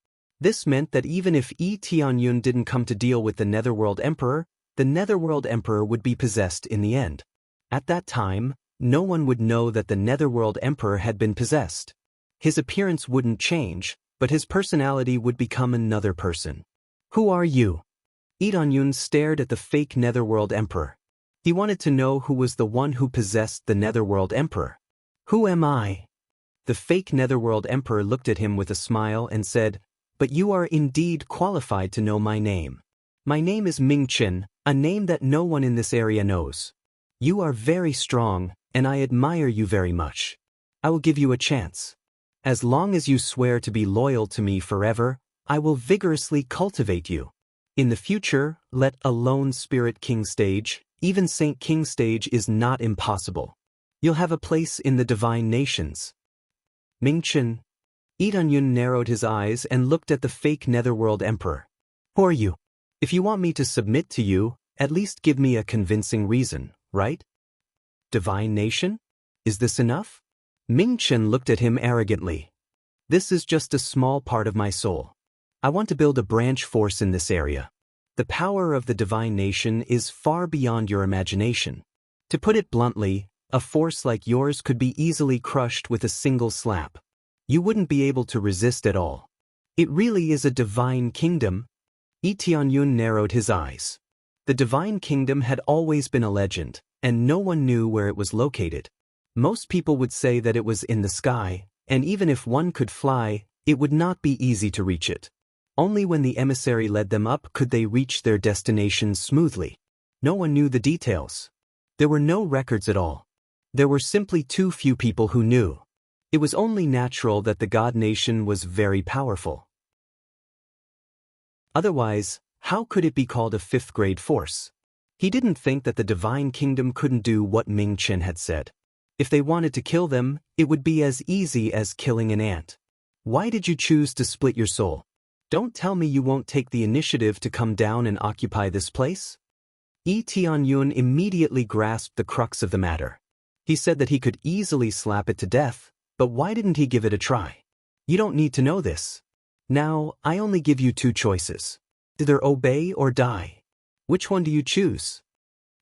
This meant that even if Yi Tianyun didn't come to deal with the Netherworld Emperor, the Netherworld Emperor would be possessed in the end. At that time, no one would know that the Netherworld Emperor had been possessed. His appearance wouldn't change, but his personality would become another person. Who are you? Yi Tianyun stared at the fake Netherworld Emperor. He wanted to know who was the one who possessed the Netherworld Emperor. Who am I? The fake Netherworld Emperor looked at him with a smile and said, "But you are indeed qualified to know my name. My name is Ming Chen, a name that no one in this area knows. You are very strong, and I admire you very much. I will give you a chance. As long as you swear to be loyal to me forever, I will vigorously cultivate you. In the future, let alone Spirit King stage, even Saint King stage is not impossible. You'll have a place in the divine nations." Ming Chen. Yi Tianyun narrowed his eyes and looked at the fake Netherworld Emperor. Who are you? If you want me to submit to you, at least give me a convincing reason, right? Divine nation? Is this enough? Ming Chen looked at him arrogantly. This is just a small part of my soul. I want to build a branch force in this area. The power of the divine nation is far beyond your imagination. To put it bluntly, a force like yours could be easily crushed with a single slap. You wouldn't be able to resist at all. It really is a divine kingdom. Yi Tianyun narrowed his eyes. The divine kingdom had always been a legend, and no one knew where it was located. Most people would say that it was in the sky, and even if one could fly, it would not be easy to reach it. Only when the emissary led them up could they reach their destination smoothly. No one knew the details. There were no records at all. There were simply too few people who knew. It was only natural that the God Nation was very powerful. Otherwise, how could it be called a fifth-grade force? He didn't think that the Divine Kingdom couldn't do what Ming Chen had said. If they wanted to kill them, it would be as easy as killing an ant. Why did you choose to split your soul? Don't tell me you won't take the initiative to come down and occupy this place? Yi Tianyun immediately grasped the crux of the matter. He said that he could easily slap it to death, but why didn't he give it a try? You don't need to know this. Now, I only give you two choices. Either obey or die. Which one do you choose?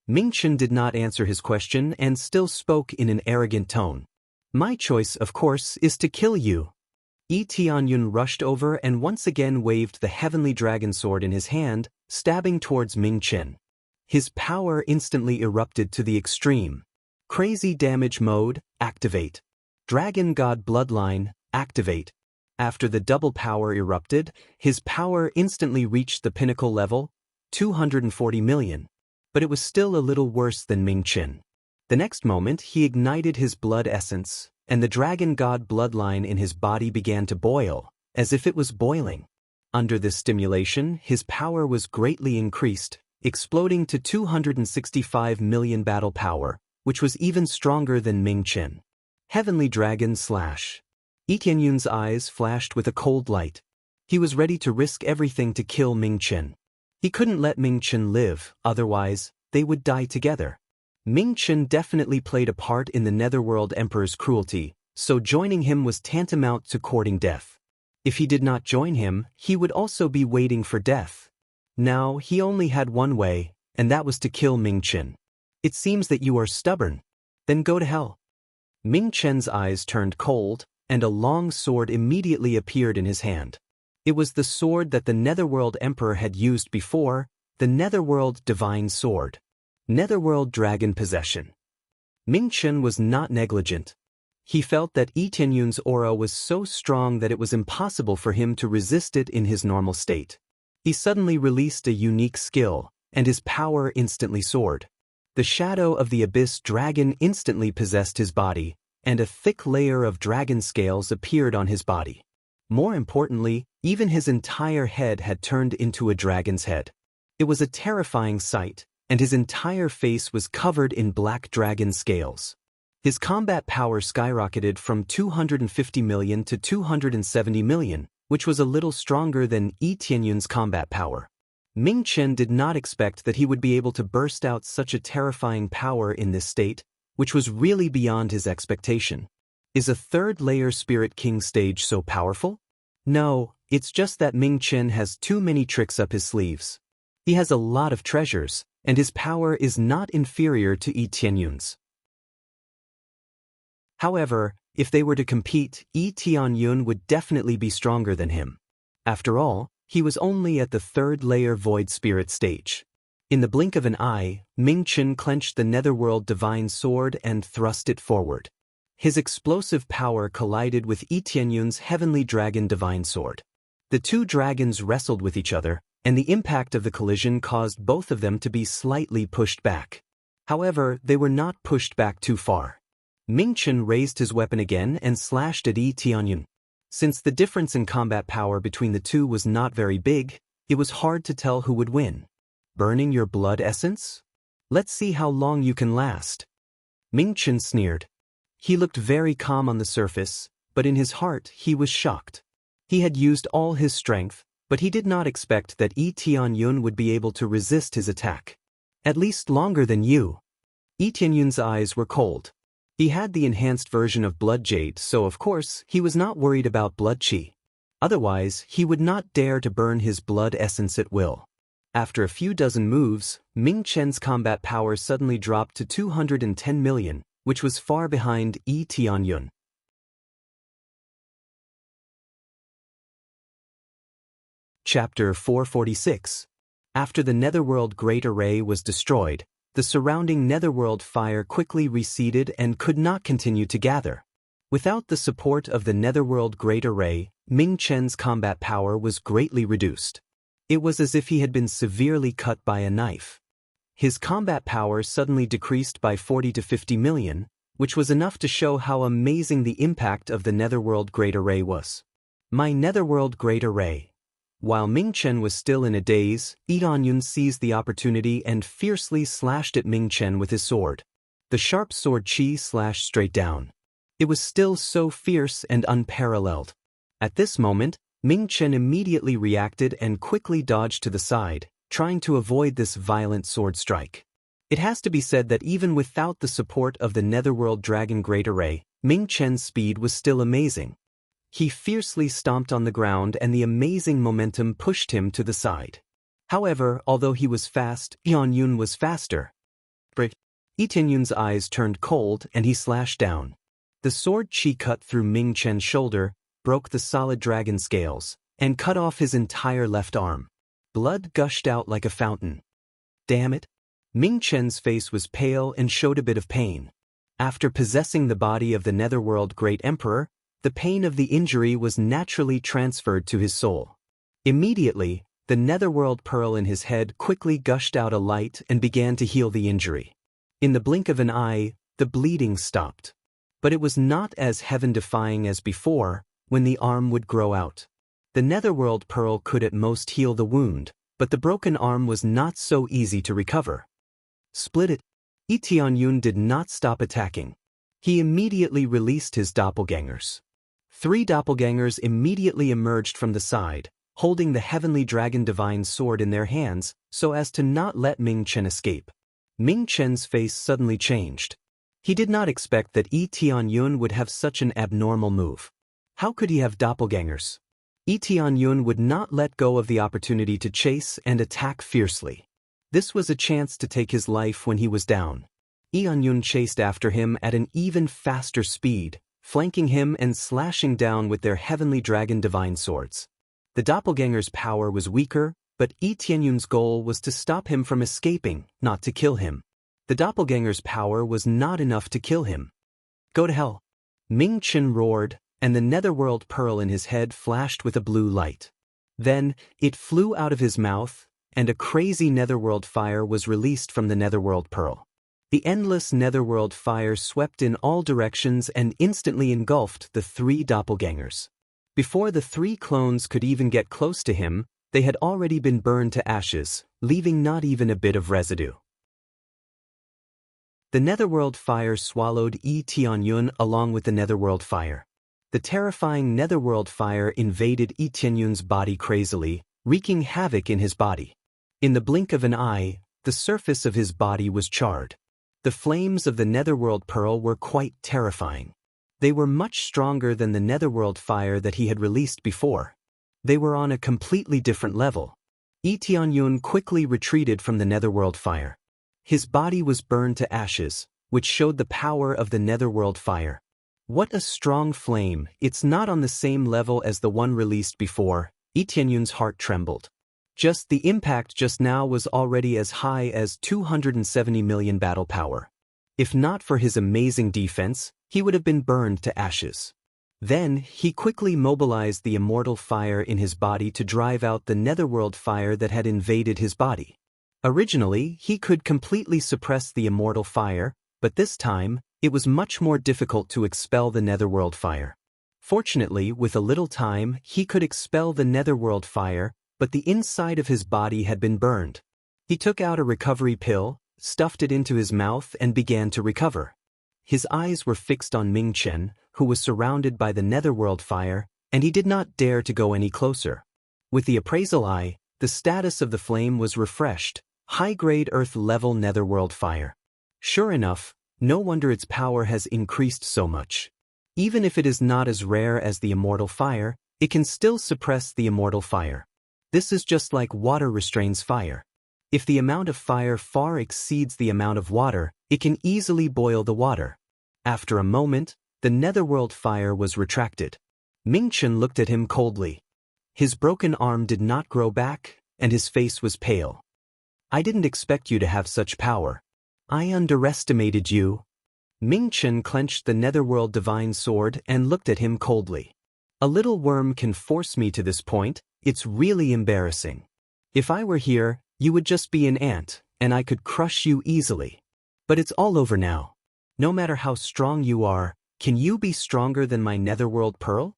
Ming Chen did not answer his question and still spoke in an arrogant tone. My choice, of course, is to kill you. Yi Tianyun rushed over and once again waved the heavenly dragon sword in his hand, stabbing towards Ming Chen. His power instantly erupted to the extreme. Crazy damage mode, activate. Dragon God bloodline, activate. After the double power erupted, his power instantly reached the pinnacle level, 240 million. But it was still a little worse than Ming Chen. The next moment, he ignited his blood essence, and the Dragon God bloodline in his body began to boil, as if it was boiling. Under this stimulation, his power was greatly increased, exploding to 265 million battle power, which was even stronger than Ming Chen. Heavenly Dragon Slash. Yi Tianyun's eyes flashed with a cold light. He was ready to risk everything to kill Ming Chen. He couldn't let Ming Chen live, otherwise, they would die together. Ming Chen definitely played a part in the Netherworld Emperor's cruelty, so joining him was tantamount to courting death. If he did not join him, he would also be waiting for death. Now, he only had one way, and that was to kill Ming Chen. It seems that you are stubborn. Then go to hell. Ming Chen's eyes turned cold, and a long sword immediately appeared in his hand. It was the sword that the Netherworld Emperor had used before, the Netherworld Divine Sword. Netherworld Dragon Possession. Ming Chen was not negligent. He felt that Yi Tianyun's aura was so strong that it was impossible for him to resist it in his normal state. He suddenly released a unique skill, and his power instantly soared. The shadow of the abyss dragon instantly possessed his body, and a thick layer of dragon scales appeared on his body. More importantly, even his entire head had turned into a dragon's head. It was a terrifying sight, and his entire face was covered in black dragon scales. His combat power skyrocketed from 250 million to 270 million, which was a little stronger than Yi Tianyun's combat power. Ming Chen did not expect that he would be able to burst out such a terrifying power in this state, which was really beyond his expectation. Is a third-layer Spirit King stage so powerful? No, It's just that Ming Chen has too many tricks up his sleeves. He has a lot of treasures, and his power is not inferior to Yi Tianyun's. However, if they were to compete, Yi Tianyun would definitely be stronger than him. After all, he was only at the third layer void spirit stage. In the blink of an eye, Ming Chen clenched the netherworld divine sword and thrust it forward. His explosive power collided with Yi Tianyun's heavenly dragon divine sword. The two dragons wrestled with each other, and the impact of the collision caused both of them to be slightly pushed back. However, they were not pushed back too far. Ming Chen raised his weapon again and slashed at Yi Tianyun. Since the difference in combat power between the two was not very big, it was hard to tell who would win. Burning your blood essence? Let's see how long you can last. Ming Chen sneered. He looked very calm on the surface, but in his heart he was shocked. He had used all his strength, but he did not expect that Yi Tianyun would be able to resist his attack. At least longer than you. Yi Tianyun's eyes were cold. He had the enhanced version of Blood Jade, so of course he was not worried about blood qi. Otherwise, he would not dare to burn his blood essence at will. After a few dozen moves, Ming Chen's combat power suddenly dropped to 210 million, which was far behind Yi Tianyun. Chapter 446. After the Netherworld Great Array was destroyed, the surrounding netherworld fire quickly receded and could not continue to gather. Without the support of the Netherworld Great Array, Ming Chen's combat power was greatly reduced. It was as if he had been severely cut by a knife. His combat power suddenly decreased by 40 to 50 million, which was enough to show how amazing the impact of the Netherworld Great Array was. My Netherworld Great Array. While Ming Chen was still in a daze, Yi Tianyun seized the opportunity and fiercely slashed at Ming Chen with his sword. The sharp sword qi slashed straight down. It was still so fierce and unparalleled. At this moment, Ming Chen immediately reacted and quickly dodged to the side, trying to avoid this violent sword strike. It has to be said that even without the support of the Netherworld Dragon Great Array, Ming Chen's speed was still amazing. He fiercely stomped on the ground and the amazing momentum pushed him to the side. However, although he was fast, Yi Tianyun was faster. Yi Tianyun's eyes turned cold and he slashed down. The sword qi cut through Ming Chen's shoulder, broke the solid dragon scales, and cut off his entire left arm. Blood gushed out like a fountain. Damn it! Ming Chen's face was pale and showed a bit of pain. After possessing the body of the Netherworld Great Emperor, the pain of the injury was naturally transferred to his soul. Immediately, the Netherworld Pearl in his head quickly gushed out a light and began to heal the injury. In the blink of an eye, the bleeding stopped. But it was not as heaven-defying as before, when the arm would grow out. The Netherworld Pearl could at most heal the wound, but the broken arm was not so easy to recover. Split it. Yi Tianyun did not stop attacking. He immediately released his doppelgangers. 3 doppelgangers immediately emerged from the side, holding the heavenly dragon divine sword in their hands so as to not let Ming Chen escape. Ming Chen's face suddenly changed. He did not expect that Yi Tianyun would have such an abnormal move. How could he have doppelgangers? Yi Tianyun would not let go of the opportunity to chase and attack fiercely. This was a chance to take his life when he was down. Yi Tianyun chased after him at an even faster speed, flanking him and slashing down with their heavenly dragon divine swords. The doppelganger's power was weaker, but Yi Tianyun's goal was to stop him from escaping, not to kill him. The doppelganger's power was not enough to kill him. Go to hell! Ming Chen roared, and the Netherworld Pearl in his head flashed with a blue light. Then, it flew out of his mouth, and a crazy Netherworld fire was released from the Netherworld Pearl. The endless Netherworld fire swept in all directions and instantly engulfed the 3 doppelgangers. Before the 3 clones could even get close to him, they had already been burned to ashes, leaving not even a bit of residue. The Netherworld fire swallowed Yi Tianyun along with the Netherworld fire. The terrifying Netherworld fire invaded Yi Tianyun's body crazily, wreaking havoc in his body. In the blink of an eye, the surface of his body was charred. The flames of the Netherworld Pearl were quite terrifying. They were much stronger than the Netherworld fire that he had released before. They were on a completely different level. Lee Tianyun quickly retreated from the netherworld fire. His body was burned to ashes, which showed the power of the netherworld fire. What a strong flame! It's not on the same level as the one released before. Lee Tianyun's heart trembled. Just the impact just now was already as high as 270 million battle power. If not for his amazing defense, he would have been burned to ashes. Then, he quickly mobilized the immortal fire in his body to drive out the netherworld fire that had invaded his body. Originally, he could completely suppress the immortal fire, but this time, it was much more difficult to expel the netherworld fire. Fortunately, with a little time, he could expel the netherworld fire, but the inside of his body had been burned. He took out a recovery pill, stuffed it into his mouth and began to recover. His eyes were fixed on Ming Chen, who was surrounded by the netherworld fire, and he did not dare to go any closer. With the appraisal eye, the status of the flame was refreshed, high-grade Earth-level netherworld fire. Sure enough, no wonder its power has increased so much. Even if it is not as rare as the immortal fire, it can still suppress the immortal fire. This is just like water restrains fire. If the amount of fire far exceeds the amount of water, it can easily boil the water. After a moment, the netherworld fire was retracted. Ming Chen looked at him coldly. His broken arm did not grow back, and his face was pale. I didn't expect you to have such power. I underestimated you. Ming Chen clenched the netherworld divine sword and looked at him coldly. A little worm can force me to this point, it's really embarrassing. If I were here, you would just be an ant, and I could crush you easily. But it's all over now. No matter how strong you are, can you be stronger than my netherworld pearl?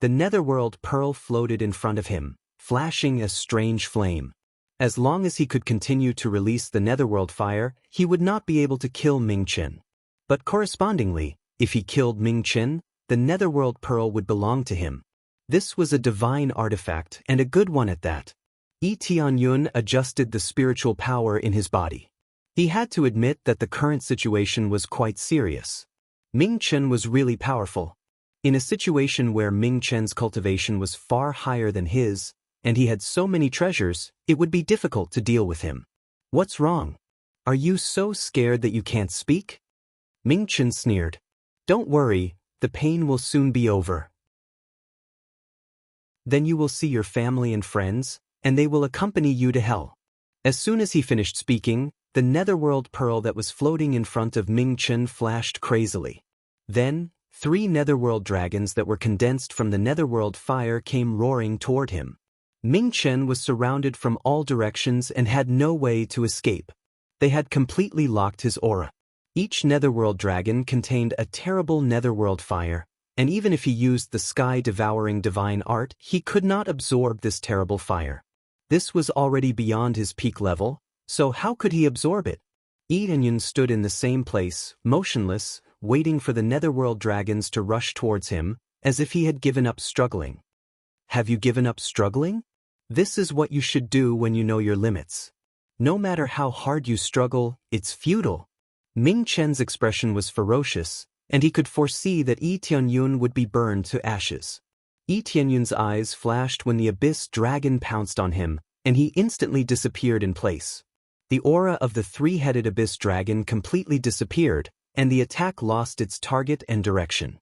The netherworld pearl floated in front of him, flashing a strange flame. As long as he could continue to release the netherworld fire, he would not be able to kill Ming Chen. But correspondingly, if he killed Ming Chen, the netherworld pearl would belong to him. This was a divine artifact, and a good one at that. Lee Tianyun adjusted the spiritual power in his body. He had to admit that the current situation was quite serious. Ming Chen was really powerful. In a situation where Ming Chen's cultivation was far higher than his, and he had so many treasures, it would be difficult to deal with him. What's wrong? Are you so scared that you can't speak? Ming Chen sneered. Don't worry, the pain will soon be over. Then you will see your family and friends, and they will accompany you to hell. As soon as he finished speaking, the netherworld pearl that was floating in front of Ming Chen flashed crazily. Then, 3 netherworld dragons that were condensed from the netherworld fire came roaring toward him. Ming Chen was surrounded from all directions and had no way to escape. They had completely locked his aura. Each netherworld dragon contained a terrible netherworld fire, and even if he used the sky-devouring divine art, he could not absorb this terrible fire. This was already beyond his peak level, so how could he absorb it? Lee Tianyun stood in the same place, motionless, waiting for the netherworld dragons to rush towards him, as if he had given up struggling. Have you given up struggling? This is what you should do when you know your limits. No matter how hard you struggle, it's futile. Ming Chen's expression was ferocious, and he could foresee that Lee Tianyun would be burned to ashes. Lee Tianyun's eyes flashed when the abyss dragon pounced on him, and he instantly disappeared in place. The aura of the 3-headed abyss dragon completely disappeared, and the attack lost its target and direction.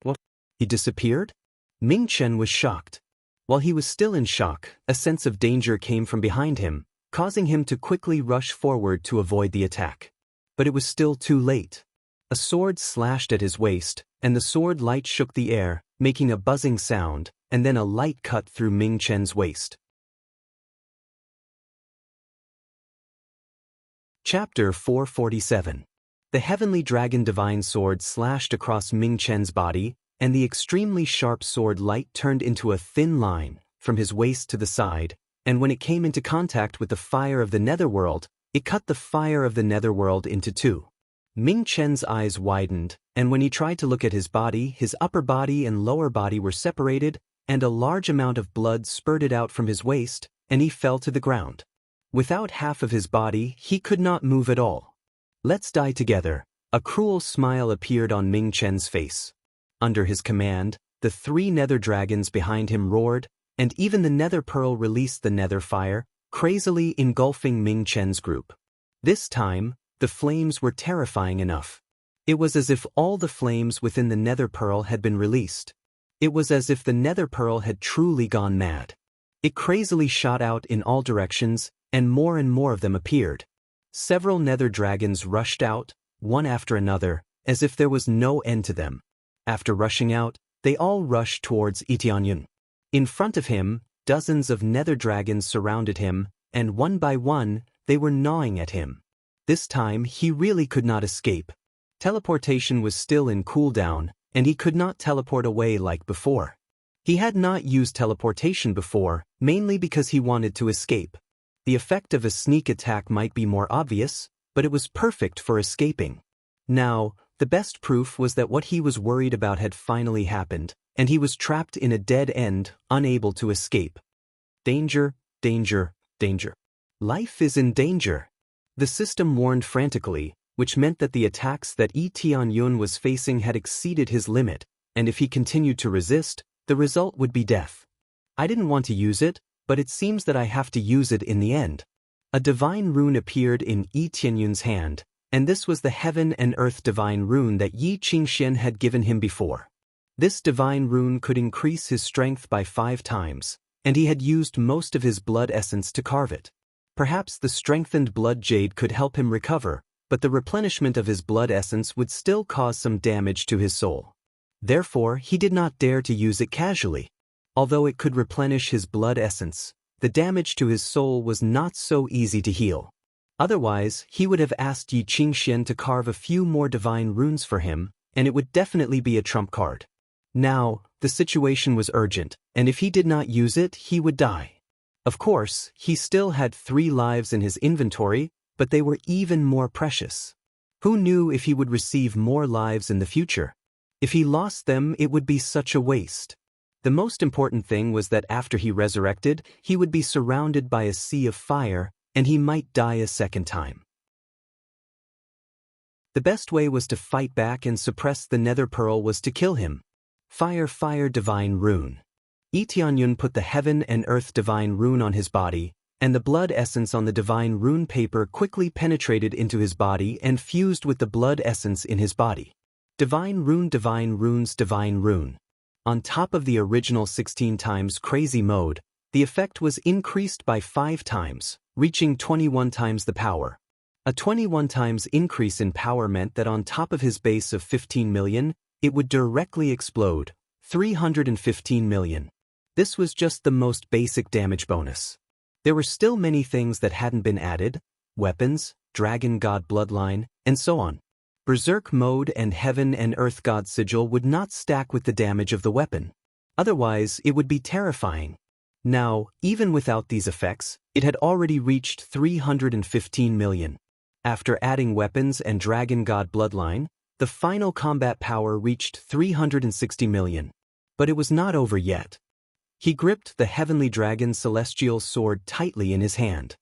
What? He disappeared? Ming Chen was shocked. While he was still in shock, a sense of danger came from behind him, causing him to quickly rush forward to avoid the attack. But it was still too late. A sword slashed at his waist, and the sword light shook the air, making a buzzing sound, and then a light cut through Ming Chen's waist. Chapter 447. The heavenly dragon divine sword slashed across Ming Chen's body, and the extremely sharp sword light turned into a thin line, from his waist to the side, and when it came into contact with the fire of the netherworld, it cut the fire of the netherworld into 2. Ming Chen's eyes widened, and when he tried to look at his body, his upper body and lower body were separated, and a large amount of blood spurted out from his waist, and he fell to the ground. Without half of his body, he could not move at all. Let's die together. A cruel smile appeared on Ming Chen's face. Under his command, the 3 nether dragons behind him roared, and even the nether pearl released the nether fire, crazily engulfing Ming Chen's group. This time, the flames were terrifying enough. It was as if all the flames within the nether pearl had been released. It was as if the nether pearl had truly gone mad. It crazily shot out in all directions, and more of them appeared. Several nether dragons rushed out, one after another, as if there was no end to them. After rushing out, they all rushed towards Tianyun. In front of him, dozens of nether dragons surrounded him, and one by one, they were gnawing at him. This time he really could not escape. Teleportation was still in cooldown, and he could not teleport away like before. He had not used teleportation before, mainly because he wanted to escape. The effect of a sneak attack might be more obvious, but it was perfect for escaping. Now, the best proof was that what he was worried about had finally happened, and he was trapped in a dead end, unable to escape. Danger, danger, danger. Life is in danger. The system warned frantically, which meant that the attacks that Tianyun was facing had exceeded his limit, and if he continued to resist, the result would be death. I didn't want to use it, but it seems that I have to use it in the end. A divine rune appeared in Tianyun's hand, and this was the heaven and earth divine rune that Yi Qingxian had given him before. This divine rune could increase his strength by 5 times, and he had used most of his blood essence to carve it. Perhaps the strengthened blood jade could help him recover, but the replenishment of his blood essence would still cause some damage to his soul. Therefore, he did not dare to use it casually. Although it could replenish his blood essence, the damage to his soul was not so easy to heal. Otherwise, he would have asked Yi Qingxian to carve a few more divine runes for him, and it would definitely be a trump card. Now, the situation was urgent, and if he did not use it, he would die. Of course, he still had 3 lives in his inventory, but they were even more precious. Who knew if he would receive more lives in the future? If he lost them, it would be such a waste. The most important thing was that after he resurrected, he would be surrounded by a sea of fire, and he might die a second time. The best way was to fight back and suppress the nether pearl was to kill him. Fire, fire, divine rune. Tianyun put the heaven and earth divine rune on his body, and the blood essence on the divine rune paper quickly penetrated into his body and fused with the blood essence in his body. Divine rune, divine runes, divine rune. On top of the original 16 times crazy mode, the effect was increased by 5 times, reaching 21 times the power. A 21 times increase in power meant that on top of his base of 15 million, it would directly explode, 315 million. This was just the most basic damage bonus. There were still many things that hadn't been added: weapons, dragon god bloodline, and so on. Berserk mode and heaven and earth god sigil would not stack with the damage of the weapon. Otherwise, it would be terrifying. Now, even without these effects, it had already reached 315 million. After adding weapons and dragon god bloodline, the final combat power reached 360 million. But it was not over yet. He gripped the heavenly dragon celestial sword tightly in his hand.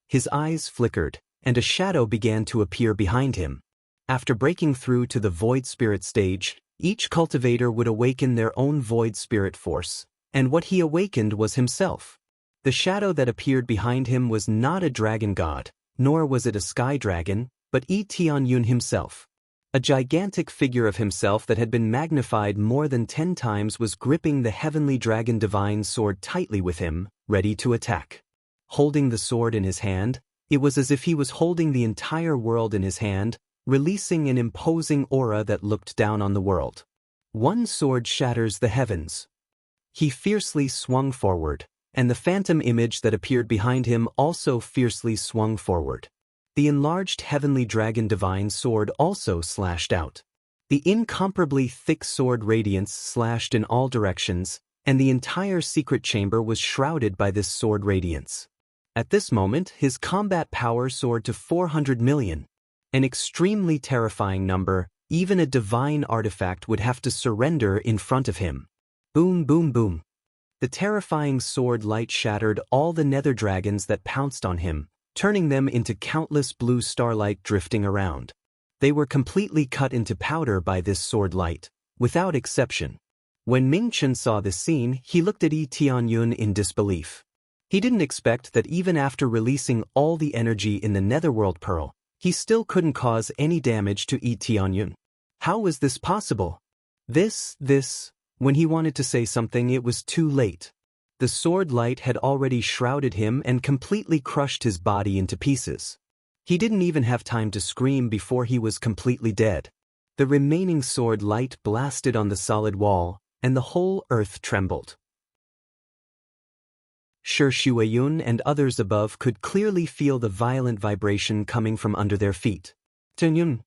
His eyes flickered, and a shadow began to appear behind him. After breaking through to the void spirit stage, each cultivator would awaken their own void spirit force, and what he awakened was himself. The shadow that appeared behind him was not a dragon god, nor was it a sky dragon, but Tianyun himself. A gigantic figure of himself that had been magnified more than 10 times was gripping the heavenly dragon divine sword tightly with him, ready to attack. Holding the sword in his hand, it was as if he was holding the entire world in his hand, releasing an imposing aura that looked down on the world. One sword shatters the heavens. He fiercely swung forward, and the phantom image that appeared behind him also fiercely swung forward. The enlarged heavenly dragon divine sword also slashed out. The incomparably thick sword radiance slashed in all directions, and the entire secret chamber was shrouded by this sword radiance. At this moment, his combat power soared to 400 million. An extremely terrifying number. Even a divine artifact would have to surrender in front of him. Boom, boom, boom. The terrifying sword light shattered all the nether dragons that pounced on him, turning them into countless blue starlight drifting around. They were completely cut into powder by this sword light, without exception. When Ming Chen saw this scene, he looked at Yi Tianyun in disbelief. He didn't expect that even after releasing all the energy in the Netherworld Pearl, he still couldn't cause any damage to Yi Tianyun. How was this possible? When he wanted to say something, it was too late. The sword light had already shrouded him and completely crushed his body into pieces. He didn't even have time to scream before he was completely dead. The remaining sword light blasted on the solid wall, and the whole earth trembled. Shi Shuiyun and others above could clearly feel the violent vibration coming from under their feet. Tianyun.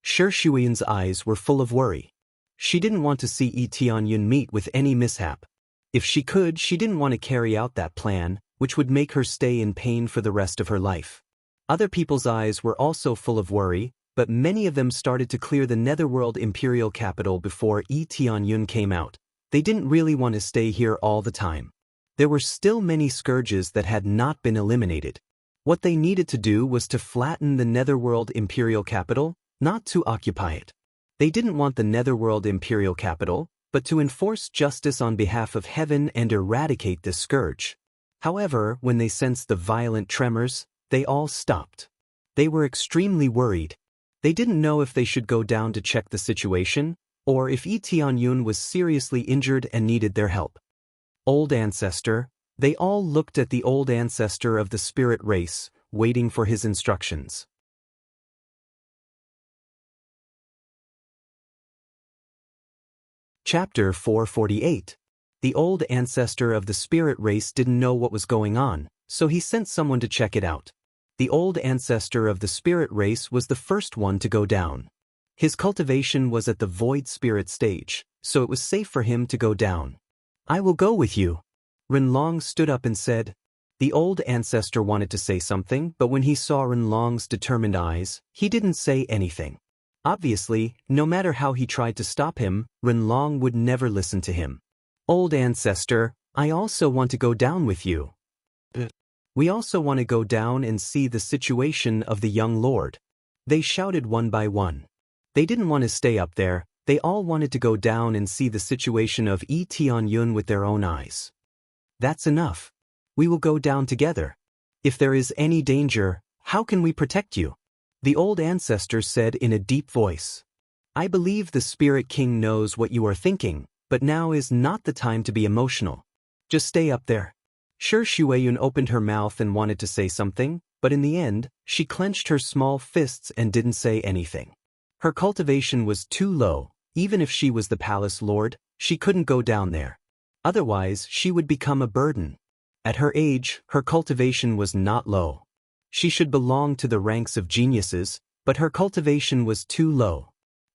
Shi Shuiyun's eyes were full of worry. She didn't want to see Yi Tianyun meet with any mishap. If she could, she didn't want to carry out that plan, which would make her stay in pain for the rest of her life. Other people's eyes were also full of worry, but many of them started to clear the Netherworld Imperial Capital before Yi Tianyun came out. They didn't really want to stay here all the time. There were still many scourges that had not been eliminated. What they needed to do was to flatten the Netherworld Imperial Capital, not to occupy it. They didn't want the Netherworld Imperial Capital, but to enforce justice on behalf of heaven and eradicate this scourge. However, when they sensed the violent tremors, they all stopped. They were extremely worried. They didn't know if they should go down to check the situation, or if Yi Tianyun was seriously injured and needed their help. Old Ancestor. They all looked at the old ancestor of the spirit race, waiting for his instructions. Chapter 448. The old ancestor of the spirit race didn't know what was going on, so he sent someone to check it out. The old ancestor of the spirit race was the first one to go down. His cultivation was at the void spirit stage, so it was safe for him to go down. I will go with you. Renlong stood up and said. The old ancestor wanted to say something, but when he saw Renlong's determined eyes, he didn't say anything. Obviously, no matter how he tried to stop him, Renlong would never listen to him. Old ancestor, I also want to go down with you. We also want to go down and see the situation of the young lord. They shouted one by one. They didn't want to stay up there. They all wanted to go down and see the situation of Yi Tianyun with their own eyes. That's enough. We will go down together. If there is any danger, how can we protect you? The old ancestor said in a deep voice. I believe the Spirit King knows what you are thinking, but now is not the time to be emotional. Just stay up there. Shi Shuiyun opened her mouth and wanted to say something, but in the end, she clenched her small fists and didn't say anything. Her cultivation was too low. Even if she was the palace lord, she couldn't go down there. Otherwise, she would become a burden. At her age, her cultivation was not low. She should belong to the ranks of geniuses, but her cultivation was too low.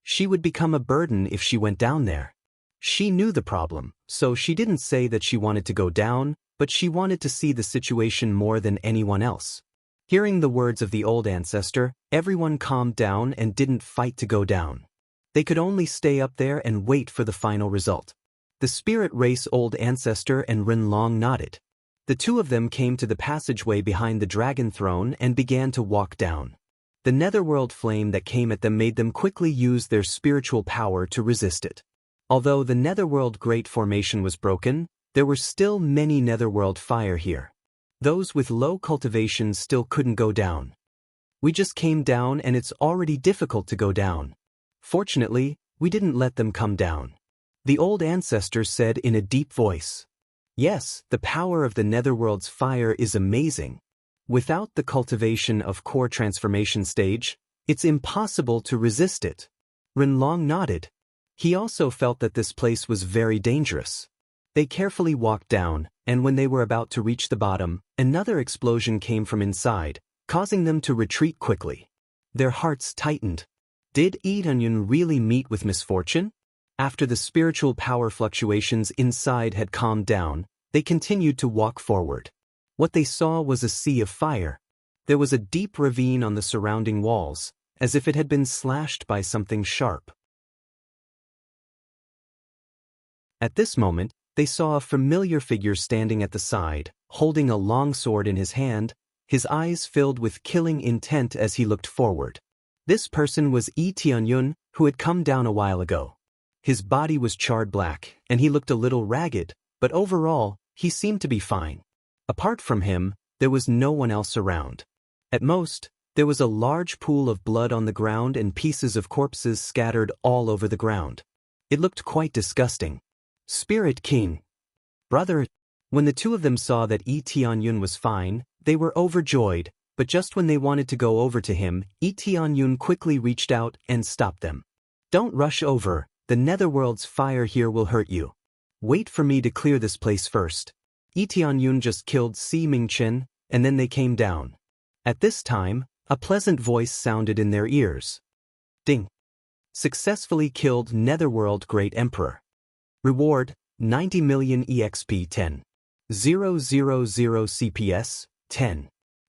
She would become a burden if she went down there. She knew the problem, so she didn't say that she wanted to go down, but she wanted to see the situation more than anyone else. Hearing the words of the old ancestor, everyone calmed down and didn't fight to go down. They could only stay up there and wait for the final result. The spirit race old ancestor and Renlong nodded. The two of them came to the passageway behind the dragon throne and began to walk down. The netherworld flame that came at them made them quickly use their spiritual power to resist it. Although the netherworld great formation was broken, there were still many netherworld fire here. Those with low cultivation still couldn't go down. We just came down and it's already difficult to go down. Fortunately, we didn't let them come down. The old ancestor said in a deep voice. Yes, the power of the netherworld's fire is amazing. Without the cultivation of core transformation stage, it's impossible to resist it. Renlong nodded. He also felt that this place was very dangerous. They carefully walked down, and when they were about to reach the bottom, another explosion came from inside, causing them to retreat quickly. Their hearts tightened. Did Yi Tianyun really meet with misfortune? After the spiritual power fluctuations inside had calmed down, they continued to walk forward. What they saw was a sea of fire. There was a deep ravine on the surrounding walls, as if it had been slashed by something sharp. At this moment, they saw a familiar figure standing at the side, holding a long sword in his hand, his eyes filled with killing intent as he looked forward. This person was Yi Tianyun, who had come down a while ago. His body was charred black, and he looked a little ragged, but overall, he seemed to be fine. Apart from him, there was no one else around. At most, there was a large pool of blood on the ground and pieces of corpses scattered all over the ground. It looked quite disgusting. Spirit King. Brother. When the two of them saw that Tianyun was fine, they were overjoyed, but just when they wanted to go over to him, Tianyun quickly reached out and stopped them. Don't rush over, the netherworld's fire here will hurt you. Wait for me to clear this place first. Tianyun just killed Si Mingchen, and then they came down. At this time, a pleasant voice sounded in their ears. Ding. Successfully killed Netherworld Great Emperor. Reward, 90 million EXP 10. 000 CPS, 10.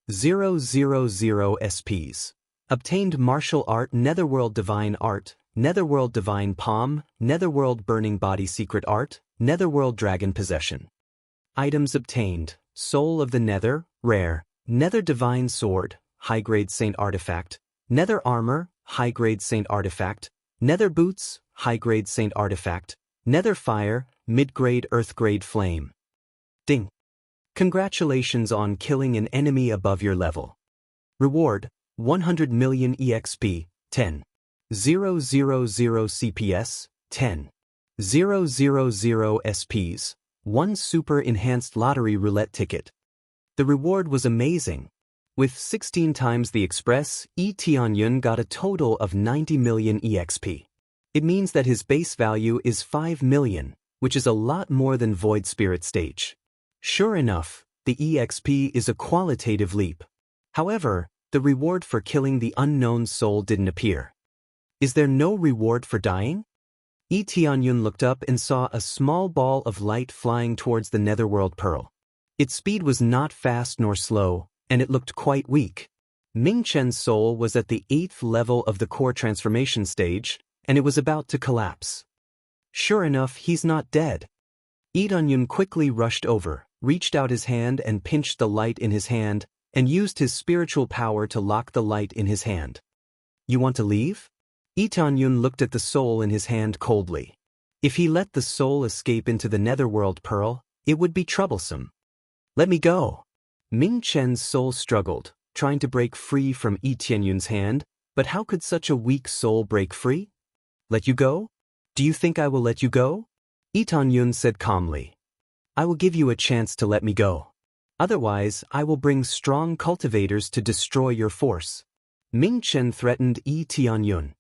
000 SPs. Obtained Martial Art Netherworld Divine Art, Netherworld Divine Palm, Netherworld Burning Body Secret Art, Netherworld Dragon Possession. Items obtained, Soul of the Nether, Rare, Nether Divine Sword, High-Grade Saint Artifact, Nether Armor, High-Grade Saint Artifact, Nether Boots, High-Grade Saint Artifact, Nether Fire, Mid-Grade Earth-Grade Flame. Ding. Congratulations on killing an enemy above your level. Reward, 100 million EXP, 10. 000 CPS, 10. 000 SPs, 1 Super Enhanced Lottery Roulette Ticket. The reward was amazing. With 16 times the Express, Tianyun got a total of 90 million EXP. It means that his base value is 5 million, which is a lot more than Void Spirit Stage. Sure enough, the EXP is a qualitative leap. However, the reward for killing the unknown soul didn't appear. Is there no reward for dying? Tianyun looked up and saw a small ball of light flying towards the Netherworld Pearl. Its speed was not fast nor slow, and it looked quite weak. Mingchen's soul was at the 8th level of the core transformation stage, and it was about to collapse. Sure enough, he's not dead. Tianyun quickly rushed over, reached out his hand and pinched the light in his hand, and used his spiritual power to lock the light in his hand. You want to leave? Tianyun looked at the soul in his hand coldly. If he let the soul escape into the Netherworld Pearl, it would be troublesome. Let me go. Mingchen's soul struggled, trying to break free from Tianyun's hand, but how could such a weak soul break free? Let you go? Do you think I will let you go? Tianyun said calmly. I will give you a chance to let me go. Otherwise, I will bring strong cultivators to destroy your force. Mingchen threatened Tianyun.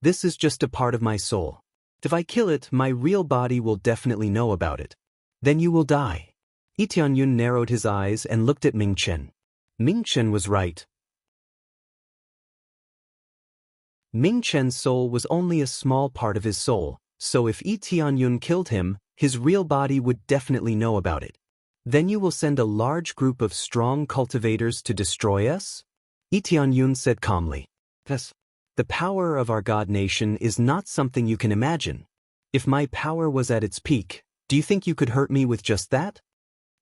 This is just a part of my soul. If I kill it, my real body will definitely know about it. Then you will die. Tianyun narrowed his eyes and looked at Mingchen. Mingchen was right. Mingchen's soul was only a small part of his soul, so if Tianyun killed him, his real body would definitely know about it. Then you will send a large group of strong cultivators to destroy us? Tianyun said calmly. Yes. The power of our God nation is not something you can imagine. If my power was at its peak, do you think you could hurt me with just that?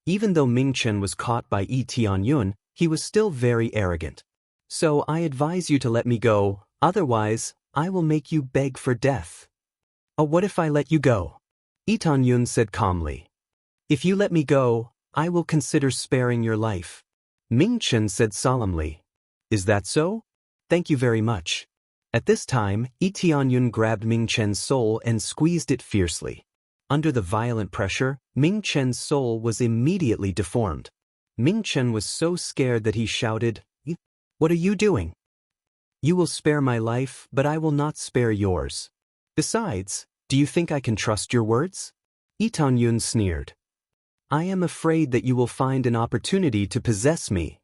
Even though Mingchen was caught by Tianyun, he was still very arrogant. So I advise you to let me go, otherwise, I will make you beg for death. Oh, what if I let you go? Tianyun said calmly. If you let me go, I will consider sparing your life. Mingchen said solemnly. Is that so? Thank you very much. At this time, Tianyun grabbed Mingchen's soul and squeezed it fiercely. Under the violent pressure, Mingchen's soul was immediately deformed. Mingchen was so scared that he shouted, "What are you doing? You will spare my life, but I will not spare yours. Besides, do you think I can trust your words?" Tianyun sneered. I am afraid that you will find an opportunity to possess me.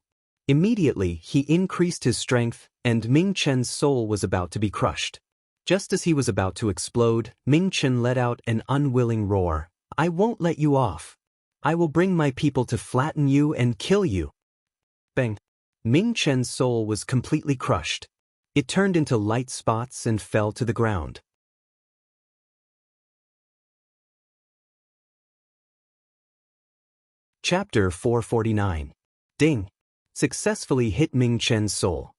Immediately, he increased his strength, and Mingchen's soul was about to be crushed. Just as he was about to explode, Mingchen let out an unwilling roar. I won't let you off. I will bring my people to flatten you and kill you. Bang! Mingchen's soul was completely crushed. It turned into light spots and fell to the ground. Chapter 449. Ding! Successfully hit Mingchen's soul.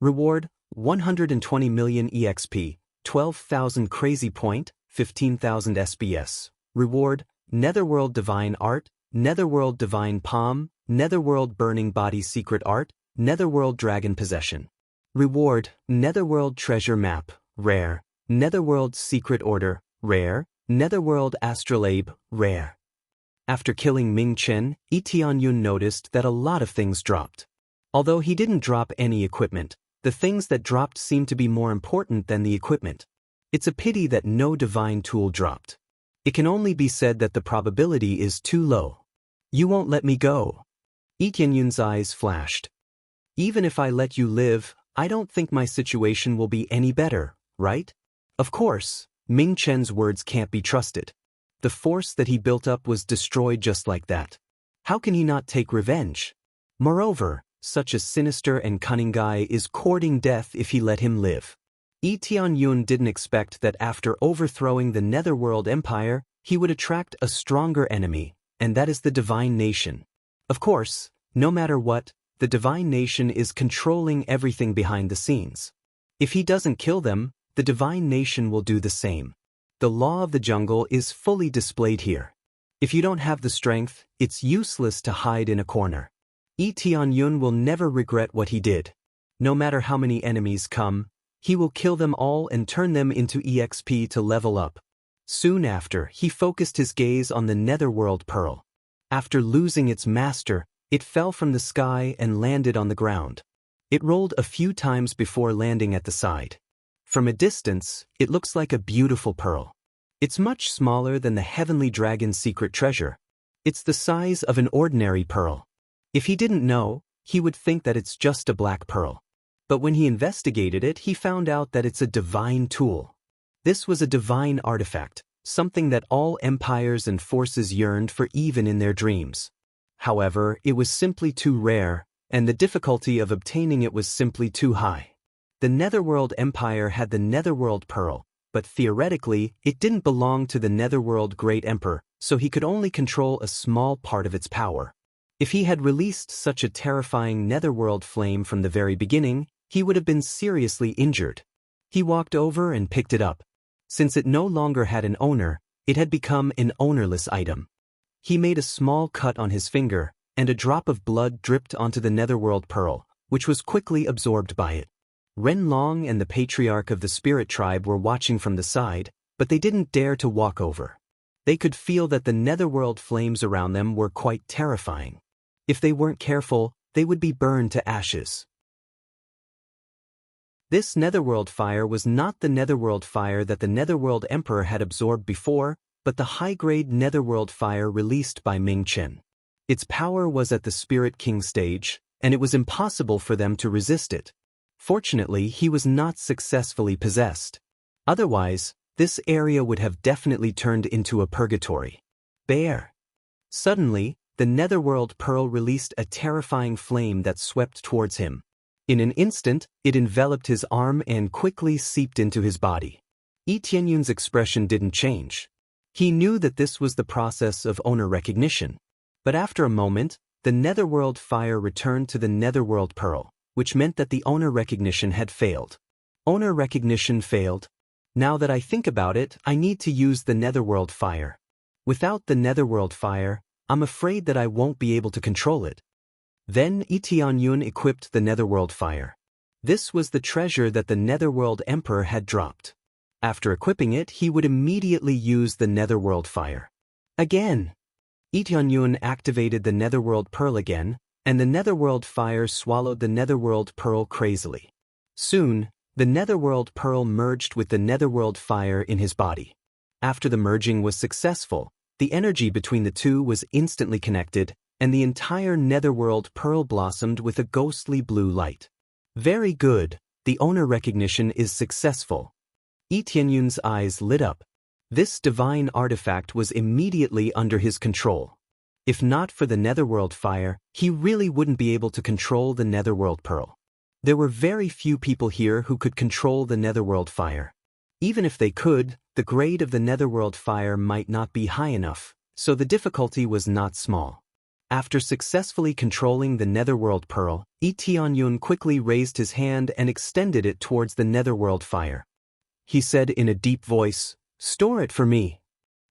Reward, 120 million EXP, 12,000 crazy point, 15,000 SBS. Reward, Netherworld Divine Art, Netherworld Divine Palm, Netherworld Burning Body Secret Art, Netherworld Dragon Possession. Reward, Netherworld Treasure Map, Rare, Netherworld Secret Order, Rare, Netherworld Astrolabe, Rare. After killing Ming Chen, Yi Tianyun noticed that a lot of things dropped. Although he didn't drop any equipment, the things that dropped seemed to be more important than the equipment. It's a pity that no divine tool dropped. It can only be said that the probability is too low. You won't let me go. Yi Tianyun's eyes flashed. Even if I let you live, I don't think my situation will be any better, right? Of course, Ming Chen's words can't be trusted. The force that he built up was destroyed just like that. How can he not take revenge? Moreover, such a sinister and cunning guy is courting death if he let him live. Yi Tianyun didn't expect that after overthrowing the Netherworld Empire, he would attract a stronger enemy, and that is the Divine Nation. Of course, no matter what, the Divine Nation is controlling everything behind the scenes. If he doesn't kill them, the Divine Nation will do the same. The law of the jungle is fully displayed here. If you don't have the strength, it's useless to hide in a corner. Yi Tianyun will never regret what he did. No matter how many enemies come, he will kill them all and turn them into EXP to level up. Soon after, he focused his gaze on the Netherworld Pearl. After losing its master, it fell from the sky and landed on the ground. It rolled a few times before landing at the side. From a distance, it looks like a beautiful pearl. It's much smaller than the Heavenly Dragon's secret treasure. It's the size of an ordinary pearl. If he didn't know, he would think that it's just a black pearl. But when he investigated it, he found out that it's a divine tool. This was a divine artifact, something that all empires and forces yearned for even in their dreams. However, it was simply too rare, and the difficulty of obtaining it was simply too high. The Netherworld Empire had the Netherworld Pearl, but theoretically, it didn't belong to the Netherworld Great Emperor, so he could only control a small part of its power. If he had released such a terrifying Netherworld flame from the very beginning, he would have been seriously injured. He walked over and picked it up. Since it no longer had an owner, it had become an ownerless item. He made a small cut on his finger, and a drop of blood dripped onto the Netherworld Pearl, which was quickly absorbed by it. Ren Long and the patriarch of the spirit tribe were watching from the side, but they didn't dare to walk over. They could feel that the Netherworld flames around them were quite terrifying. If they weren't careful, they would be burned to ashes. This Netherworld fire was not the Netherworld fire that the Netherworld Emperor had absorbed before, but the high-grade Netherworld fire released by Ming Chen. Its power was at the Spirit King stage, and it was impossible for them to resist it. Fortunately, he was not successfully possessed. Otherwise, this area would have definitely turned into a purgatory. Bear. Suddenly, the Netherworld Pearl released a terrifying flame that swept towards him. In an instant, it enveloped his arm and quickly seeped into his body. Yi Tianyun's expression didn't change. He knew that this was the process of owner recognition. But after a moment, the Netherworld fire returned to the Netherworld Pearl, which meant that the owner recognition had failed. Owner recognition failed. Now that I think about it, I need to use the Netherworld fire. Without the Netherworld fire, I'm afraid that I won't be able to control it. Then Yi Tianyun equipped the Netherworld fire. This was the treasure that the Netherworld Emperor had dropped. After equipping it, he would immediately use the Netherworld fire. Again! Yi Tianyun activated the Netherworld Pearl again, and the Netherworld fire swallowed the Netherworld Pearl crazily. Soon, the Netherworld Pearl merged with the Netherworld fire in his body. After the merging was successful, the energy between the two was instantly connected, and the entire Netherworld Pearl blossomed with a ghostly blue light. Very good, the owner recognition is successful. Yi Tianyun's eyes lit up. This divine artifact was immediately under his control. If not for the Netherworld fire, he really wouldn't be able to control the Netherworld Pearl. There were very few people here who could control the Netherworld fire. Even if they could, the grade of the Netherworld fire might not be high enough, so the difficulty was not small. After successfully controlling the Netherworld Pearl, Yi Tianyun quickly raised his hand and extended it towards the Netherworld fire. He said in a deep voice, Store it for me.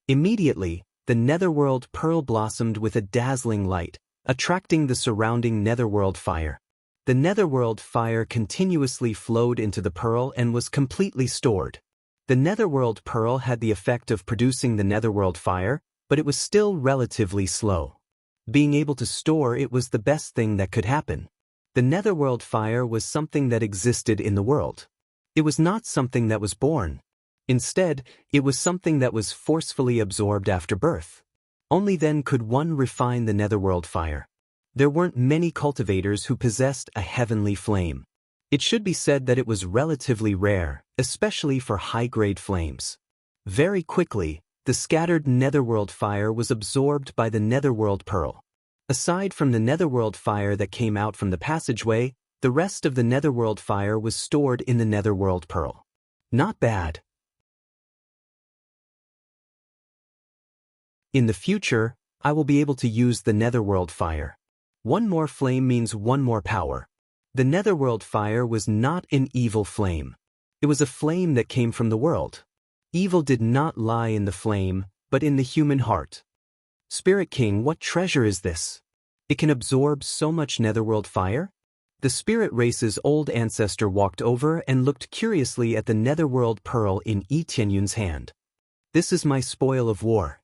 Immediately, the netherworld pearl blossomed with a dazzling light, attracting the surrounding netherworld fire. The netherworld fire continuously flowed into the pearl and was completely stored. The netherworld pearl had the effect of producing the netherworld fire, but it was still relatively slow. Being able to store it was the best thing that could happen. The netherworld fire was something that existed in the world. It was not something that was born. Instead, it was something that was forcefully absorbed after birth. Only then could one refine the netherworld fire. There weren't many cultivators who possessed a heavenly flame. It should be said that it was relatively rare, especially for high-grade flames. Very quickly, the scattered netherworld fire was absorbed by the netherworld pearl. Aside from the netherworld fire that came out from the passageway, the rest of the netherworld fire was stored in the netherworld pearl. Not bad. In the future, I will be able to use the netherworld fire. One more flame means one more power. The netherworld fire was not an evil flame. It was a flame that came from the world. Evil did not lie in the flame, but in the human heart. Spirit King, what treasure is this? It can absorb so much netherworld fire? The spirit race's old ancestor walked over and looked curiously at the netherworld pearl in Yi Tianyun's hand. This is my spoil of war.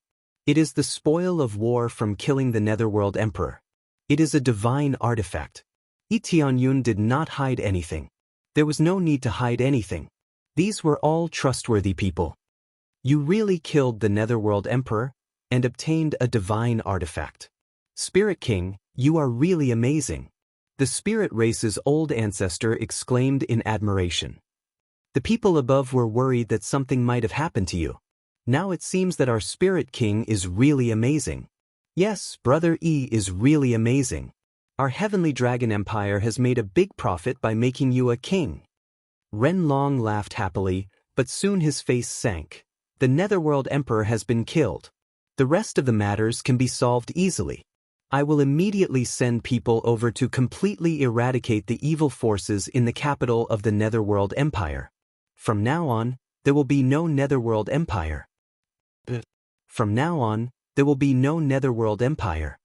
It is the spoil of war from killing the netherworld emperor. It is a divine artifact. Yi Tianyun did not hide anything. There was no need to hide anything. These were all trustworthy people. You really killed the netherworld emperor and obtained a divine artifact. Spirit King, you are really amazing. The spirit race's old ancestor exclaimed in admiration. The people above were worried that something might have happened to you. Now it seems that our Spirit King is really amazing. Yes, Brother Yi is really amazing. Our Heavenly Dragon Empire has made a big profit by making you a king. Ren Long laughed happily, but soon his face sank. The Netherworld Emperor has been killed. The rest of the matters can be solved easily. I will immediately send people over to completely eradicate the evil forces in the capital of the Netherworld Empire. From now on, there will be no Netherworld Empire. From now on, there will be no Netherworld Empire.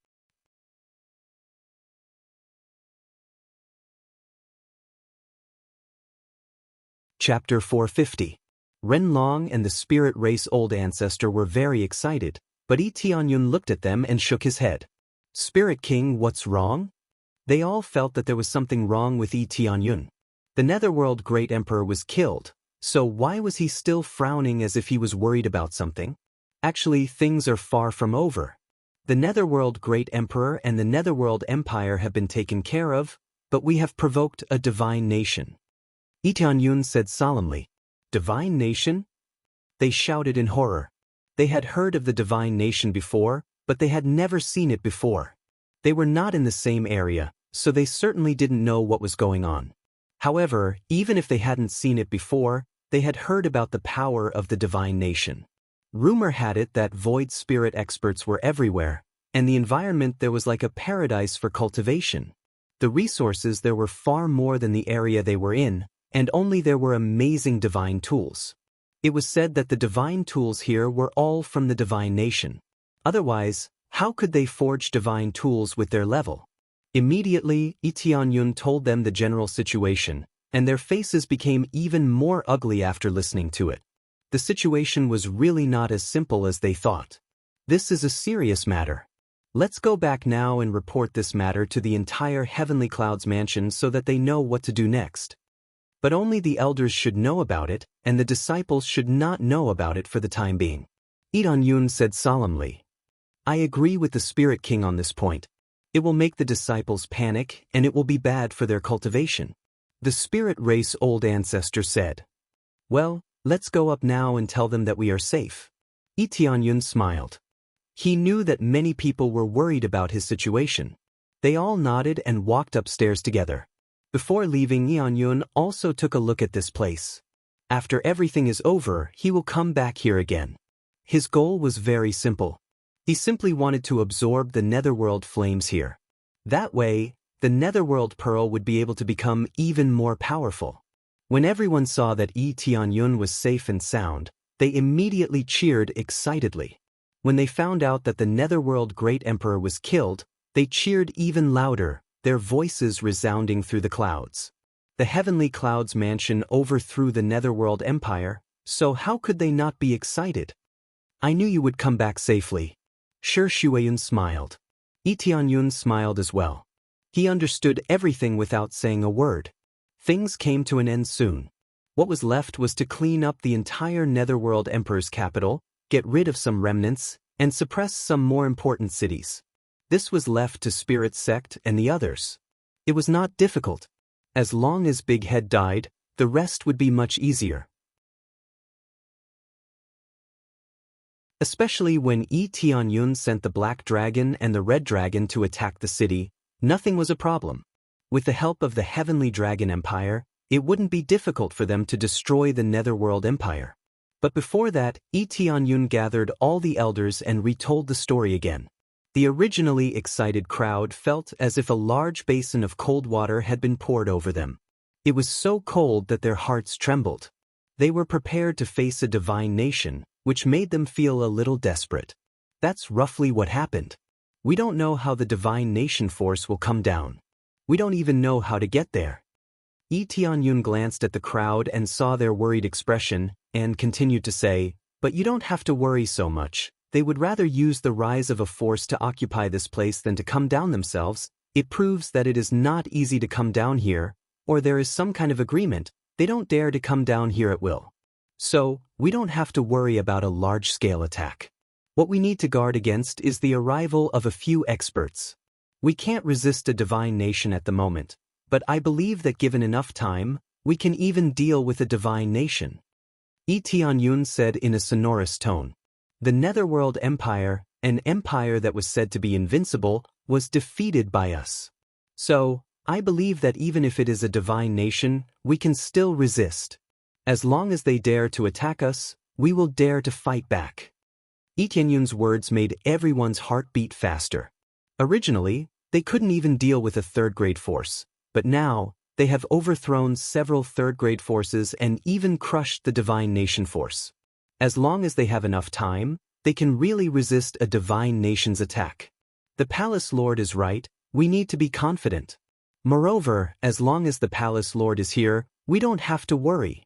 Chapter 450. Ren Long and the spirit race old ancestor were very excited, but Yi Tianyun looked at them and shook his head. Spirit King, what's wrong? They all felt that there was something wrong with Yi Tianyun. The Netherworld Great Emperor was killed, so why was he still frowning as if he was worried about something? Actually, things are far from over. The Netherworld Great Emperor and the Netherworld Empire have been taken care of, but we have provoked a divine nation. Yi Tianyun said solemnly. Divine nation? They shouted in horror. They had heard of the divine nation before, but they had never seen it before. They were not in the same area, so they certainly didn't know what was going on. However, even if they hadn't seen it before, they had heard about the power of the divine nation. Rumor had it that void spirit experts were everywhere, and the environment there was like a paradise for cultivation. The resources there were far more than the area they were in, and only there were amazing divine tools. It was said that the divine tools here were all from the divine nation. Otherwise, how could they forge divine tools with their level? Immediately, Yi Tianyun told them the general situation, and their faces became even more ugly after listening to it. The situation was really not as simple as they thought. This is a serious matter. Let's go back now and report this matter to the entire Heavenly Clouds mansion so that they know what to do next. But only the elders should know about it, and the disciples should not know about it for the time being. Yi Tianyun said solemnly. I agree with the Spirit King on this point. It will make the disciples panic, and it will be bad for their cultivation. The spirit race old ancestor said. Well, let's go up now and tell them that we are safe. Yi Tianyun smiled. He knew that many people were worried about his situation. They all nodded and walked upstairs together. Before leaving, Yi Tianyun also took a look at this place. After everything is over, he will come back here again. His goal was very simple. He simply wanted to absorb the netherworld flames here. That way, the netherworld pearl would be able to become even more powerful. When everyone saw that Yi Tianyun was safe and sound, They immediately cheered excitedly. When they found out that the Netherworld Great Emperor was killed, they cheered even louder, their voices resounding through the clouds. The Heavenly Clouds Mansion overthrew the Netherworld Empire, so how could they not be excited? I knew you would come back safely. Shi Shuiyun smiled. Yi Tianyun smiled as well. He understood everything without saying a word. Things came to an end soon. What was left was to clean up the entire Netherworld Emperor's capital, get rid of some remnants, and suppress some more important cities. This was left to Spirit Sect and the others. It was not difficult. As long as Big Head died, the rest would be much easier. Especially when Yi Tianyun sent the Black Dragon and the Red Dragon to attack the city, nothing was a problem. With the help of the Heavenly Dragon Empire, it wouldn't be difficult for them to destroy the Netherworld Empire. But before that, Yi Tianyun gathered all the elders and retold the story again. The originally excited crowd felt as if a large basin of cold water had been poured over them. It was so cold that their hearts trembled. They were prepared to face a divine nation, which made them feel a little desperate. That's roughly what happened. We don't know how the divine nation force will come down. We don't even know how to get there. Yi Tianyun glanced at the crowd and saw their worried expression, and continued to say, "But you don't have to worry so much. They would rather use the rise of a force to occupy this place than to come down themselves. It proves that it is not easy to come down here, or there is some kind of agreement. They don't dare to come down here at will. So, we don't have to worry about a large-scale attack. What we need to guard against is the arrival of a few experts. We can't resist a divine nation at the moment, but I believe that given enough time, we can even deal with a divine nation." Yi Tianyun said in a sonorous tone. The Netherworld Empire, an empire that was said to be invincible, was defeated by us. So, I believe that even if it is a divine nation, we can still resist. As long as they dare to attack us, we will dare to fight back. Yi Tianyun's words made everyone's heart beat faster. Originally, they couldn't even deal with a third-grade force, but now, they have overthrown several third-grade forces and even crushed the divine nation force. As long as they have enough time, they can really resist a divine nation's attack. The Palace Lord is right, we need to be confident. Moreover, as long as the Palace Lord is here, we don't have to worry.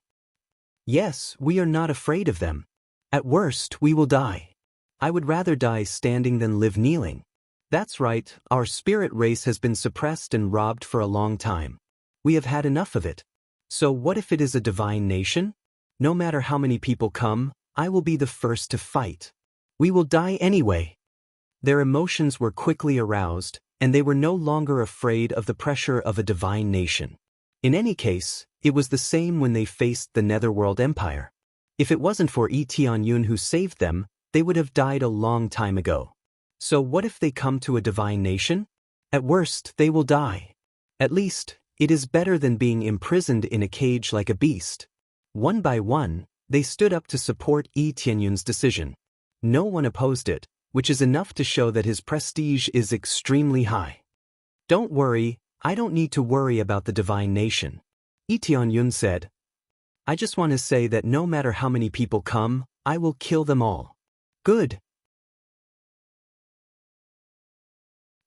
Yes, we are not afraid of them. At worst, we will die. I would rather die standing than live kneeling. That's right, our spirit race has been suppressed and robbed for a long time. We have had enough of it. So what if it is a divine nation? No matter how many people come, I will be the first to fight. We will die anyway. Their emotions were quickly aroused, and they were no longer afraid of the pressure of a divine nation. In any case, it was the same when they faced the Netherworld Empire. If it wasn't for Yi Tianyun who saved them, they would have died a long time ago. So what if they come to a divine nation? At worst, they will die. At least, it is better than being imprisoned in a cage like a beast. One by one, they stood up to support Yi Tianyun's decision. No one opposed it, which is enough to show that his prestige is extremely high. Don't worry, I don't need to worry about the divine nation. Yi Tianyun said. I just want to say that no matter how many people come, I will kill them all. Good.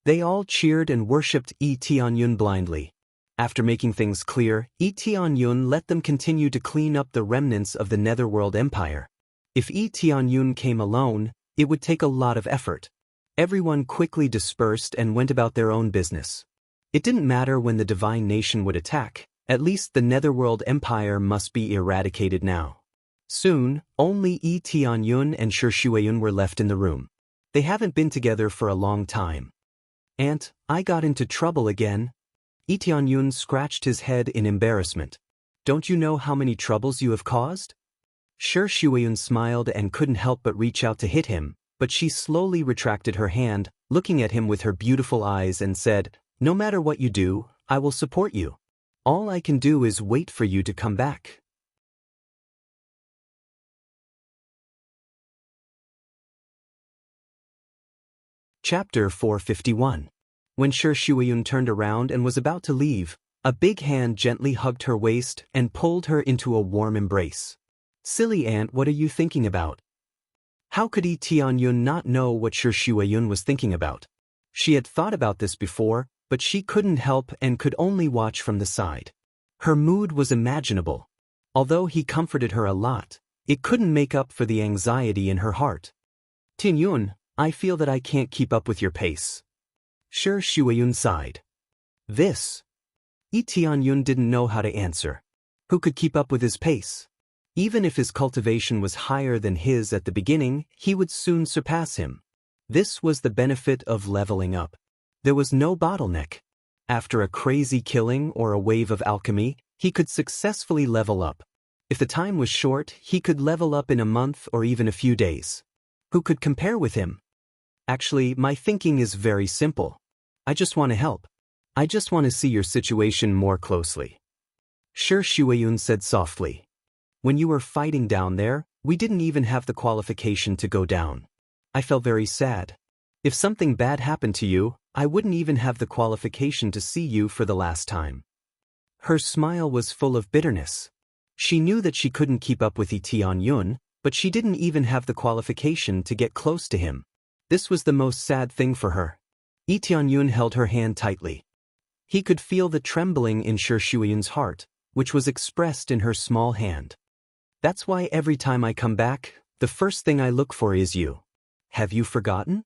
They all cheered and worshipped Yi Tianyun blindly. After making things clear, Yi Tianyun let them continue to clean up the remnants of the Netherworld Empire. If Yi Tianyun came alone, it would take a lot of effort. Everyone quickly dispersed and went about their own business. It didn't matter when the divine nation would attack, at least the Netherworld Empire must be eradicated now. Soon, only Yi Tianyun and Shi Shuiyun were left in the room. They haven't been together for a long time. Aunt, I got into trouble again. Yi Tianyun scratched his head in embarrassment. Don't you know how many troubles you have caused? Shi Shuiyun smiled and couldn't help but reach out to hit him, but she slowly retracted her hand, looking at him with her beautiful eyes and said, No matter what you do, I will support you. All I can do is wait for you to come back. Chapter 451. When Shi Shuiyun turned around and was about to leave, a big hand gently hugged her waist and pulled her into a warm embrace. Silly ant, what are you thinking about? How could Tianyun not know what Shi Shuayun was thinking about? She had thought about this before, but she couldn't help and could only watch from the side. Her mood was imaginable. Although he comforted her a lot, it couldn't make up for the anxiety in her heart. Tianyun, I feel that I can't keep up with your pace. Shi Shuayun sighed. This. Tianyun didn't know how to answer. Who could keep up with his pace? Even if his cultivation was higher than his at the beginning, he would soon surpass him. This was the benefit of leveling up. There was no bottleneck. After a crazy killing or a wave of alchemy, he could successfully level up. If the time was short, he could level up in a month or even a few days. Who could compare with him? Actually, my thinking is very simple. I just want to help. I just want to see your situation more closely. Shi Shuayun said softly. When you were fighting down there, we didn't even have the qualification to go down. I felt very sad. If something bad happened to you, I wouldn't even have the qualification to see you for the last time. Her smile was full of bitterness. She knew that she couldn't keep up with Tianyun, but she didn't even have the qualification to get close to him. This was the most sad thing for her. Tianyun held her hand tightly. He could feel the trembling in Shi Shuayun's heart, which was expressed in her small hand. That's why every time I come back, the first thing I look for is you. Have you forgotten?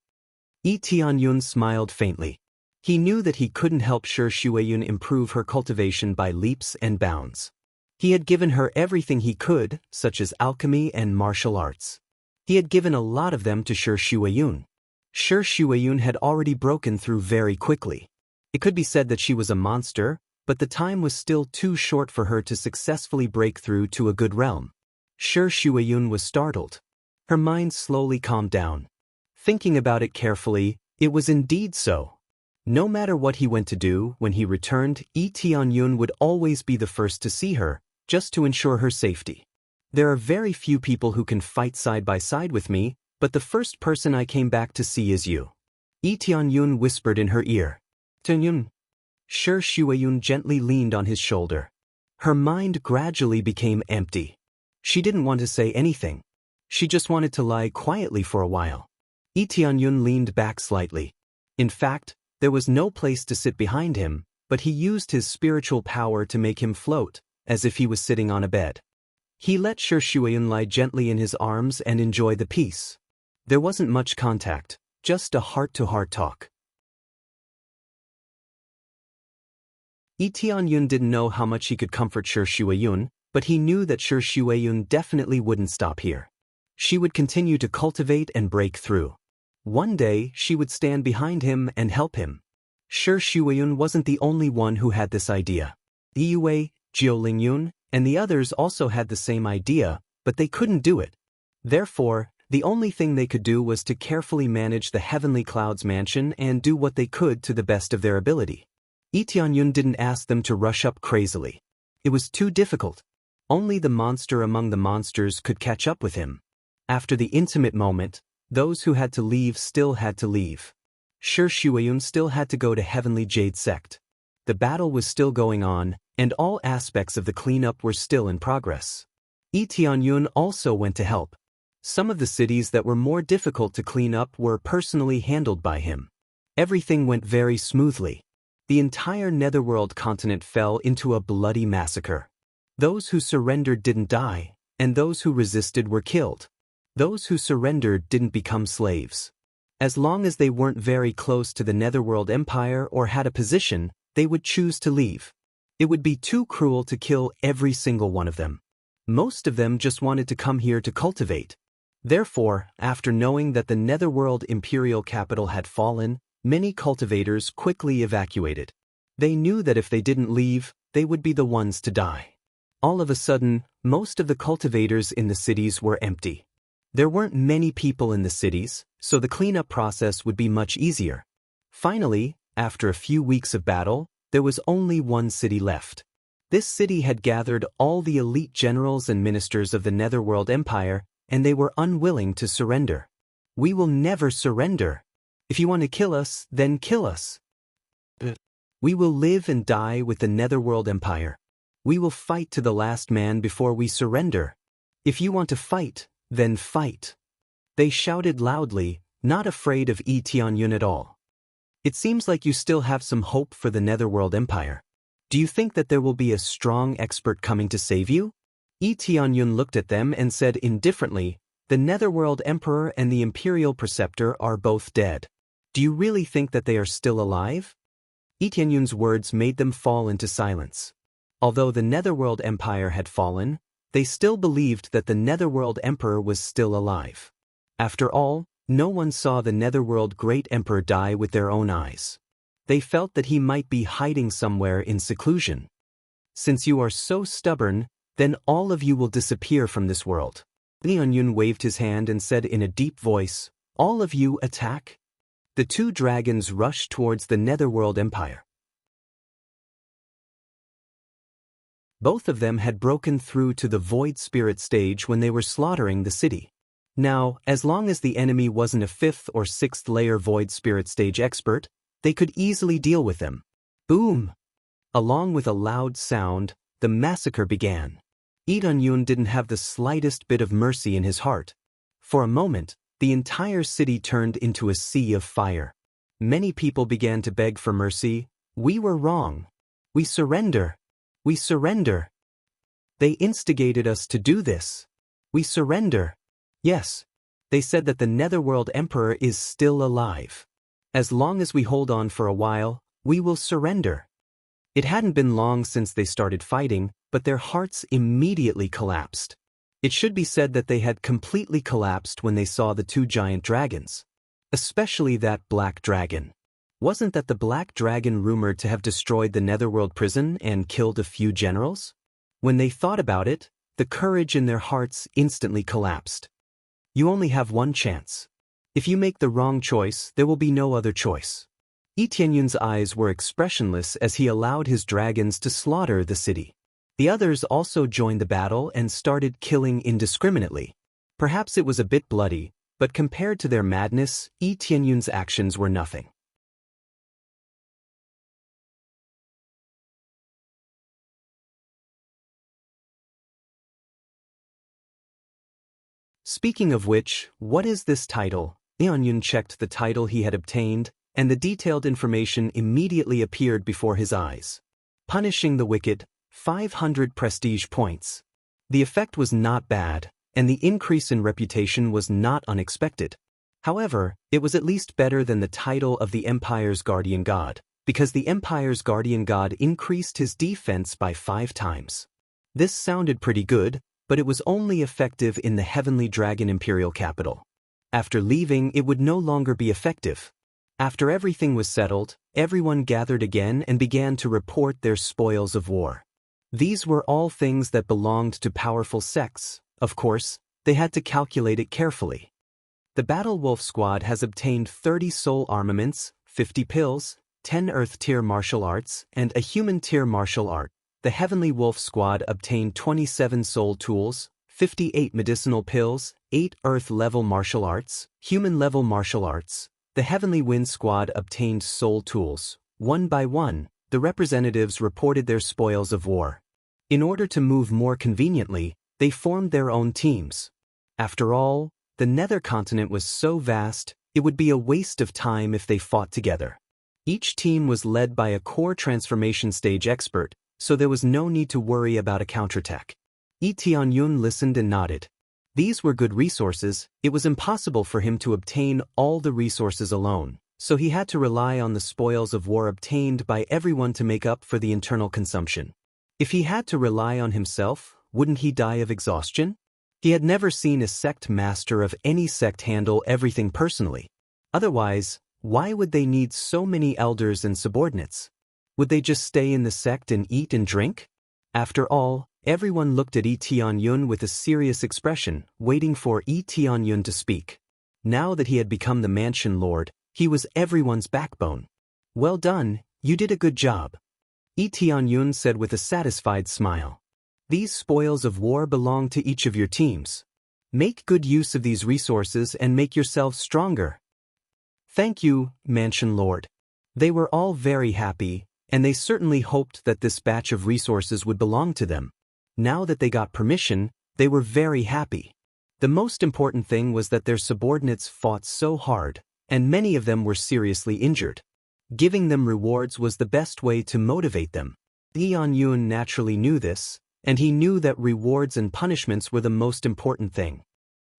Tianyun smiled faintly. He knew that he couldn't help Shi Shuayun improve her cultivation by leaps and bounds. He had given her everything he could, such as alchemy and martial arts. He had given a lot of them to Shi Shuayun. Shi Shuayun had already broken through very quickly. It could be said that she was a monster, but the time was still too short for her to successfully break through to a good realm. Shi Shuayun was startled. Her mind slowly calmed down. Thinking about it carefully, it was indeed so. No matter what he went to do, when he returned, Tianyun would always be the first to see her, just to ensure her safety. There are very few people who can fight side by side with me, but the first person I came back to see is you. Tianyun whispered in her ear. Tianyun. Shi Shuayun gently leaned on his shoulder. Her mind gradually became empty. She didn't want to say anything. She just wanted to lie quietly for a while. Tianyun leaned back slightly. In fact, there was no place to sit behind him, but he used his spiritual power to make him float, as if he was sitting on a bed. He let Shi Shuayun lie gently in his arms and enjoy the peace. There wasn't much contact, just a heart-to-heart talk. Tianyun didn't know how much he could comfort Shi Shuayun, but he knew that Shi Shuayun definitely wouldn't stop here. She would continue to cultivate and break through. One day, she would stand behind him and help him. Shi Shuayun wasn't the only one who had this idea. Yue, Jiulingyun, and the others also had the same idea, but they couldn't do it. Therefore, the only thing they could do was to carefully manage the Heavenly Clouds mansion and do what they could to the best of their ability. Tianyun didn't ask them to rush up crazily. It was too difficult. Only the monster among the monsters could catch up with him. After the intimate moment, those who had to leave still had to leave. Shi Shuayun still had to go to Heavenly Jade Sect. The battle was still going on, and all aspects of the cleanup were still in progress. Tianyun also went to help. Some of the cities that were more difficult to clean up were personally handled by him. Everything went very smoothly. The entire Netherworld continent fell into a bloody massacre. Those who surrendered didn't die, and those who resisted were killed. Those who surrendered didn't become slaves. As long as they weren't very close to the Netherworld Empire or had a position, they would choose to leave. It would be too cruel to kill every single one of them. Most of them just wanted to come here to cultivate. Therefore, after knowing that the Netherworld Imperial capital had fallen, many cultivators quickly evacuated. They knew that if they didn't leave, they would be the ones to die. All of a sudden, most of the cultivators in the cities were empty. There weren't many people in the cities, so the cleanup process would be much easier. Finally, after a few weeks of battle, there was only one city left. This city had gathered all the elite generals and ministers of the Netherworld Empire, and they were unwilling to surrender. We will never surrender. If you want to kill us, then kill us. We will live and die with the Netherworld Empire. We will fight to the last man before we surrender. If you want to fight, then fight. They shouted loudly, not afraid of Yi Tianyun at all. It seems like you still have some hope for the Netherworld Empire. Do you think that there will be a strong expert coming to save you? Yi Tianyun looked at them and said indifferently, the Netherworld Emperor and the Imperial Preceptor are both dead. Do you really think that they are still alive? Yi Tianyun's words made them fall into silence. Although the Netherworld Empire had fallen, they still believed that the Netherworld Emperor was still alive. After all, no one saw the Netherworld Great Emperor die with their own eyes. They felt that he might be hiding somewhere in seclusion. Since you are so stubborn, then all of you will disappear from this world. Tianyun waved his hand and said in a deep voice, all of you attack? The two dragons rushed towards the Netherworld Empire. Both of them had broken through to the Void Spirit stage when they were slaughtering the city. Now, as long as the enemy wasn't a 5th or 6th layer Void Spirit stage expert, they could easily deal with them. Boom! Along with a loud sound, the massacre began. Yi Tianyun didn't have the slightest bit of mercy in his heart. For a moment, the entire city turned into a sea of fire. Many people began to beg for mercy. We were wrong. We surrender. We surrender. They instigated us to do this. We surrender. Yes. They said that the Netherworld Emperor is still alive. As long as we hold on for a while, we will surrender. It hadn't been long since they started fighting, but their hearts immediately collapsed. It should be said that they had completely collapsed when they saw the two giant dragons. Especially that black dragon. Wasn't that the black dragon rumored to have destroyed the Netherworld prison and killed a few generals? When they thought about it, the courage in their hearts instantly collapsed. You only have one chance. If you make the wrong choice, there will be no other choice. Yi Tianyun's eyes were expressionless as he allowed his dragons to slaughter the city. The others also joined the battle and started killing indiscriminately. Perhaps it was a bit bloody, but compared to their madness, Yi Tianyun's actions were nothing. Speaking of which, what is this title? Tianyun checked the title he had obtained, and the detailed information immediately appeared before his eyes. Punishing the Wicked, 500 prestige points. The effect was not bad, and the increase in reputation was not unexpected. However, it was at least better than the title of the Empire's Guardian God, because the Empire's Guardian God increased his defense by 5 times. This sounded pretty good, but it was only effective in the Heavenly Dragon Imperial capital. After leaving, it would no longer be effective. After everything was settled, everyone gathered again and began to report their spoils of war. These were all things that belonged to powerful sects. Of course, they had to calculate it carefully. The Battle Wolf Squad has obtained 30 soul armaments, 50 pills, 10 Earth Tier martial arts, and a Human Tier martial art. The Heavenly Wolf Squad obtained 27 soul tools, 58 medicinal pills, 8 Earth-level martial arts, human-level martial arts. The Heavenly Wind Squad obtained soul tools. One by one, the representatives reported their spoils of war. In order to move more conveniently, they formed their own teams. After all, the Nether continent was so vast, it would be a waste of time if they fought together. Each team was led by a core transformation stage expert, so there was no need to worry about a counterattack. Yi Tianyun listened and nodded. These were good resources. It was impossible for him to obtain all the resources alone, so he had to rely on the spoils of war obtained by everyone to make up for the internal consumption. If he had to rely on himself, wouldn't he die of exhaustion? He had never seen a sect master of any sect handle everything personally. Otherwise, why would they need so many elders and subordinates? Would they just stay in the sect and eat and drink? After all, everyone looked at Yi Tianyun with a serious expression, waiting for Yi Tianyun to speak. Now that he had become the Mansion Lord, he was everyone's backbone. Well done, you did a good job. Yi Tianyun said with a satisfied smile. These spoils of war belong to each of your teams. Make good use of these resources and make yourselves stronger. Thank you, Mansion Lord. They were all very happy, and they certainly hoped that this batch of resources would belong to them. Now that they got permission, They were very happy. The most important thing was that their subordinates fought so hard, and many of them were seriously injured. Giving them rewards was the best way to motivate them. Tianyun naturally knew this, and he knew that rewards and punishments were the most important thing.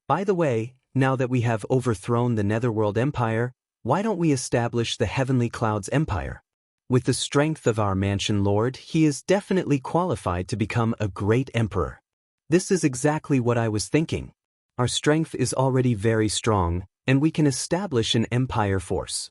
By the way, now that we have overthrown the Netherworld Empire, why don't we establish the Heavenly Clouds Empire? With the strength of our mansion lord, he is definitely qualified to become a great emperor. This is exactly what I was thinking. Our strength is already very strong, and we can establish an empire force.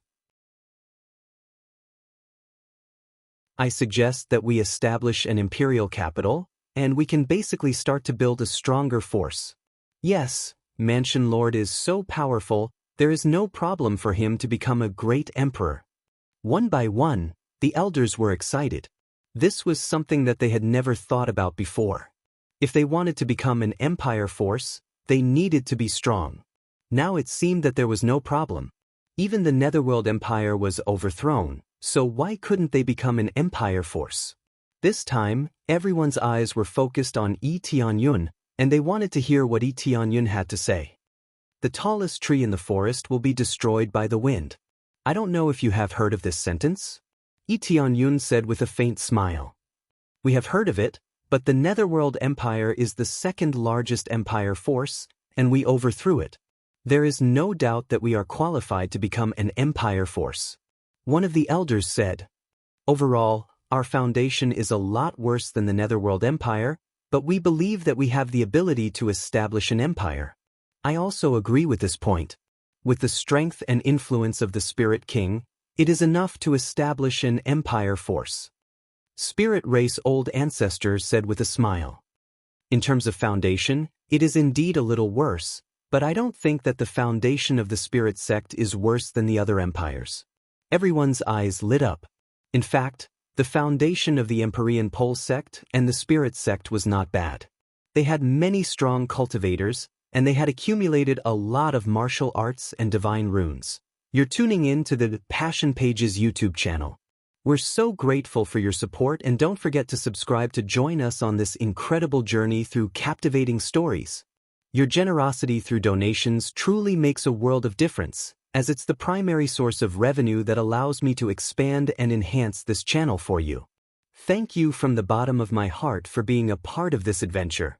I suggest that we establish an imperial capital, and we can basically start to build a stronger force. Yes, Mansion Lord is so powerful, there is no problem for him to become a great emperor. One by one, the elders were excited. This was something that they had never thought about before. If they wanted to become an empire force, they needed to be strong. Now it seemed that there was no problem. Even the Netherworld Empire was overthrown, so why couldn't they become an empire force? This time, everyone's eyes were focused on Tianyun, and they wanted to hear what Tianyun had to say. The tallest tree in the forest will be destroyed by the wind. I don't know if you have heard of this sentence. Tianyun said with a faint smile. We have heard of it, but the Netherworld Empire is the second largest empire force, and we overthrew it. There is no doubt that we are qualified to become an empire force. One of the elders said. Overall, our foundation is a lot worse than the Netherworld Empire, but we believe that we have the ability to establish an empire. I also agree with this point. With the strength and influence of the Spirit King, it is enough to establish an empire force. Spirit Race Old Ancestor said with a smile. In terms of foundation, it is indeed a little worse, but I don't think that the foundation of the Spirit Sect is worse than the other empires. Everyone's eyes lit up. In fact, the foundation of the Empyrean Pole Sect and the Spirit Sect was not bad. They had many strong cultivators, and they had accumulated a lot of martial arts and divine runes. You're tuning in to the Passion Pages YouTube channel. We're so grateful for your support, and don't forget to subscribe to join us on this incredible journey through captivating stories. Your generosity through donations truly makes a world of difference, as it's the primary source of revenue that allows me to expand and enhance this channel for you. Thank you from the bottom of my heart for being a part of this adventure.